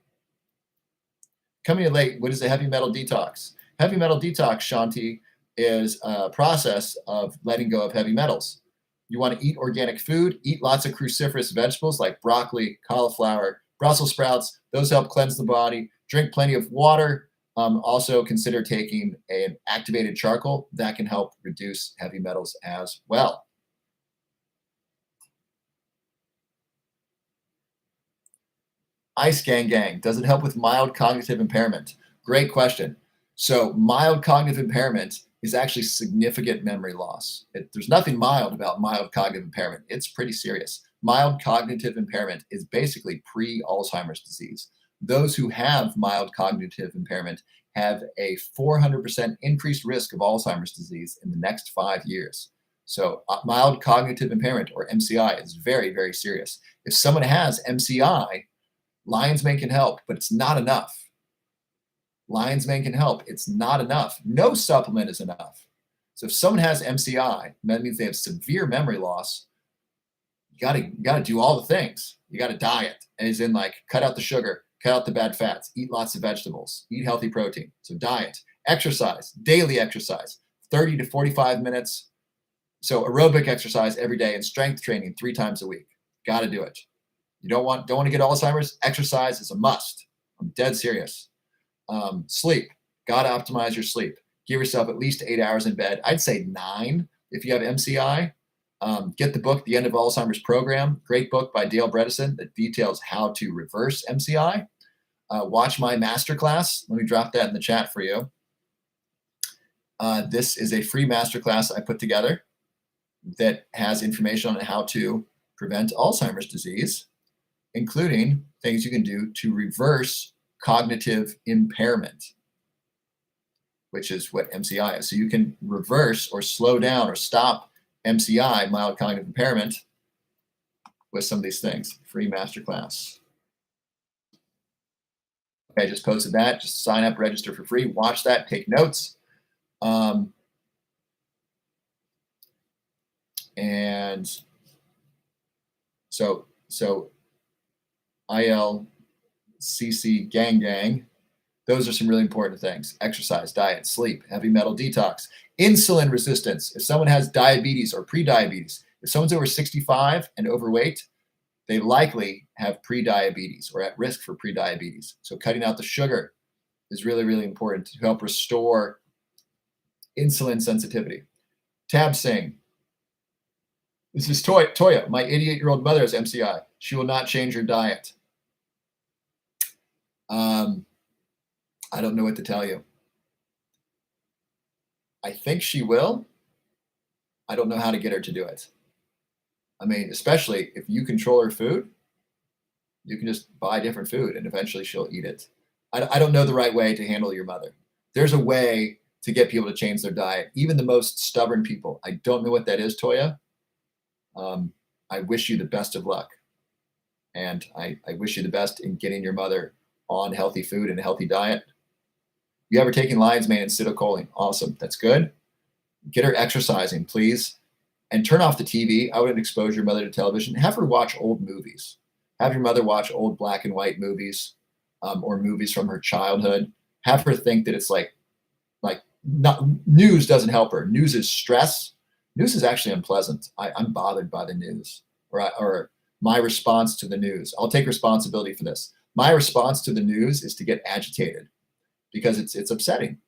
Coming in late, what is a heavy metal detox? Heavy metal detox, Shanti, is a process of letting go of heavy metals. You want to eat organic food, eat lots of cruciferous vegetables like broccoli, cauliflower, Brussels sprouts. Those help cleanse the body. Drink plenty of water. Also consider taking an activated charcoal. That can help reduce heavy metals as well. Ice Gang, does it help with mild cognitive impairment? Great question. So mild cognitive impairment is actually significant memory loss. There's nothing mild about mild cognitive impairment. It's pretty serious. Mild cognitive impairment is basically pre-Alzheimer's disease. Those who have mild cognitive impairment have a 400% increased risk of Alzheimer's disease in the next 5 years. So mild cognitive impairment, or MCI, is very, very serious. If someone has MCI, lion's mane can help, but it's not enough. Lion's mane can help. It's not enough. No supplement is enough. So if someone has MCI, that means they have severe memory loss. You gotta do all the things. You gotta diet, and as in like cut out the sugar, cut out the bad fats, eat lots of vegetables, eat healthy protein. So diet, exercise, daily exercise, 30 to 45 minutes. So aerobic exercise every day and strength training 3 times a week. Got to do it. You don't want to get Alzheimer's? Exercise is a must. I'm dead serious. Sleep. Got to optimize your sleep. Give yourself at least 8 hours in bed. I'd say 9 if you have MCI. Get the book, The End of Alzheimer's Program. Great book by Dale Bredesen that details how to reverse MCI. Watch my masterclass. Let me drop that in the chat for you. This is a free masterclass I put together that has information on how to prevent Alzheimer's disease, including things you can do to reverse cognitive impairment, which is what MCI is. So you can reverse or slow down or stop MCI, mild cognitive impairment, with some of these things. Free masterclass. Okay, I just posted that. Just sign up, register for free, watch that, take notes. And so ILCC gang, those are some really important things. Exercise, diet, sleep, heavy metal detox, insulin resistance. If someone has diabetes or pre-diabetes, if someone's over 65 and overweight, they likely have pre-diabetes or at risk for pre-diabetes. So cutting out the sugar is really, really important to help restore insulin sensitivity. Tab Singh. This is Toya. My 88-year-old mother has MCI. She will not change her diet. I don't know what to tell you. I think she will. I don't know how to get her to do it. I mean, especially if you control her food, you can just buy different food and eventually she'll eat it. I don't know the right way to handle your mother. There's a way to get people to change their diet, even the most stubborn people. I don't know what that is, Toya. I wish you the best of luck. And I wish you the best in getting your mother on healthy food and a healthy diet. You ever taken lion's mane and acetylcholine? Awesome. That's good. Get her exercising, please. And turn off the TV. I wouldn't expose your mother to television. Have her watch old movies. Have your mother watch old black and white movies or movies from her childhood. Have her think that it's like not, news doesn't help her. News is stress. News is actually unpleasant. I'm bothered by the news or my response to the news. I'll take responsibility for this. My response to the news is to get agitated because it's upsetting.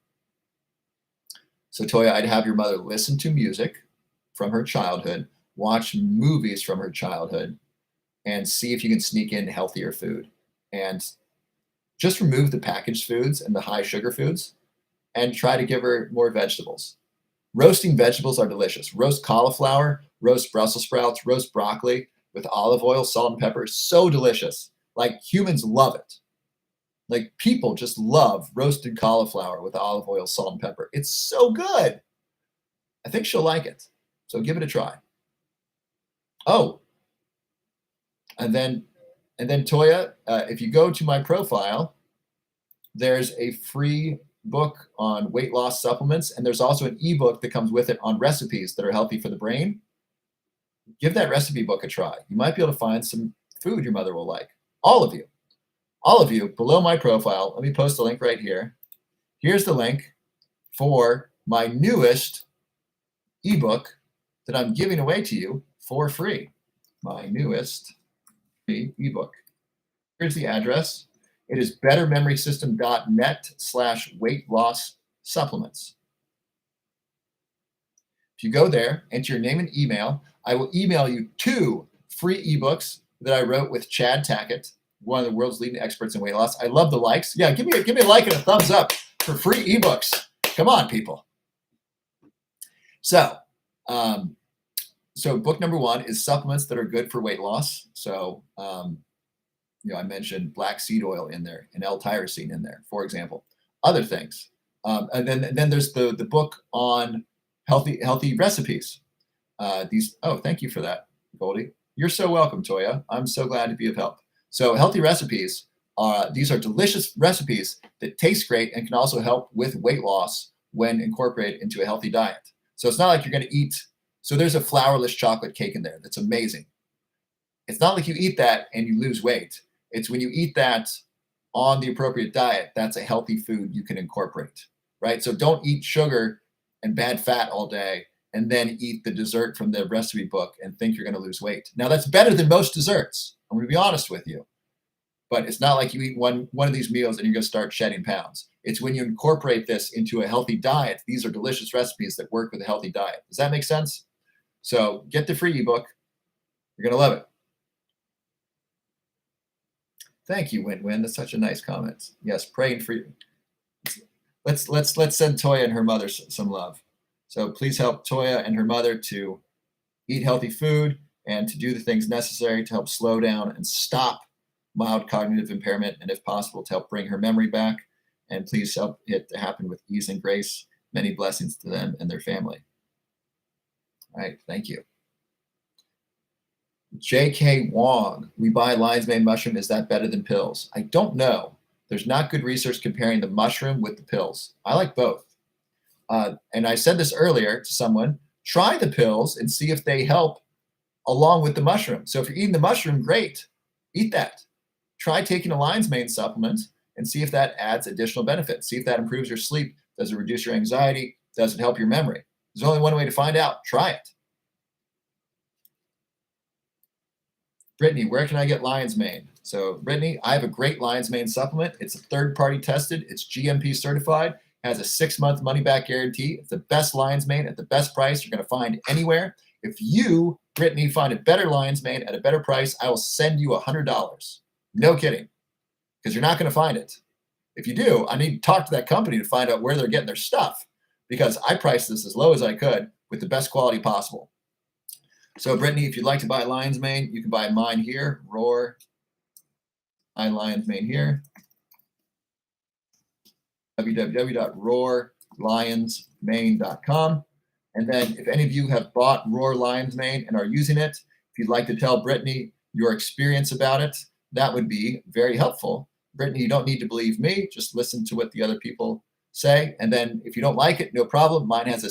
So Toya, I'd have your mother listen to music from her childhood, watch movies from her childhood, and see if you can sneak in healthier food. And just remove the packaged foods and the high sugar foods and try to give her more vegetables. Roasting vegetables are delicious. Roast cauliflower, roast Brussels sprouts, roast broccoli with olive oil, salt, and pepper. So delicious. Like humans love it. Like people just love roasted cauliflower with olive oil, salt, and pepper. It's so good. I think she'll like it. So give it a try. Oh, and then Toya, if you go to my profile, there's a free book on weight loss supplements, and there's also an ebook that comes with it on recipes that are healthy for the brain. Give that recipe book a try. You might be able to find some food your mother will like. All of you below my profile. Let me post a link right here. Here's the link for my newest ebook that I'm giving away to you for free. My newest free ebook. Here's the address. It is bettermemorysystem.net/weight loss supplements. If you go there, enter your name and email, I will email you 2 free ebooks that I wrote with Chad Tackett, one of the world's leading experts in weight loss. I love the likes. Yeah, give me a like and a thumbs up for free ebooks. Come on, people. So book number 1 is supplements that are good for weight loss. So, I mentioned black seed oil in there and L-tyrosine in there, for example. Other things. And then there's the book on healthy recipes. Thank you for that, Goldie. You're so welcome, Toya. I'm so glad to be of help. So healthy recipes, these are delicious recipes that taste great and can also help with weight loss when incorporated into a healthy diet. So it's not like you're going to eat. So there's a flourless chocolate cake in there that's amazing. It's not like you eat that and you lose weight. It's when you eat that on the appropriate diet, that's a healthy food you can incorporate, right? So don't eat sugar and bad fat all day and then eat the dessert from the recipe book and think you're going to lose weight. Now, that's better than most desserts. I'm going to be honest with you. But it's not like you eat one of these meals and you're going to start shedding pounds. It's when you incorporate this into a healthy diet. These are delicious recipes that work with a healthy diet. Does that make sense? So get the free ebook. You're going to love it. Thank you, Win-Win. That's such a nice comment. Yes, praying for you. Let's send Toya and her mother some love. So please help Toya and her mother to eat healthy food and to do the things necessary to help slow down and stop mild cognitive impairment, and if possible, to help bring her memory back. And please help it to happen with ease and grace. Many blessings to them and their family. All right, thank you. J.K. Wong, we buy lion's mane mushroom. Is that better than pills? I don't know. There's not good research comparing the mushroom with the pills. I like both. And I said this earlier to someone, try the pills and see if they help along with the mushroom. So if you're eating the mushroom, great, eat that. Try taking a lion's mane supplement and see if that adds additional benefits. See if that improves your sleep. Does it reduce your anxiety? Does it help your memory? There's only one way to find out. Try it. Brittany, where can I get lion's mane? So Brittany, I have a great lion's mane supplement. It's a third-party tested. It's GMP certified. Has a 6-month money-back guarantee. It's the best lion's mane at the best price you're going to find anywhere. If you, Brittany, find a better lion's mane at a better price, I will send you $100. No kidding, because you're not going to find it. If you do, I need to talk to that company to find out where they're getting their stuff, because I priced this as low as I could with the best quality possible. So Brittany, if you'd like to buy lion's mane, you can buy mine here, Roar, lion's mane here, www.roarlionsmane.com. And then if any of you have bought Roar Lion's Mane and are using it, if you'd like to tell Brittany your experience about it, that would be very helpful. Brittany, you don't need to believe me. Just listen to what the other people say. And then if you don't like it, no problem. Mine has a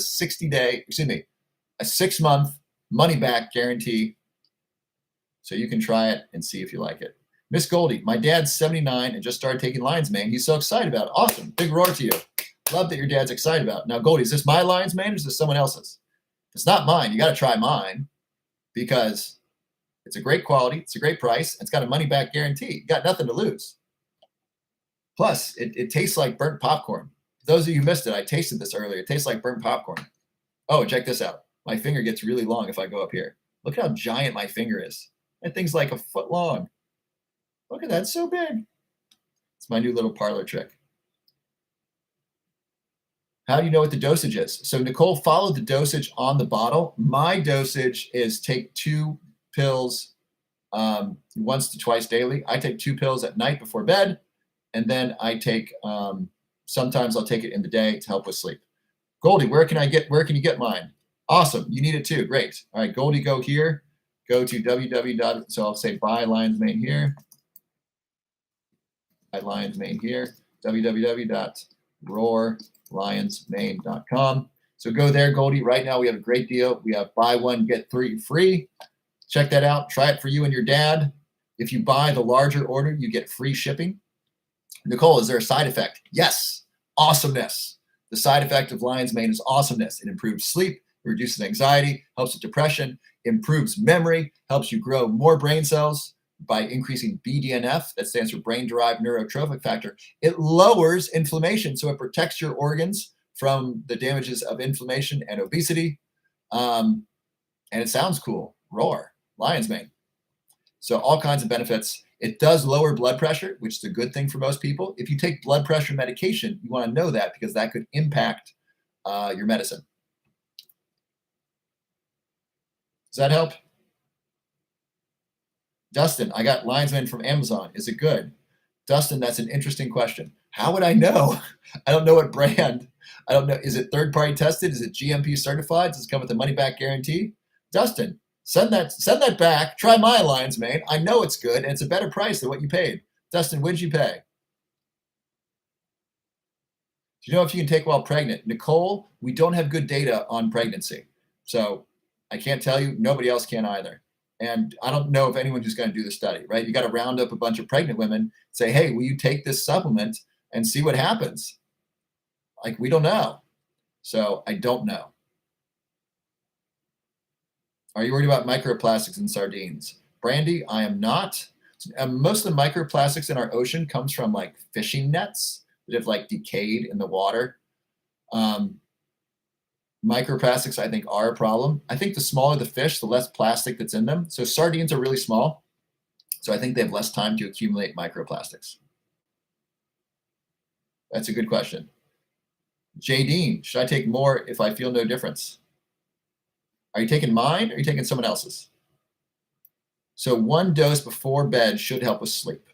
6-month money back guarantee. So you can try it and see if you like it. Miss Goldie, my dad's 79 and just started taking lion's mane. He's so excited about it. Awesome. Big roar to you. Love that your dad's excited about it. Now, Goldie, is this my lion's mane or is this someone else's? If it's not mine, you got to try mine because it's a great quality, it's a great price, and it's got a money back guarantee. You got nothing to lose. Plus, it tastes like burnt popcorn. For those of you who missed it, I tasted this earlier. It tastes like burnt popcorn. Oh, check this out. My finger gets really long if I go up here. Look at how giant my finger is. That thing's like a foot long. Look at that, it's so big. It's my new little parlor trick. How do you know what the dosage is? So Nicole followed the dosage on the bottle. My dosage is take 2 pills once to twice daily. I take 2 pills at night before bed, and then I take sometimes I'll take it in the day to help with sleep. Goldie, where can you get mine? Awesome, you need it too. Great. All right, Goldie, go here. Go to www. So I'll say buy lion's mane here. Buy lion's mane here. www.roarlionsmane.com. So go there, Goldie. Right now we have a great deal. We have buy 1 get 3 free. Check that out. Try it for you and your dad. If you buy the larger order, you get free shipping. Nicole, is there a side effect? Yes. Awesomeness. The side effect of lion's mane is awesomeness. It improves sleep, reduces anxiety, helps with depression, improves memory, helps you grow more brain cells by increasing BDNF, that stands for brain-derived neurotrophic factor. It lowers inflammation, so it protects your organs from the damages of inflammation and obesity. And it sounds cool. Roar, lion's mane. So all kinds of benefits. It does lower blood pressure, which is a good thing for most people. If you take blood pressure medication, you want to know that because that could impact your medicine. Does that help? Dustin, I got lion's mane from Amazon. Is it good? Dustin, that's an interesting question. How would I know? I don't know what brand. I don't know. Is it third-party tested? Is it GMP certified? Does it come with a money-back guarantee? Dustin, send that back. Try my lion's mane. I know it's good, and it's a better price than what you paid. Dustin, what did you pay? Do you know if you can take while pregnant? Nicole, we don't have good data on pregnancy. So I can't tell you. Nobody else can either. And I don't know if anyone's just going to do the study, right? You got to round up a bunch of pregnant women, say, hey, will you take this supplement and see what happens? Like, we don't know. So I don't know. Are you worried about microplastics in sardines? Brandy, I am not. Most of the microplastics in our ocean comes from like fishing nets that have like decayed in the water. Microplastics, I think, are a problem. I think the smaller the fish, the less plastic that's in them. So sardines are really small. So I think they have less time to accumulate microplastics. That's a good question. Jadine, should I take more if I feel no difference? Are you taking mine or are you taking someone else's? So 1 dose before bed should help with sleep.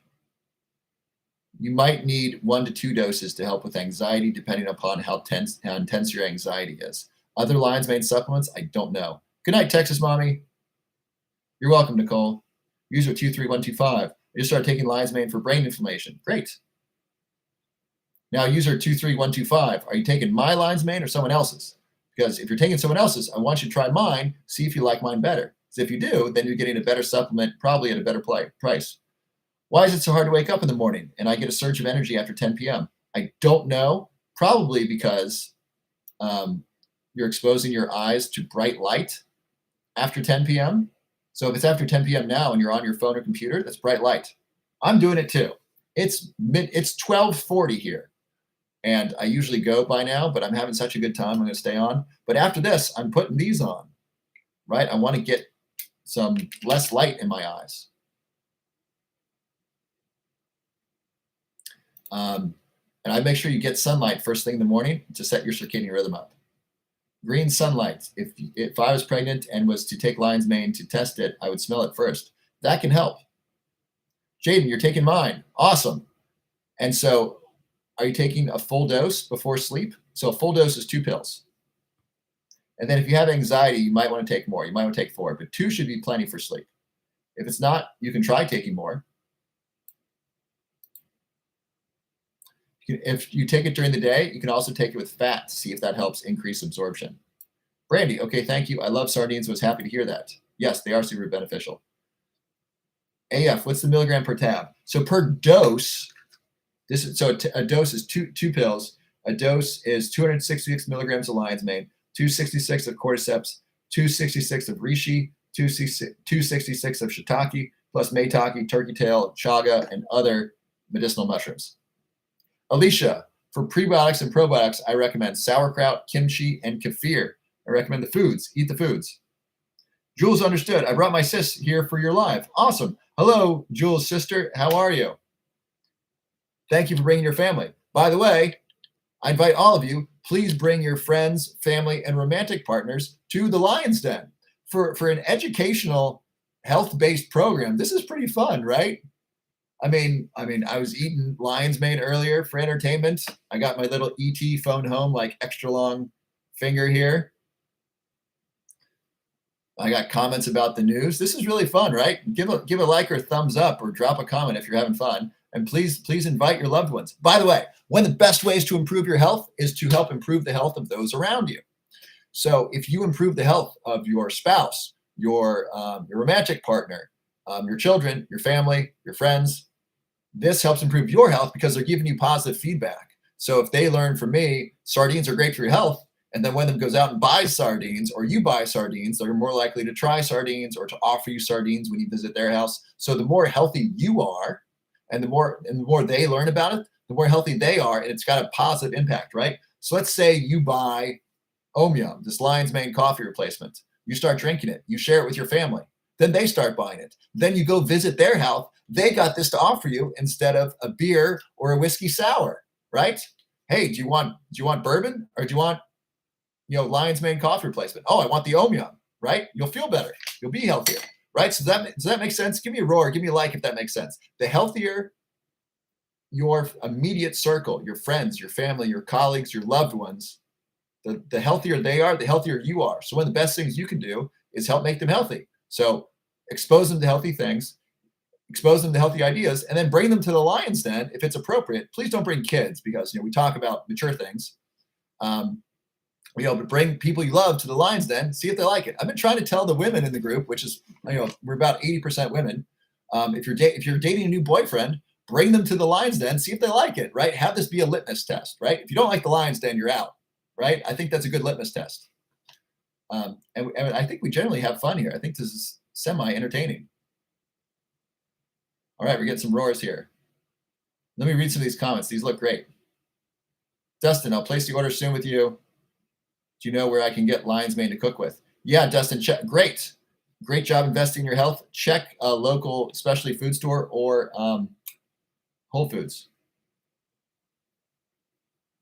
You might need 1 to 2 doses to help with anxiety, depending upon how intense your anxiety is. Other lion's mane supplements, I don't know. Good night, Texas Mommy. You're welcome, Nicole. User 23125. I just started taking lion's mane for brain inflammation. Great. Now, user 23125, are you taking my lion's mane or someone else's? Because if you're taking someone else's, I want you to try mine, see if you like mine better. Because if you do, then you're getting a better supplement, probably at a better price. Why is it so hard to wake up in the morning and I get a surge of energy after 10 p.m.? I don't know. Probably because you're exposing your eyes to bright light after 10 p.m. So if it's after 10 p.m. now and you're on your phone or computer, that's bright light. I'm doing it too. It's 12:40 here. And I usually go by now, but I'm having such a good time. I'm going to stay on. But after this, I'm putting these on, right? I want to get some less light in my eyes. And I make sure you get sunlight first thing in the morning to set your circadian rhythm up. Green sunlight. If I was pregnant and was to take lion's mane to test it, I would smell it first. That can help. Jaden, you're taking mine. Awesome. And so, are you taking a full dose before sleep? So a full dose is 2 pills. And then if you have anxiety, you might want to take more. You might want to take 4, but 2 should be plenty for sleep. If it's not, you can try taking more. If you take it during the day, you can also take it with fat to see if that helps increase absorption. Brandy, okay, thank you. I love sardines. Was happy to hear that. Yes, they are super beneficial. AF, what's the milligram per tab? So per dose, a dose is two pills. A dose is 266 milligrams of lion's mane, 266 of cordyceps, 266 of reishi, 266 of shiitake, plus maitake, turkey tail, chaga, and other medicinal mushrooms. Alicia, for prebiotics and probiotics, I recommend sauerkraut, kimchi, and kefir. I recommend the foods. Eat the foods. Jules understood. I brought my sis here for your live. Awesome. Hello, Jules' sister. How are you? Thank you for bringing your family. By the way, I invite all of you, please bring your friends, family, and romantic partners to the Lion's Den. For an educational, health-based program, this is pretty fun, right? I mean, I was eating lion's mane earlier for entertainment. I got my little ET phone home, like extra long finger here. I got comments about the news. This is really fun, right? Give a like or a thumbs up or drop a comment if you're having fun. And please invite your loved ones. By the way, one of the best ways to improve your health is to help improve the health of those around you. So if you improve the health of your spouse, your romantic partner, your children, your family, your friends, this helps improve your health because they're giving you positive feedback. So if they learn from me, sardines are great for your health, and then one of them goes out and buys sardines, or you buy sardines, they're more likely to try sardines or to offer you sardines when you visit their house. So the more healthy you are, and the more they learn about it, the more healthy they are, and it's got a positive impact, right? So let's say you buy Omium, this lion's mane coffee replacement. You start drinking it. You share it with your family. Then they start buying it. Then you go visit their house. They got this to offer you instead of a beer or a whiskey sour, right? Hey, do you want bourbon, or do you want lion's mane coffee replacement? Oh, I want the Omium, right? You'll feel better. You'll be healthier, right? So does that make sense? Give me a roar. Give me a like if that makes sense. The healthier your immediate circle, your friends, your family, your colleagues, your loved ones, the healthier they are, the healthier you are. So one of the best things you can do is help make them healthy. So expose them to healthy things, expose them to healthy ideas, and then bring them to the Lion's Den if it's appropriate. Please don't bring kids because we talk about mature things. But bring people you love to the Lion's Den, see if they like it. I've been trying to tell the women in the group, which is we're about 80% women. If you're dating a new boyfriend, bring them to the Lion's Den, see if they like it, right? Have this be a litmus test, right? If you don't like the Lion's Den, you're out, right? I think that's a good litmus test. And I think we generally have fun here. I think this is semi-entertaining. All right, we're getting some roars here. Let me read some of these comments. These look great. Dustin, I'll place the order soon with you. Do you know where I can get lion's mane to cook with? Yeah, Dustin, great job investing in your health. Check a local specialty food store or Whole Foods.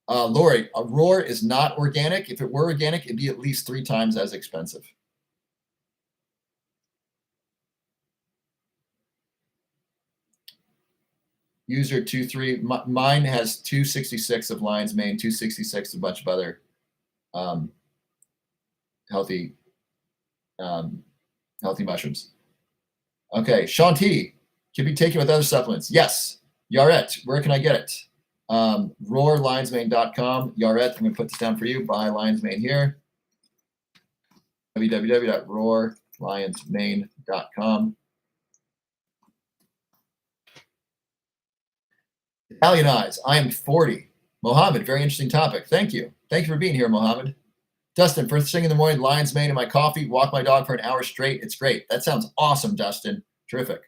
Lori, a roar is not organic. If it were organic, it'd be at least 3 times as expensive. User 23, mine has 266 of lion's mane, 266 a bunch of other healthy mushrooms. Okay, Shanti, can be taken with other supplements. Yes. Yaret, where can I get it? roarlionsmane.com. Yaret, I'm going to put this down for you. Buy lion's mane here. www.roarlionsmane.com. Italianize. I am 40. Mohammed, very interesting topic. Thank you. Thank you for being here, Mohammed. Dustin, first thing in the morning, lion's mane in my coffee, walk my dog for an hour straight. It's great. That sounds awesome, Dustin. Terrific.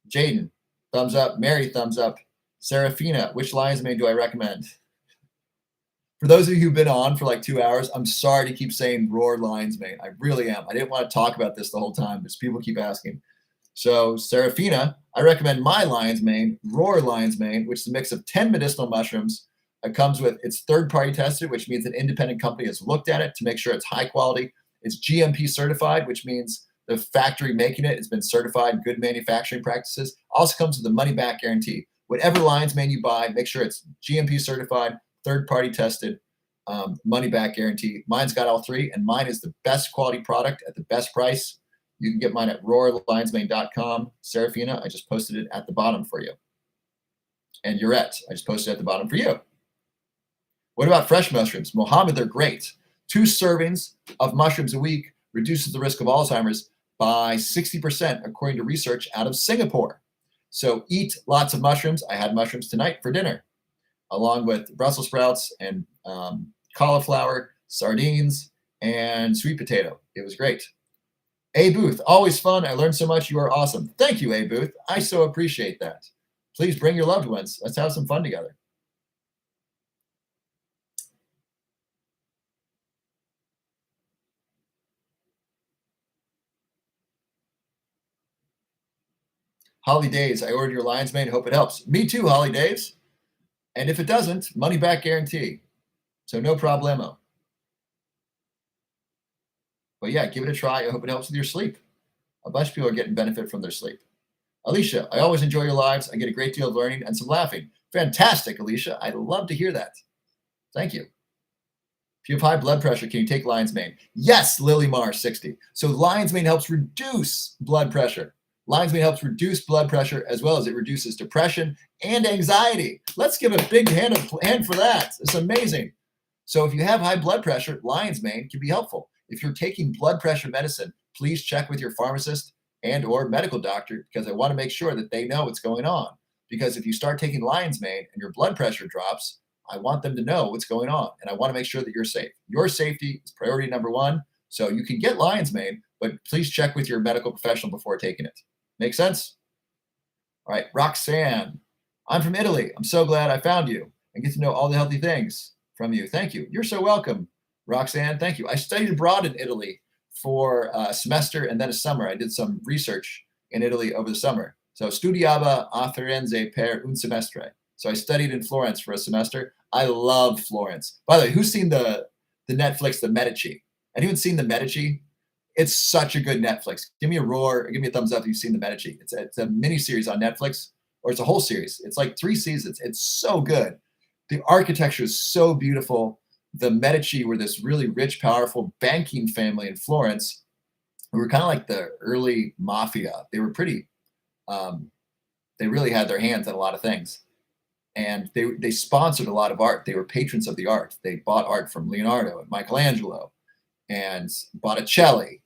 Jaden, thumbs up. Mary, thumbs up. Serafina, which lion's mane do I recommend? For those of you who've been on for like 2 hours, I'm sorry to keep saying roar lion's mane. I really am. I didn't want to talk about this the whole time, but people keep asking. So Serafina, I recommend my lion's mane, roar lion's mane, which is a mix of 10 medicinal mushrooms, It comes with, it's third party tested, which means an independent company has looked at it to make sure it's high quality. It's GMP certified, which means the factory making it has been certified good manufacturing practices. Also comes with a money back guarantee. Whatever Lion's Mane you buy, make sure it's GMP certified, third party tested, money back guarantee. Mine's got all three, and mine is the best quality product at the best price. You can get mine at roarlionsmane.com. Serafina, I just posted it at the bottom for you. And Yurette, I just posted it at the bottom for you. What about fresh mushrooms? Mohammed, they're great. 2 servings of mushrooms a week reduces the risk of Alzheimer's by 60%, according to research out of Singapore. So eat lots of mushrooms. I had mushrooms tonight for dinner, along with Brussels sprouts and cauliflower, sardines, and sweet potato. It was great. A Booth, always fun. I learned so much. You are awesome. Thank you, A Booth. I so appreciate that. Please bring your loved ones. Let's have some fun together. Holly Days, I ordered your Lion's Mane. Hope it helps. Me too, Holly Days. And if it doesn't, money back guarantee. So no problemo. But yeah, give it a try. I hope it helps with your sleep. A bunch of people are getting benefit from their sleep. Alicia, I always enjoy your lives. I get a great deal of learning and some laughing. Fantastic, Alicia. I love to hear that. Thank you. If you have high blood pressure, can you take Lion's Mane? Yes, Lily Mar 60. So Lion's Mane helps reduce blood pressure. Lion's Mane helps reduce blood pressure as well as it reduces depression and anxiety. Let's give a big hand for that. It's amazing. So if you have high blood pressure, Lion's Mane can be helpful. If you're taking blood pressure medicine, please check with your pharmacist and or medical doctor, because I want to make sure that they know what's going on. Because if you start taking Lion's Mane and your blood pressure drops, I want them to know what's going on, and I want to make sure that you're safe. Your safety is priority number one. So you can get Lion's Mane, but please check with your medical professional before taking it. Make sense? All right, Roxanne. I'm from Italy. I'm so glad I found you and get to know all the healthy things from you. Thank you. You're so welcome, Roxanne. Thank you. I studied abroad in Italy for a semester and then a summer. I did some research in Italy over the summer. So studiava a Firenze per un semestre. So I studied in Florence for a semester. I love Florence. By the way, who's seen the Netflix, The Medici? Anyone seen The Medici? It's such a good Netflix. Give me a roar. Give me a thumbs up if you've seen The Medici. It's a mini series on Netflix, or it's a whole series. It's like 3 seasons. It's so good. The architecture is so beautiful. The Medici were this really rich, powerful banking family in Florence who were kind of like the early mafia. They were pretty, they really had their hands on a lot of things. And they sponsored a lot of art. They were patrons of the art. They bought art from Leonardo and Michelangelo and Botticelli.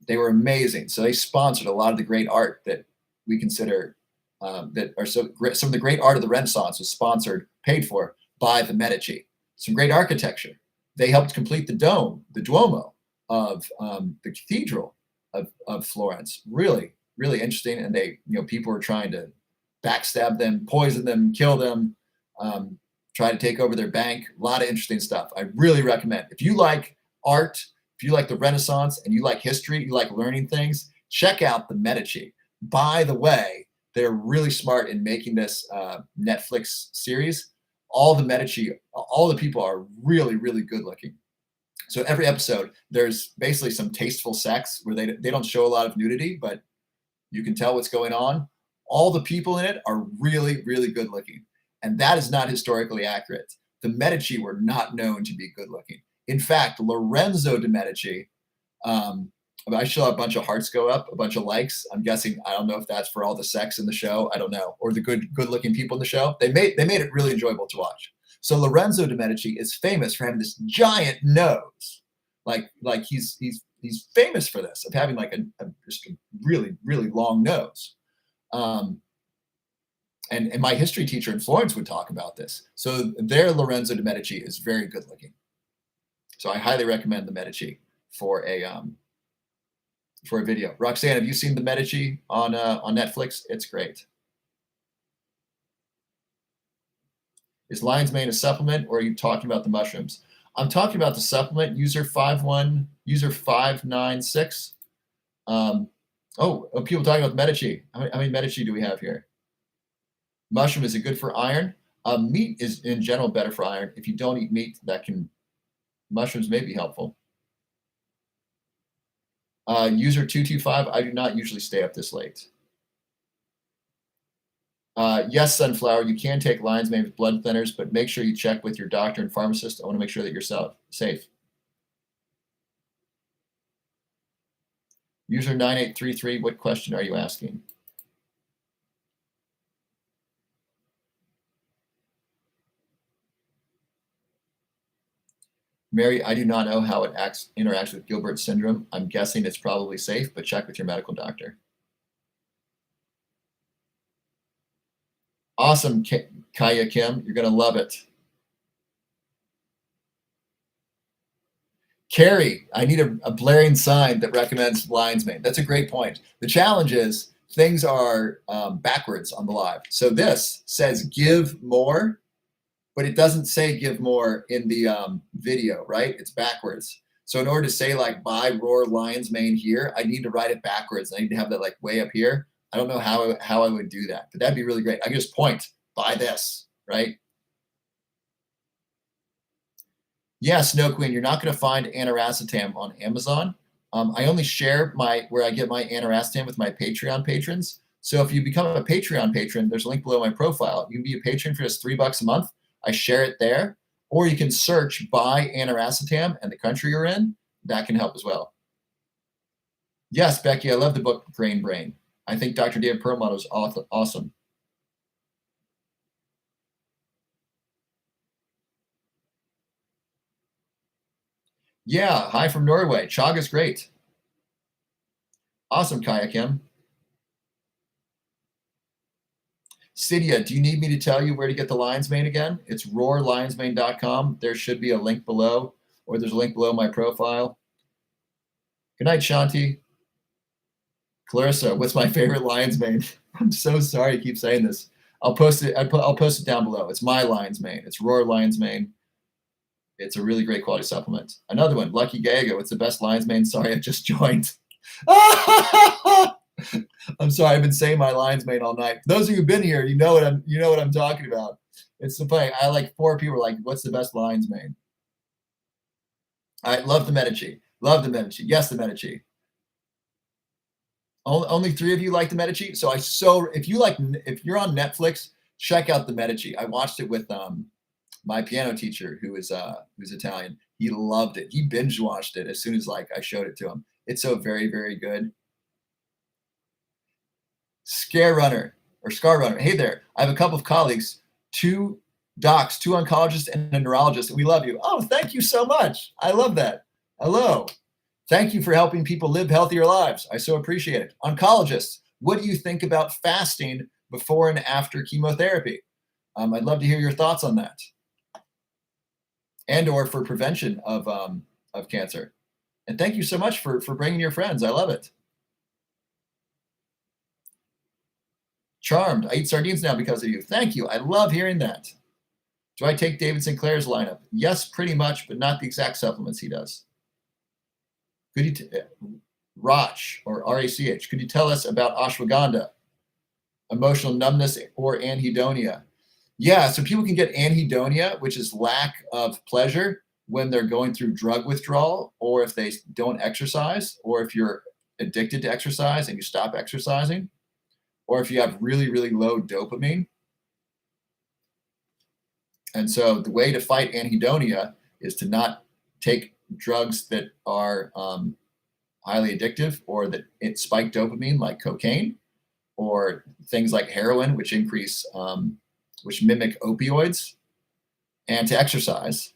They were amazing. So they sponsored a lot of the great art that we consider that are so great. Some of the great art of the Renaissance was sponsored, paid for by the Medici. Some great architecture. They helped complete the dome, the Duomo of the Cathedral of Florence. Really, really interesting. And they, people were trying to backstab them, poison them, kill them, try to take over their bank. A lot of interesting stuff. I really recommend. If you like art, if you like the Renaissance and you like history, you like learning things, check out the Medici. By the way, they're really smart in making this Netflix series. All the Medici, all the people are really, really good looking. So every episode, there's basically some tasteful sex where they don't show a lot of nudity, but you can tell what's going on. All the people in it are really, really good looking. And that is not historically accurate. The Medici were not known to be good looking. In fact, Lorenzo de' Medici, I saw a bunch of hearts go up, a bunch of likes. I'm guessing, I don't know if that's for all the sex in the show. I don't know. Or the good looking people in the show. They made it really enjoyable to watch. So Lorenzo de' Medici is famous for having this giant nose. Like he's famous for this, of having like just a really, really long nose. And my history teacher in Florence would talk about this. So their Lorenzo de' Medici is very good looking. So I highly recommend the Medici for a video. Roxanne, have you seen the Medici on Netflix? It's great. Is Lion's Mane a supplement, or are you talking about the mushrooms? I'm talking about the supplement, user 596. People talking about the Medici. How many Medici do we have here? Mushroom, is it good for iron? Meat is in general better for iron. If you don't eat meat, mushrooms may be helpful. User 225, I do not usually stay up this late. Yes, Sunflower, you can take lion's mane with blood thinners, but make sure you check with your doctor and pharmacist. I want to make sure that you're safe. User 9833, what question are you asking? Mary, I do not know how it interacts with Gilbert syndrome. I'm guessing it's probably safe, but check with your medical doctor. Awesome, Kaya Kim. You're going to love it. Carrie, I need a blaring sign that recommends lion's mane. That's a great point. The challenge is things are backwards on the live. So this says give more, but it doesn't say give more in the video, right? It's backwards. So in order to say like buy Roar lion's mane here, I need to write it backwards. I need to have that like way up here. I don't know how I would do that, but that'd be really great. I can just point, buy this, right? Yeah, Snow Queen, you're not going to find aniracetam on Amazon. I only share where I get my aniracetam with my Patreon patrons. So if you become a Patreon patron, there's a link below my profile. You can be a patron for just $3 a month. I share it there. Or you can search by aniracetam and the country you're in. That can help as well. Yes, Becky, I love the book Grain Brain. I think Dr. David Perlmutter is awesome. Yeah, hi from Norway. Chag is great. Awesome, Kaya Kim. Cydia, do you need me to tell you where to get the lion's mane again? It's roarlionsmane.com. There should be a link below, or there's a link below my profile. Good night, Shanti. Clarissa, what's my favorite lion's mane? I'm so sorry to keep saying this. I'll post it. I'll post it down below. It's my lion's mane. It's Roar lion's mane. It's a really great quality supplement. Another one, Lucky Gago. It's the best lion's mane. Sorry, I just joined. I'm sorry, I've been saying my lion's mane all night. For those of you who've been here, you know what I'm talking about. It's the funny. I like 4 people like, what's the best lion's mane? I love the Medici. Love the Medici. Yes, the Medici. Only 3 of you like the Medici. So if you're on Netflix, check out the Medici. I watched it with my piano teacher who's Italian. He loved it. He binge watched it as soon as like I showed it to him. It's so very, very good. Scar Runner. Hey there. I have a couple of colleagues, 2 docs, 2 oncologists, and a neurologist, and we love you. Oh, thank you so much. I love that. Hello. Thank you for helping people live healthier lives. I so appreciate it. Oncologists, what do you think about fasting before and after chemotherapy? I'd love to hear your thoughts on that. And or for prevention of cancer. And thank you so much for bringing your friends. I love it. Charmed. I eat sardines now because of you. Thank you. I love hearing that. Do I take David Sinclair's lineup? Yes, pretty much, but not the exact supplements he does. Could you, Rach or RACH, could you tell us about ashwagandha, emotional numbness, or anhedonia? Yeah, so people can get anhedonia, which is lack of pleasure when they're going through drug withdrawal, or if they don't exercise, or if you're addicted to exercise and you stop exercising, or if you have really, really low dopamine. And so the way to fight anhedonia is to not take drugs that are highly addictive or that spike dopamine, like cocaine, or things like heroin, which mimic opioids, and to exercise.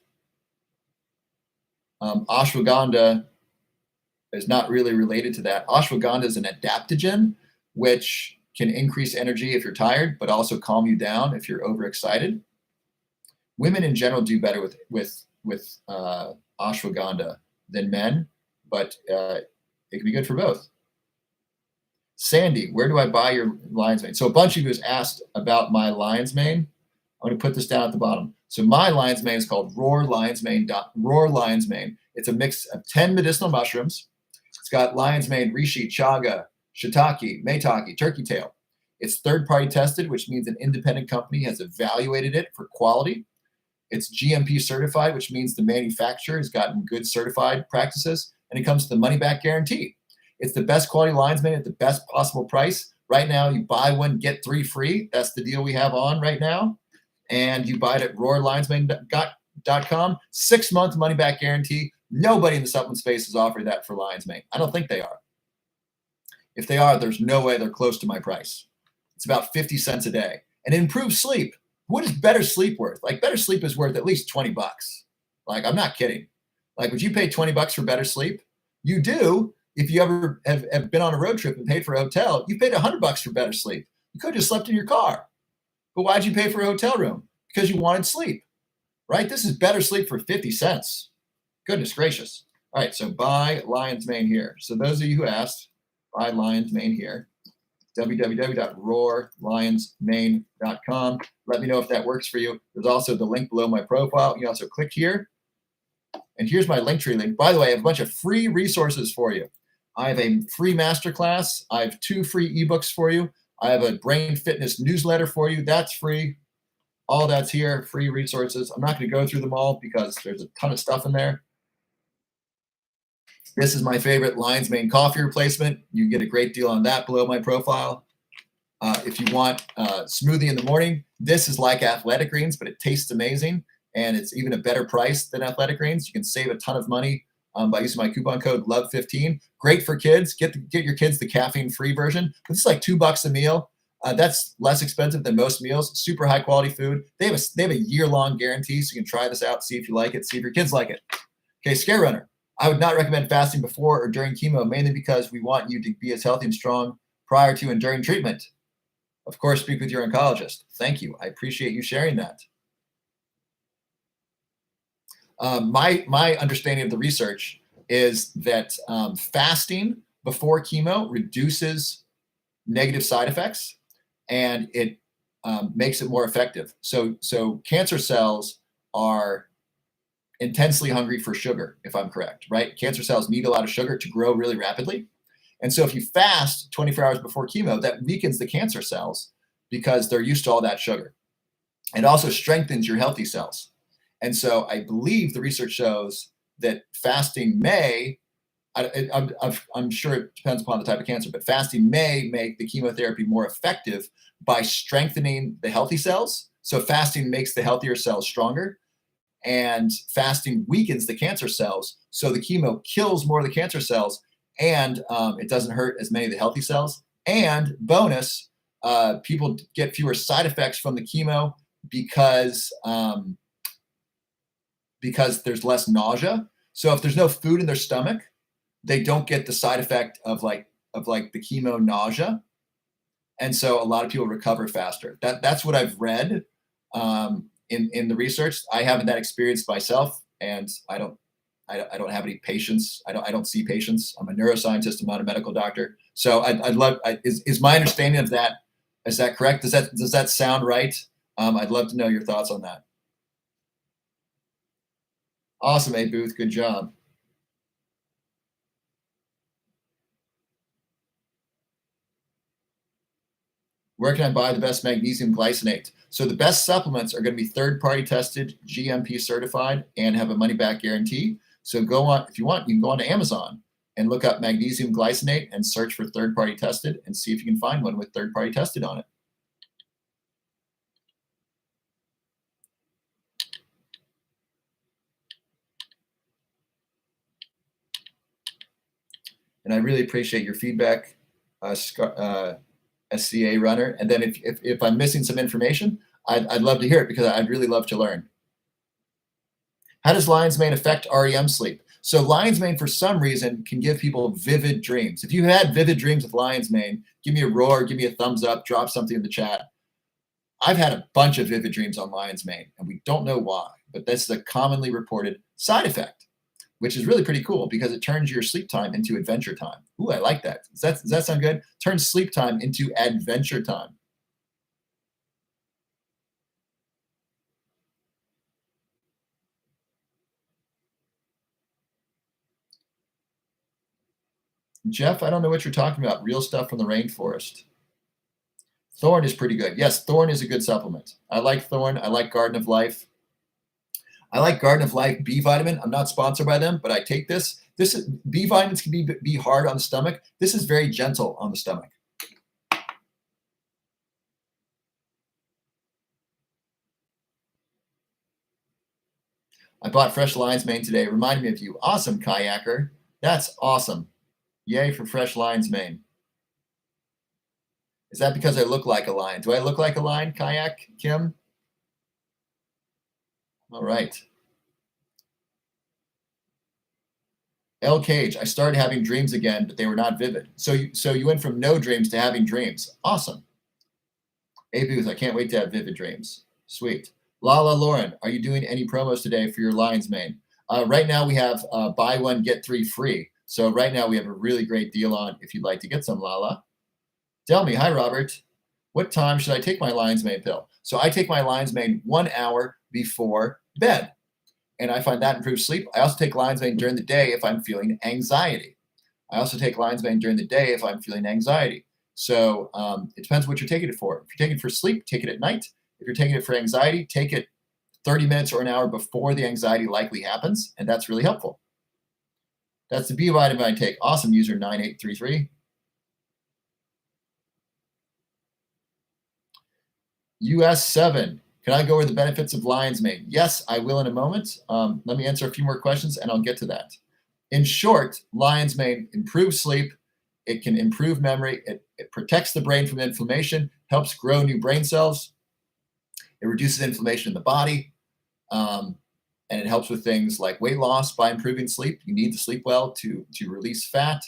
Ashwagandha is not really related to that. Ashwagandha is an adaptogen, which can increase energy if you're tired, but also calm you down if you're overexcited. Women in general do better with ashwagandha than men, but it can be good for both. Sandy, where do I buy your lion's mane? So a bunch of you has asked about my lion's mane. I'm going to put this down at the bottom. So my lion's mane is called Roar Lion's Mane. It's a mix of 10 medicinal mushrooms. It's got lion's mane, reishi, chaga, shiitake, maitake, turkey tail. It's third-party tested, which means an independent company has evaluated it for quality. It's GMP certified, which means the manufacturer has gotten good certified practices, and it comes to the money-back guarantee. It's the best quality lion's mane at the best possible price. Right now, you buy one, get 3 free. That's the deal we have on right now. And you buy it at roarlionsmane.com. 6-month money-back guarantee. Nobody in the supplement space is offering that for lion's mane. I don't think they are. If they are, there's no way they're close to my price. It's about 50 cents a day. And improved sleep. What is better sleep worth? Like, better sleep is worth at least 20 bucks. Like, I'm not kidding. Like, would you pay 20 bucks for better sleep? You do. If you ever have been on a road trip and paid for a hotel, you paid 100 bucks for better sleep. You could have just slept in your car. But why'd you pay for a hotel room? Because you wanted sleep, right? This is better sleep for 50 cents. Goodness gracious. All right, so buy lion's mane here. So those of you who asked, buy lion's mane here. www.roarlionsmane.com. Let me know if that works for you. There's also the link below my profile. You can also click here. And here's my Linktree link. By the way, I have a bunch of free resources for you. I have a free masterclass. I have 2 free ebooks for you. I have a brain fitness newsletter for you. That's free. All that's here, free resources. I'm not going to go through them all because there's a ton of stuff in there. This is my favorite lion's mane coffee replacement. You get a great deal on that below my profile. If you want smoothie in the morning, this is like Athletic Greens, but it tastes amazing. And it's even a better price than Athletic Greens. You can save a ton of money by using my coupon code LOVE15. Great for kids. Get your kids the caffeine-free version. This is like $2 a meal. That's less expensive than most meals. Super high-quality food. They have a year-long guarantee, so you can try this out, see if you like it, see if your kids like it. Okay, Scare Runner. I would not recommend fasting before or during chemo, mainly because we want you to be as healthy and strong prior to and during treatment. Of course, speak with your oncologist. Thank you. I appreciate you sharing that. My understanding of the research is that fasting before chemo reduces negative side effects, and it makes it more effective. So cancer cells are intensely hungry for sugar, if I'm correct, right? Cancer cells need a lot of sugar to grow really rapidly. And so if you fast 24 hours before chemo, that weakens the cancer cells because they're used to all that sugar. It also strengthens your healthy cells. And so I believe the research shows that fasting may, I'm sure it depends upon the type of cancer, but fasting may make the chemotherapy more effective by strengthening the healthy cells. So fasting makes the healthier cells stronger, and fasting weakens the cancer cells. So the chemo kills more of the cancer cells, and it doesn't hurt as many of the healthy cells. And bonus, people get fewer side effects from the chemo because there's less nausea. So if there's no food in their stomach, they don't get the side effect of like the chemo nausea. And so a lot of people recover faster. That's what I've read in the research. I haven't that experience myself, and I don't have any patients. I don't see patients. I'm a neuroscientist. I'm not a medical doctor. So I'd love, is my understanding of that, is that correct? Does that sound right? I'd love to know your thoughts on that. Awesome, A Booth. Good job. Where can I buy the best magnesium glycinate? So the best supplements are going to be third-party tested, GMP certified, and have a money-back guarantee. So go on, if you want, you can go on to Amazon and look up magnesium glycinate and search for third-party tested and see if you can find one with third-party tested on it. And I really appreciate your feedback, SCA runner. And then if I'm missing some information, I'd love to hear it because I'd really love to learn. How does lion's mane affect REM sleep? So lion's mane, for some reason, can give people vivid dreams. If you had vivid dreams with lion's mane, give me a roar, give me a thumbs up, drop something in the chat. I've had a bunch of vivid dreams on lion's mane, and we don't know why, but that's a commonly reported side effect, which is really pretty cool because it turns your sleep time into adventure time. Ooh, I like that. Does that sound good? Turns sleep time into adventure time. Jeff, I don't know what you're talking about. Real stuff from the rainforest. Thorn is pretty good. Yes, Thorn is a good supplement. I like Thorn. I like Garden of Life. I like Garden of Life B vitamin. I'm not sponsored by them, but I take this. This is, B vitamins can be hard on the stomach. This is very gentle on the stomach. I bought fresh lion's mane today. It reminded me of you. Awesome, kayaker. That's awesome. Yay for fresh lion's mane. Is that because I look like a lion? Do I look like a lion, Kayak, Kim? All right. L Cage, I started having dreams again, but they were not vivid. So you went from no dreams to having dreams. Awesome. A Booth, I can't wait to have vivid dreams. Sweet. Lala Lauren, are you doing any promos today for your lion's mane? Right now we have buy one, get three free. So right now we have a really great deal on if you'd like to get some, Lala. Tell me, hi, Robert. What time should I take my lion's mane pill? So I take my lion's mane 1 hour before bed, and I find that improves sleep. I also take lion's mane during the day if I'm feeling anxiety. I also take lion's mane during the day if I'm feeling anxiety. So it depends what you're taking it for. If you're taking it for sleep, take it at night. If you're taking it for anxiety, take it 30 minutes or an hour before the anxiety likely happens, and that's really helpful. That's the B vitamin I take. Awesome, user 9833. US 7, can I go over the benefits of lion's mane? Yes, I will in a moment. Let me answer a few more questions and I'll get to that. In short, lion's mane improves sleep. It can improve memory. It protects the brain from inflammation, helps grow new brain cells. It reduces inflammation in the body. And it helps with things like weight loss by improving sleep. You need to sleep well to release fat.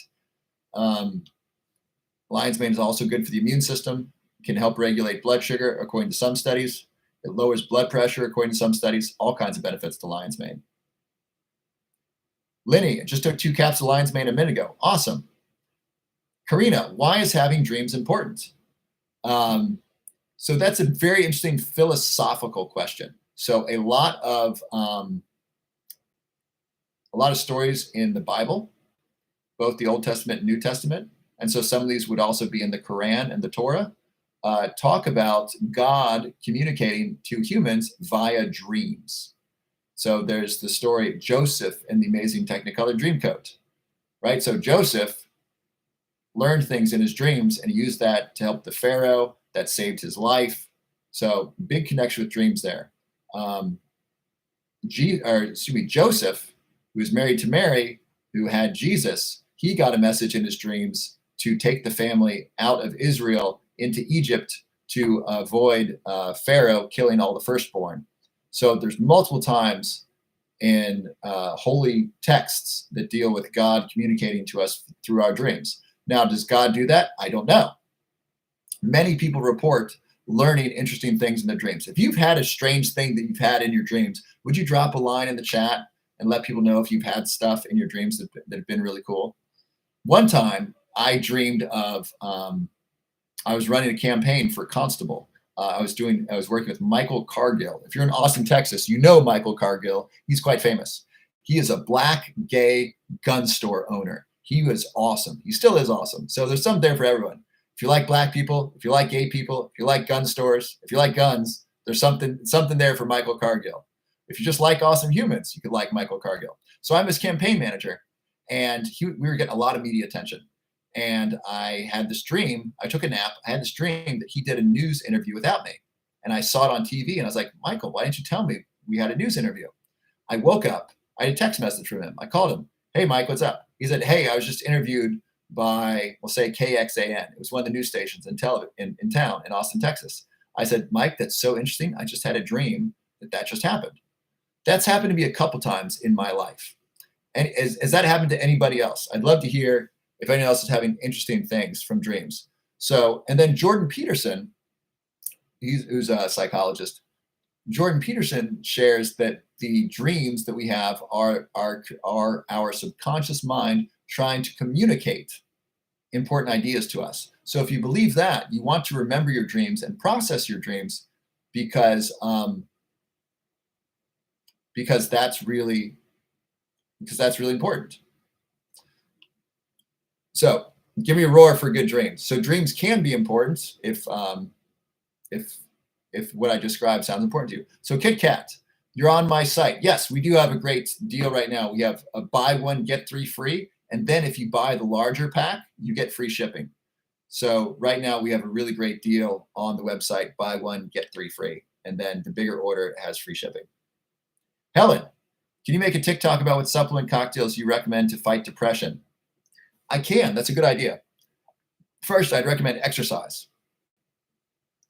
Lion's mane is also good for the immune system. Can help regulate blood sugar, according to some studies. It lowers blood pressure, according to some studies. All kinds of benefits to lion's mane. Linny, I just took 2 caps of lion's mane a minute ago. Awesome. Karina, why is having dreams important? So that's a very interesting philosophical question. So a lot of stories in the Bible, both the Old Testament and New Testament, and so some of these would also be in the Quran and the Torah, talk about God communicating to humans via dreams. So there's the story of Joseph and the amazing Technicolor Dreamcoat, right? So Joseph learned things in his dreams and he used that to help the Pharaoh. That saved his life. So big connection with dreams there. Joseph, who was married to Mary, who had Jesus, he got a message in his dreams to take the family out of Israel into Egypt to avoid Pharaoh killing all the firstborn. So there's multiple times in holy texts that deal with God communicating to us through our dreams. Now, does God do that? I don't know. Many people report learning interesting things in their dreams. If you've had a strange thing that you've had in your dreams, would you drop a line in the chat and let people know if you've had stuff in your dreams that have been really cool? One time I dreamed of, I was running a campaign for constable. I was working with Michael Cargill. If you're in Austin, Texas, you know Michael Cargill. He's quite famous. He is a black gay gun store owner. He was awesome. He still is awesome. So there's something there for everyone. If you like black people, if you like gay people, if you like gun stores, if you like guns, there's something there for Michael Cargill. If you just like awesome humans, you could like Michael Cargill. So I'm his campaign manager, and we were getting a lot of media attention. And I had this dream. I took a nap. I had this dream that he did a news interview without me. And I saw it on TV, and I was like, Michael, why didn't you tell me we had a news interview? I woke up. I had a text message from him. I called him. Hey, Mike, what's up? He said, hey, I was just interviewed by, we'll say KXAN. It was one of the news stations in town, in Austin, Texas. I said, Mike, that's so interesting. I just had a dream that just happened. That's happened to me a couple times in my life. And has that happened to anybody else? I'd love to hear if anyone else is having interesting things from dreams. So, and then Jordan Peterson, who's a psychologist, Jordan Peterson shares that the dreams that we have are our subconscious mind trying to communicate important ideas to us. So if you believe that, you want to remember your dreams and process your dreams because that's really important. So give me a roar for good dreams. So dreams can be important if if what I described sounds important to you. So Kit Kat, you're on my site. Yes, we do have a great deal right now. We have a buy one, get three free. And then if you buy the larger pack, you get free shipping. So right now we have a really great deal on the website, buy one, get three free. And then the bigger order has free shipping. Helen, can you make a TikTok about what supplement cocktails you recommend to fight depression? I can. That's a good idea. First, I'd recommend exercise.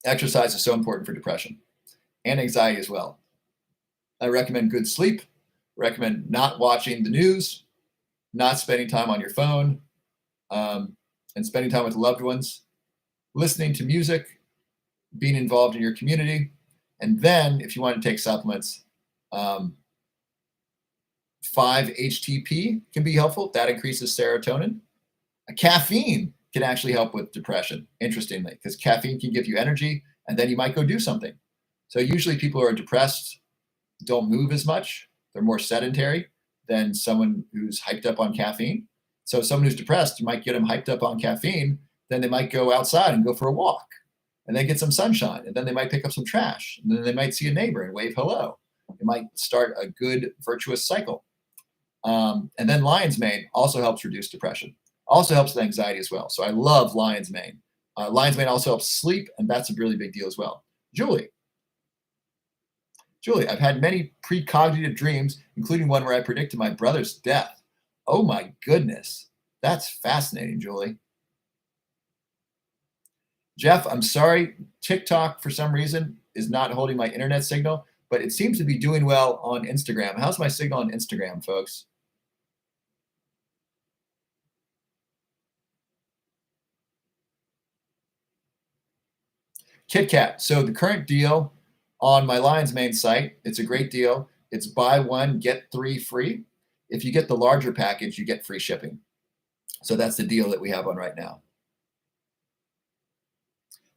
Exercise is so important for depression and anxiety as well. I recommend good sleep, recommend not watching the news, not spending time on your phone, and spending time with loved ones, listening to music, being involved in your community. And then if you want to take supplements, 5-HTP can be helpful. That increases serotonin. Caffeine can actually help with depression, interestingly, because caffeine can give you energy, and then you might go do something. So usually people who are depressed don't move as much. They're more sedentary than someone who's hyped up on caffeine. So someone who's depressed, you might get them hyped up on caffeine, then they might go outside and go for a walk, and then get some sunshine, and then they might pick up some trash, and then they might see a neighbor and wave hello. It might start a good virtuous cycle. And then lion's mane also helps reduce depression. Also helps with anxiety as well. So I love lion's mane. Lion's mane also helps sleep, and that's a really big deal as well. Julie, I've had many precognitive dreams, including one where I predicted my brother's death. Oh my goodness. That's fascinating, Julie. Jeff, I'm sorry. TikTok, for some reason, is not holding my internet signal, but it seems to be doing well on Instagram. How's my signal on Instagram, folks? Kit Kat. So the current deal on my Lion's Mane site, it's a great deal. It's buy one, get three free. If you get the larger package, you get free shipping. So that's the deal that we have on right now.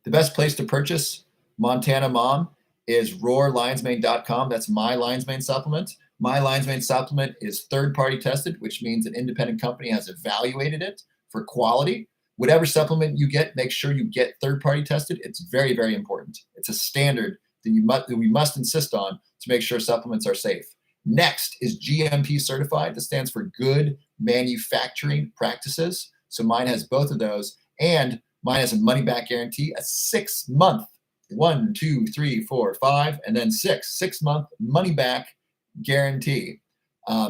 The best place to purchase Montana Mom is roarlionsmane.com. That's my Lion's Mane supplement. My Lion's Mane supplement is third-party tested, which means an independent company has evaluated it for quality. Whatever supplement you get, make sure you get third-party tested. It's very, very important. It's a standard that we must insist on to make sure supplements are safe. Next is GMP certified. That stands for Good Manufacturing Practices. So mine has both of those, and mine has a money-back guarantee, a 6-month, 1, 2, 3, 4, 5, and then 6-month money-back guarantee.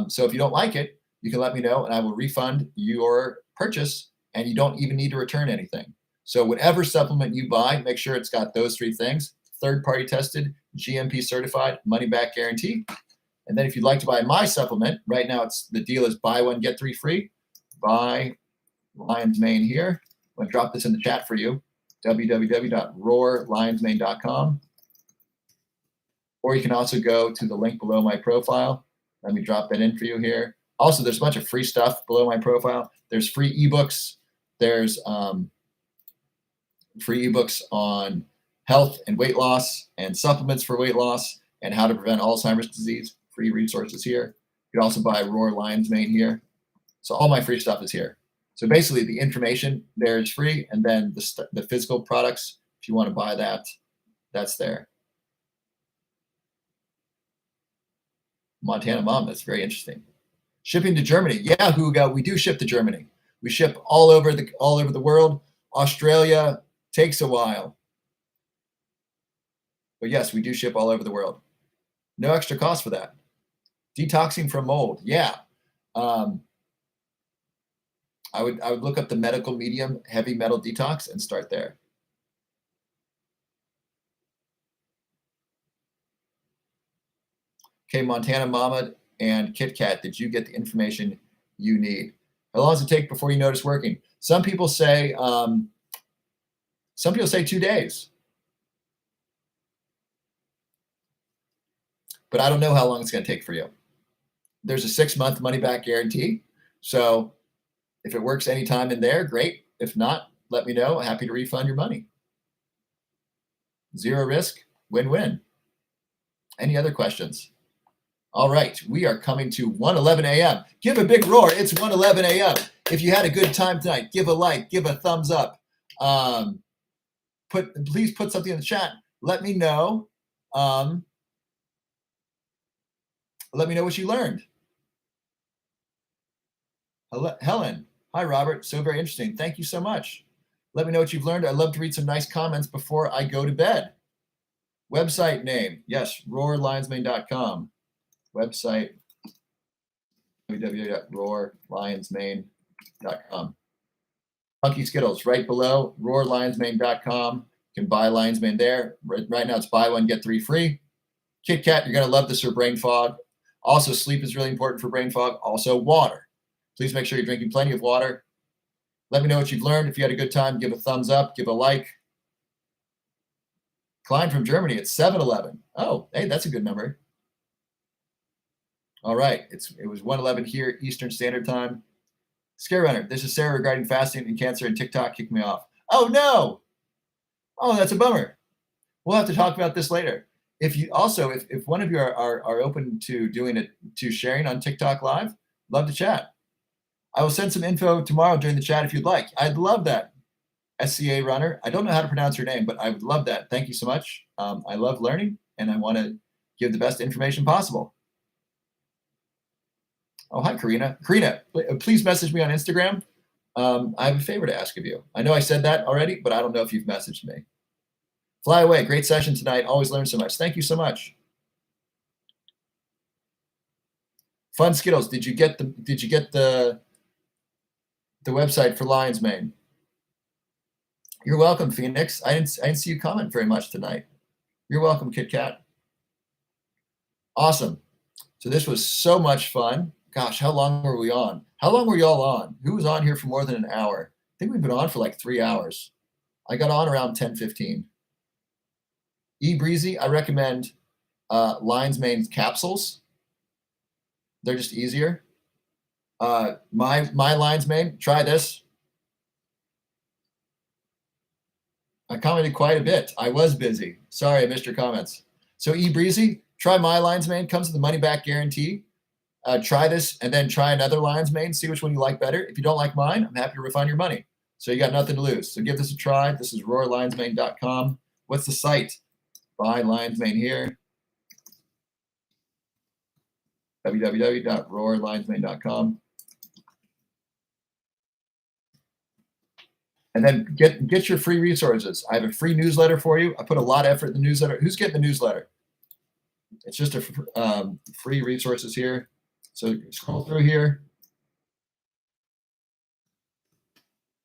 So if you don't like it, you can let me know, and I will refund your purchase, and you don't even need to return anything. So whatever supplement you buy, make sure it's got those three things: third-party tested, GMP certified, money-back guarantee. And then if you'd like to buy my supplement, right now the deal is buy one, get three free. Buy Lion's Mane here. I'm going to drop this in the chat for you, www.roarlionsmane.com. Or you can also go to the link below my profile. Let me drop that in for you here. Also, there's a bunch of free stuff below my profile. There's free ebooks. There's free ebooks on health and weight loss and supplements for weight loss and how to prevent Alzheimer's disease. Free resources here. You can also buy Roar Lion's Mane here. So all my free stuff is here. So basically the information there is free, and then the physical products, if you want to buy that, that's there. Montana Mom, that's very interesting. Shipping to Germany. Yeah, Hugo, we do ship to Germany. We ship all over the world. Australia takes a while. But yes, we do ship all over the world. No extra cost for that. Detoxing from mold. Yeah. I would look up the medical medium heavy metal detox and start there. Okay, Montana Mama and Kit Kat, did you get the information you need? How long does it take before you notice working? Some people say 2 days. But I don't know how long it's going to take for you. There's a 6-month money-back guarantee. So if it works anytime in there, great. If not, let me know. Happy to refund your money. Zero risk, win-win. Any other questions? All right, we are coming to 1:11 a.m. Give a big roar. It's 1:11 a.m. If you had a good time tonight, give a like, give a thumbs up. please put something in the chat. Let me know. Let me know what you learned. Helen, hi Robert. So very interesting. Thank you so much. Let me know what you've learned. I'd love to read some nice comments before I go to bed. Website name, yes, roarlionsmane.com. Website, www.roarlionsmane.com. Funky Skittles, right below, roarlionsmane.com. You can buy Lion's Mane there. Right now it's buy one, get 3 free. Kit Kat, you're going to love this for brain fog. Also, sleep is really important for brain fog. Also, water. Please make sure you're drinking plenty of water. Let me know what you've learned. If you had a good time, give a thumbs up, give a like. Klein from Germany, it's 7-Eleven. Oh, hey, that's a good number. All right, it was 1:11 here, Eastern Standard Time. Scare Runner, this is Sarah regarding fasting and cancer, and TikTok kicked me off. Oh, no. Oh, that's a bummer. We'll have to talk about this later. If you also, if one of you are open to doing it, to sharing on TikTok Live, love to chat. I will send some info tomorrow during the chat if you'd like. I'd love that. SCA Runner. I don't know how to pronounce your name, but I would love that. Thank you so much. I love learning, and I want to give the best information possible. Oh, hi, Karina. Karina, please message me on Instagram. I have a favor to ask of you. I know I said that already, but I don't know if you've messaged me. Fly away. Great session tonight. Always learn so much. Thank you so much. Fun Skittles. Did you get the website for Lion's Mane? You're welcome, Phoenix. I didn't see you comment very much tonight. You're welcome, Kit Kat. Awesome. So this was so much fun. Gosh, how long were we on? How long were y'all on? Who was on here for more than an hour? I think we've been on for like 3 hours. I got on around 10:15. Breezy, I recommend Lion's Mane capsules. They're just easier. My Lion's Mane, try this. I commented quite a bit. I was busy. Sorry, I missed your comments. So Breezy, try my Lion's Mane. Comes with the money back guarantee. Try this and then try another Lion's Mane. See which one you like better. If you don't like mine, I'm happy to refund your money. So you got nothing to lose. So give this a try. This is roarlionsmane.com. What's the site? Buy Lion's Mane here. www.roarlionsmane.com. And then get your free resources. I have a free newsletter for you. I put a lot of effort in the newsletter. Who's getting the newsletter? It's just a free resources here. So scroll through here.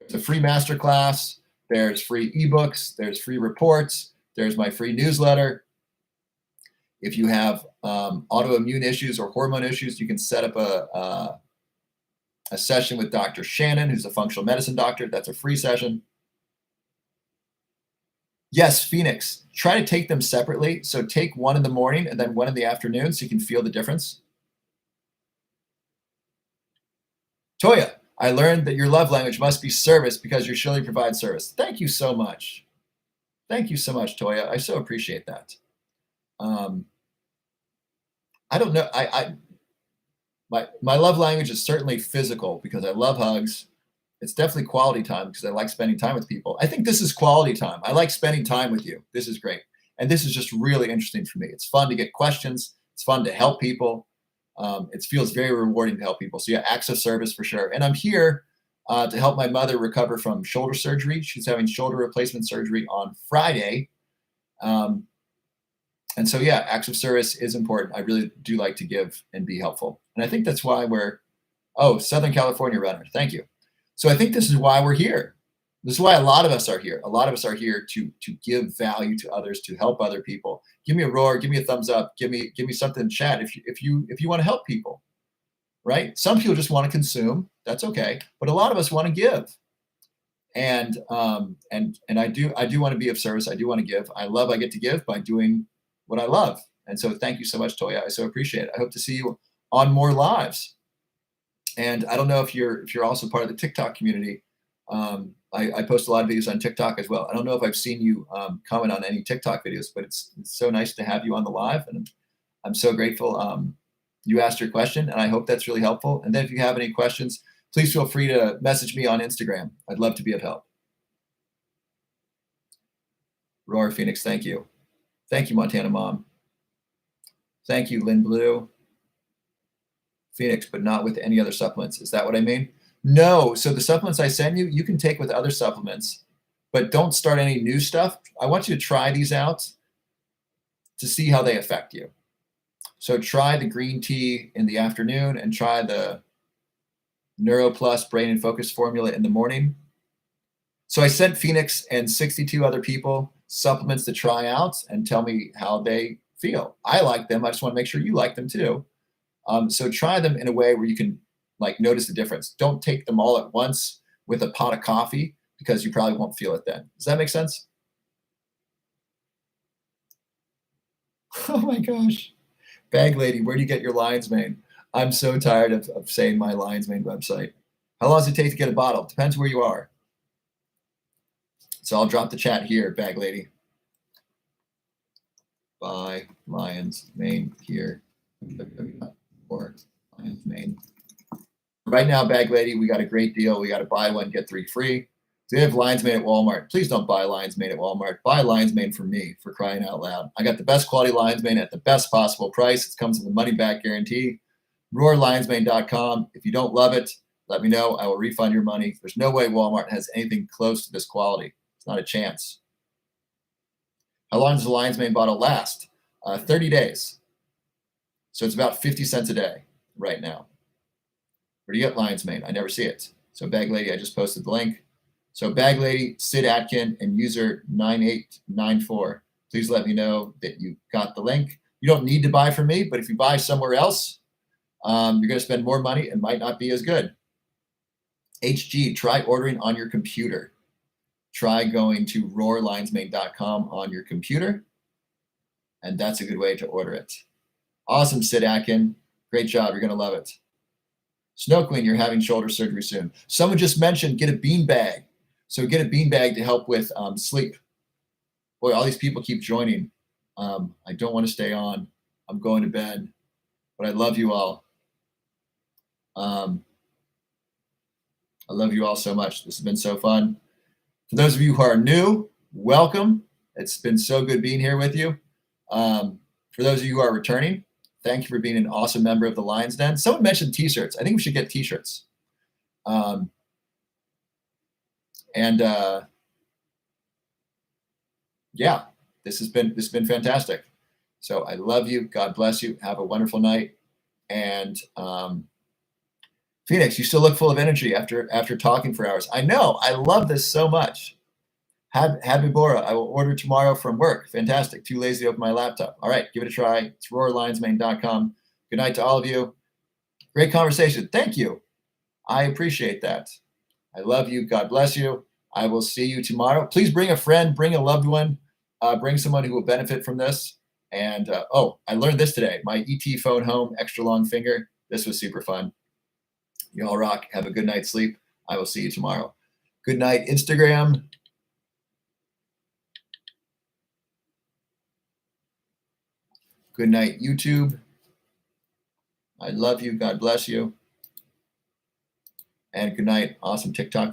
There's a free masterclass. There's free ebooks. There's free reports. There's my free newsletter. If you have autoimmune issues or hormone issues, you can set up a session with Dr. Shannon, who's a functional medicine doctor. That's a free session. Yes, Phoenix, try to take them separately. So take one in the morning and then one in the afternoon so you can feel the difference. Toya, I learned that your love language must be service because you surely provide service. Thank you so much. Thank you so much, Toya. I so appreciate that. I don't know. My love language is certainly physical because I love hugs. It's definitely quality time because I like spending time with people. I think this is quality time. I like spending time with you. This is great. And this is just really interesting for me. It's fun to get questions. It's fun to help people. It feels very rewarding to help people. So yeah, acts of service for sure. And I'm here to help my mother recover from shoulder surgery. She's having shoulder replacement surgery on Friday. And so, yeah, acts of service is important. I really do like to give and be helpful. And I think that's why Southern California runner. Thank you. So I think this is why we're here. This is why a lot of us are here. A lot of us are here to give value to others, to help other people. Give me a roar, give me a thumbs up, give me something in chat if you want to help people, right? Some people just want to consume. That's okay. But a lot of us want to give. And I do want to be of service. I do want to give. I get to give by doing what I love. And so thank you so much, Toya. I so appreciate it. I hope to see you on more lives. And I don't know if you're also part of the TikTok community. I post a lot of videos on TikTok as well. I don't know if I've seen you comment on any TikTok videos, but it's so nice to have you on the live. And I'm so grateful you asked your question, and I hope that's really helpful. And then if you have any questions, please feel free to message me on Instagram. I'd love to be of help. Aurora Phoenix, thank you. Thank you, Montana Mom. Thank you, Lynn Blue. Phoenix, but not with any other supplements. Is that what I mean? No. So the supplements I send you, you can take with other supplements, but don't start any new stuff. I want you to try these out to see how they affect you. So try the green tea in the afternoon and try the NeuroPlus Brain and Focus formula in the morning. So I sent Phoenix and 62 other people supplements to try out and tell me how they feel. I like them. I just want to make sure you like them too. So try them in a way where you can like notice the difference. Don't take them all at once with a pot of coffee because you probably won't feel it then. Does that make sense? Oh my gosh. Bag lady, where do you get your lion's mane? I'm so tired of saying my lion's mane website. How long does it take to get a bottle? Depends where you are. So I'll drop the chat here, bag lady. Buy lion's mane here. Or lion's mane. Right now, bag lady, we got a great deal. We got to buy one, get 3 free. So they have lion's mane at Walmart. Please don't buy lion's mane at Walmart. Buy lion's mane from me, for crying out loud. I got the best quality lion's mane at the best possible price. It comes with a money back guarantee. RoarLionsMane.com. If you don't love it, let me know. I will refund your money. There's no way Walmart has anything close to this quality. It's not a chance. How long does the lion's mane bottle last? 30 days. So it's about 50 cents a day right now. Where do you get lion's mane? I never see it. So bag lady, I just posted the link. So bag lady, Sid Atkin, and user 9894. Please let me know that you got the link. You don't need to buy from me, but if you buy somewhere else, you're going to spend more money and might not be as good. HG, try ordering on your computer. Try going to roarlionsmane.com on your computer, and that's a good way to order it. Awesome, Sid Atkin. Great job. You're going to love it. Snow Queen, you're having shoulder surgery soon. Someone just mentioned get a bean bag. So get a bean bag to help with sleep. Boy, all these people keep joining. I don't want to stay on. I'm going to bed, but I love you all. I love you all so much. This has been so fun. For those of you who are new, welcome. It's been so good being here with you. For those of you who are returning, thank you for being an awesome member of the Lion's Den. Someone mentioned t-shirts. I think we should get t-shirts. Yeah, this has been fantastic. So I love you. God bless you. Have a wonderful night. And Phoenix, you still look full of energy after talking for hours. I know. I love this so much. Habibora, I will order tomorrow from work. Fantastic. Too lazy to open my laptop. All right, give it a try. It's roarlionsmane.com. Good night to all of you. Great conversation. Thank you. I appreciate that. I love you. God bless you. I will see you tomorrow. Please bring a friend, bring a loved one, bring someone who will benefit from this. And I learned this today. My ET phone home, extra long finger. This was super fun. You all rock. Have a good night's sleep. I will see you tomorrow. Good night, Instagram. Good night, YouTube. I love you. God bless you. And good night, awesome TikTok.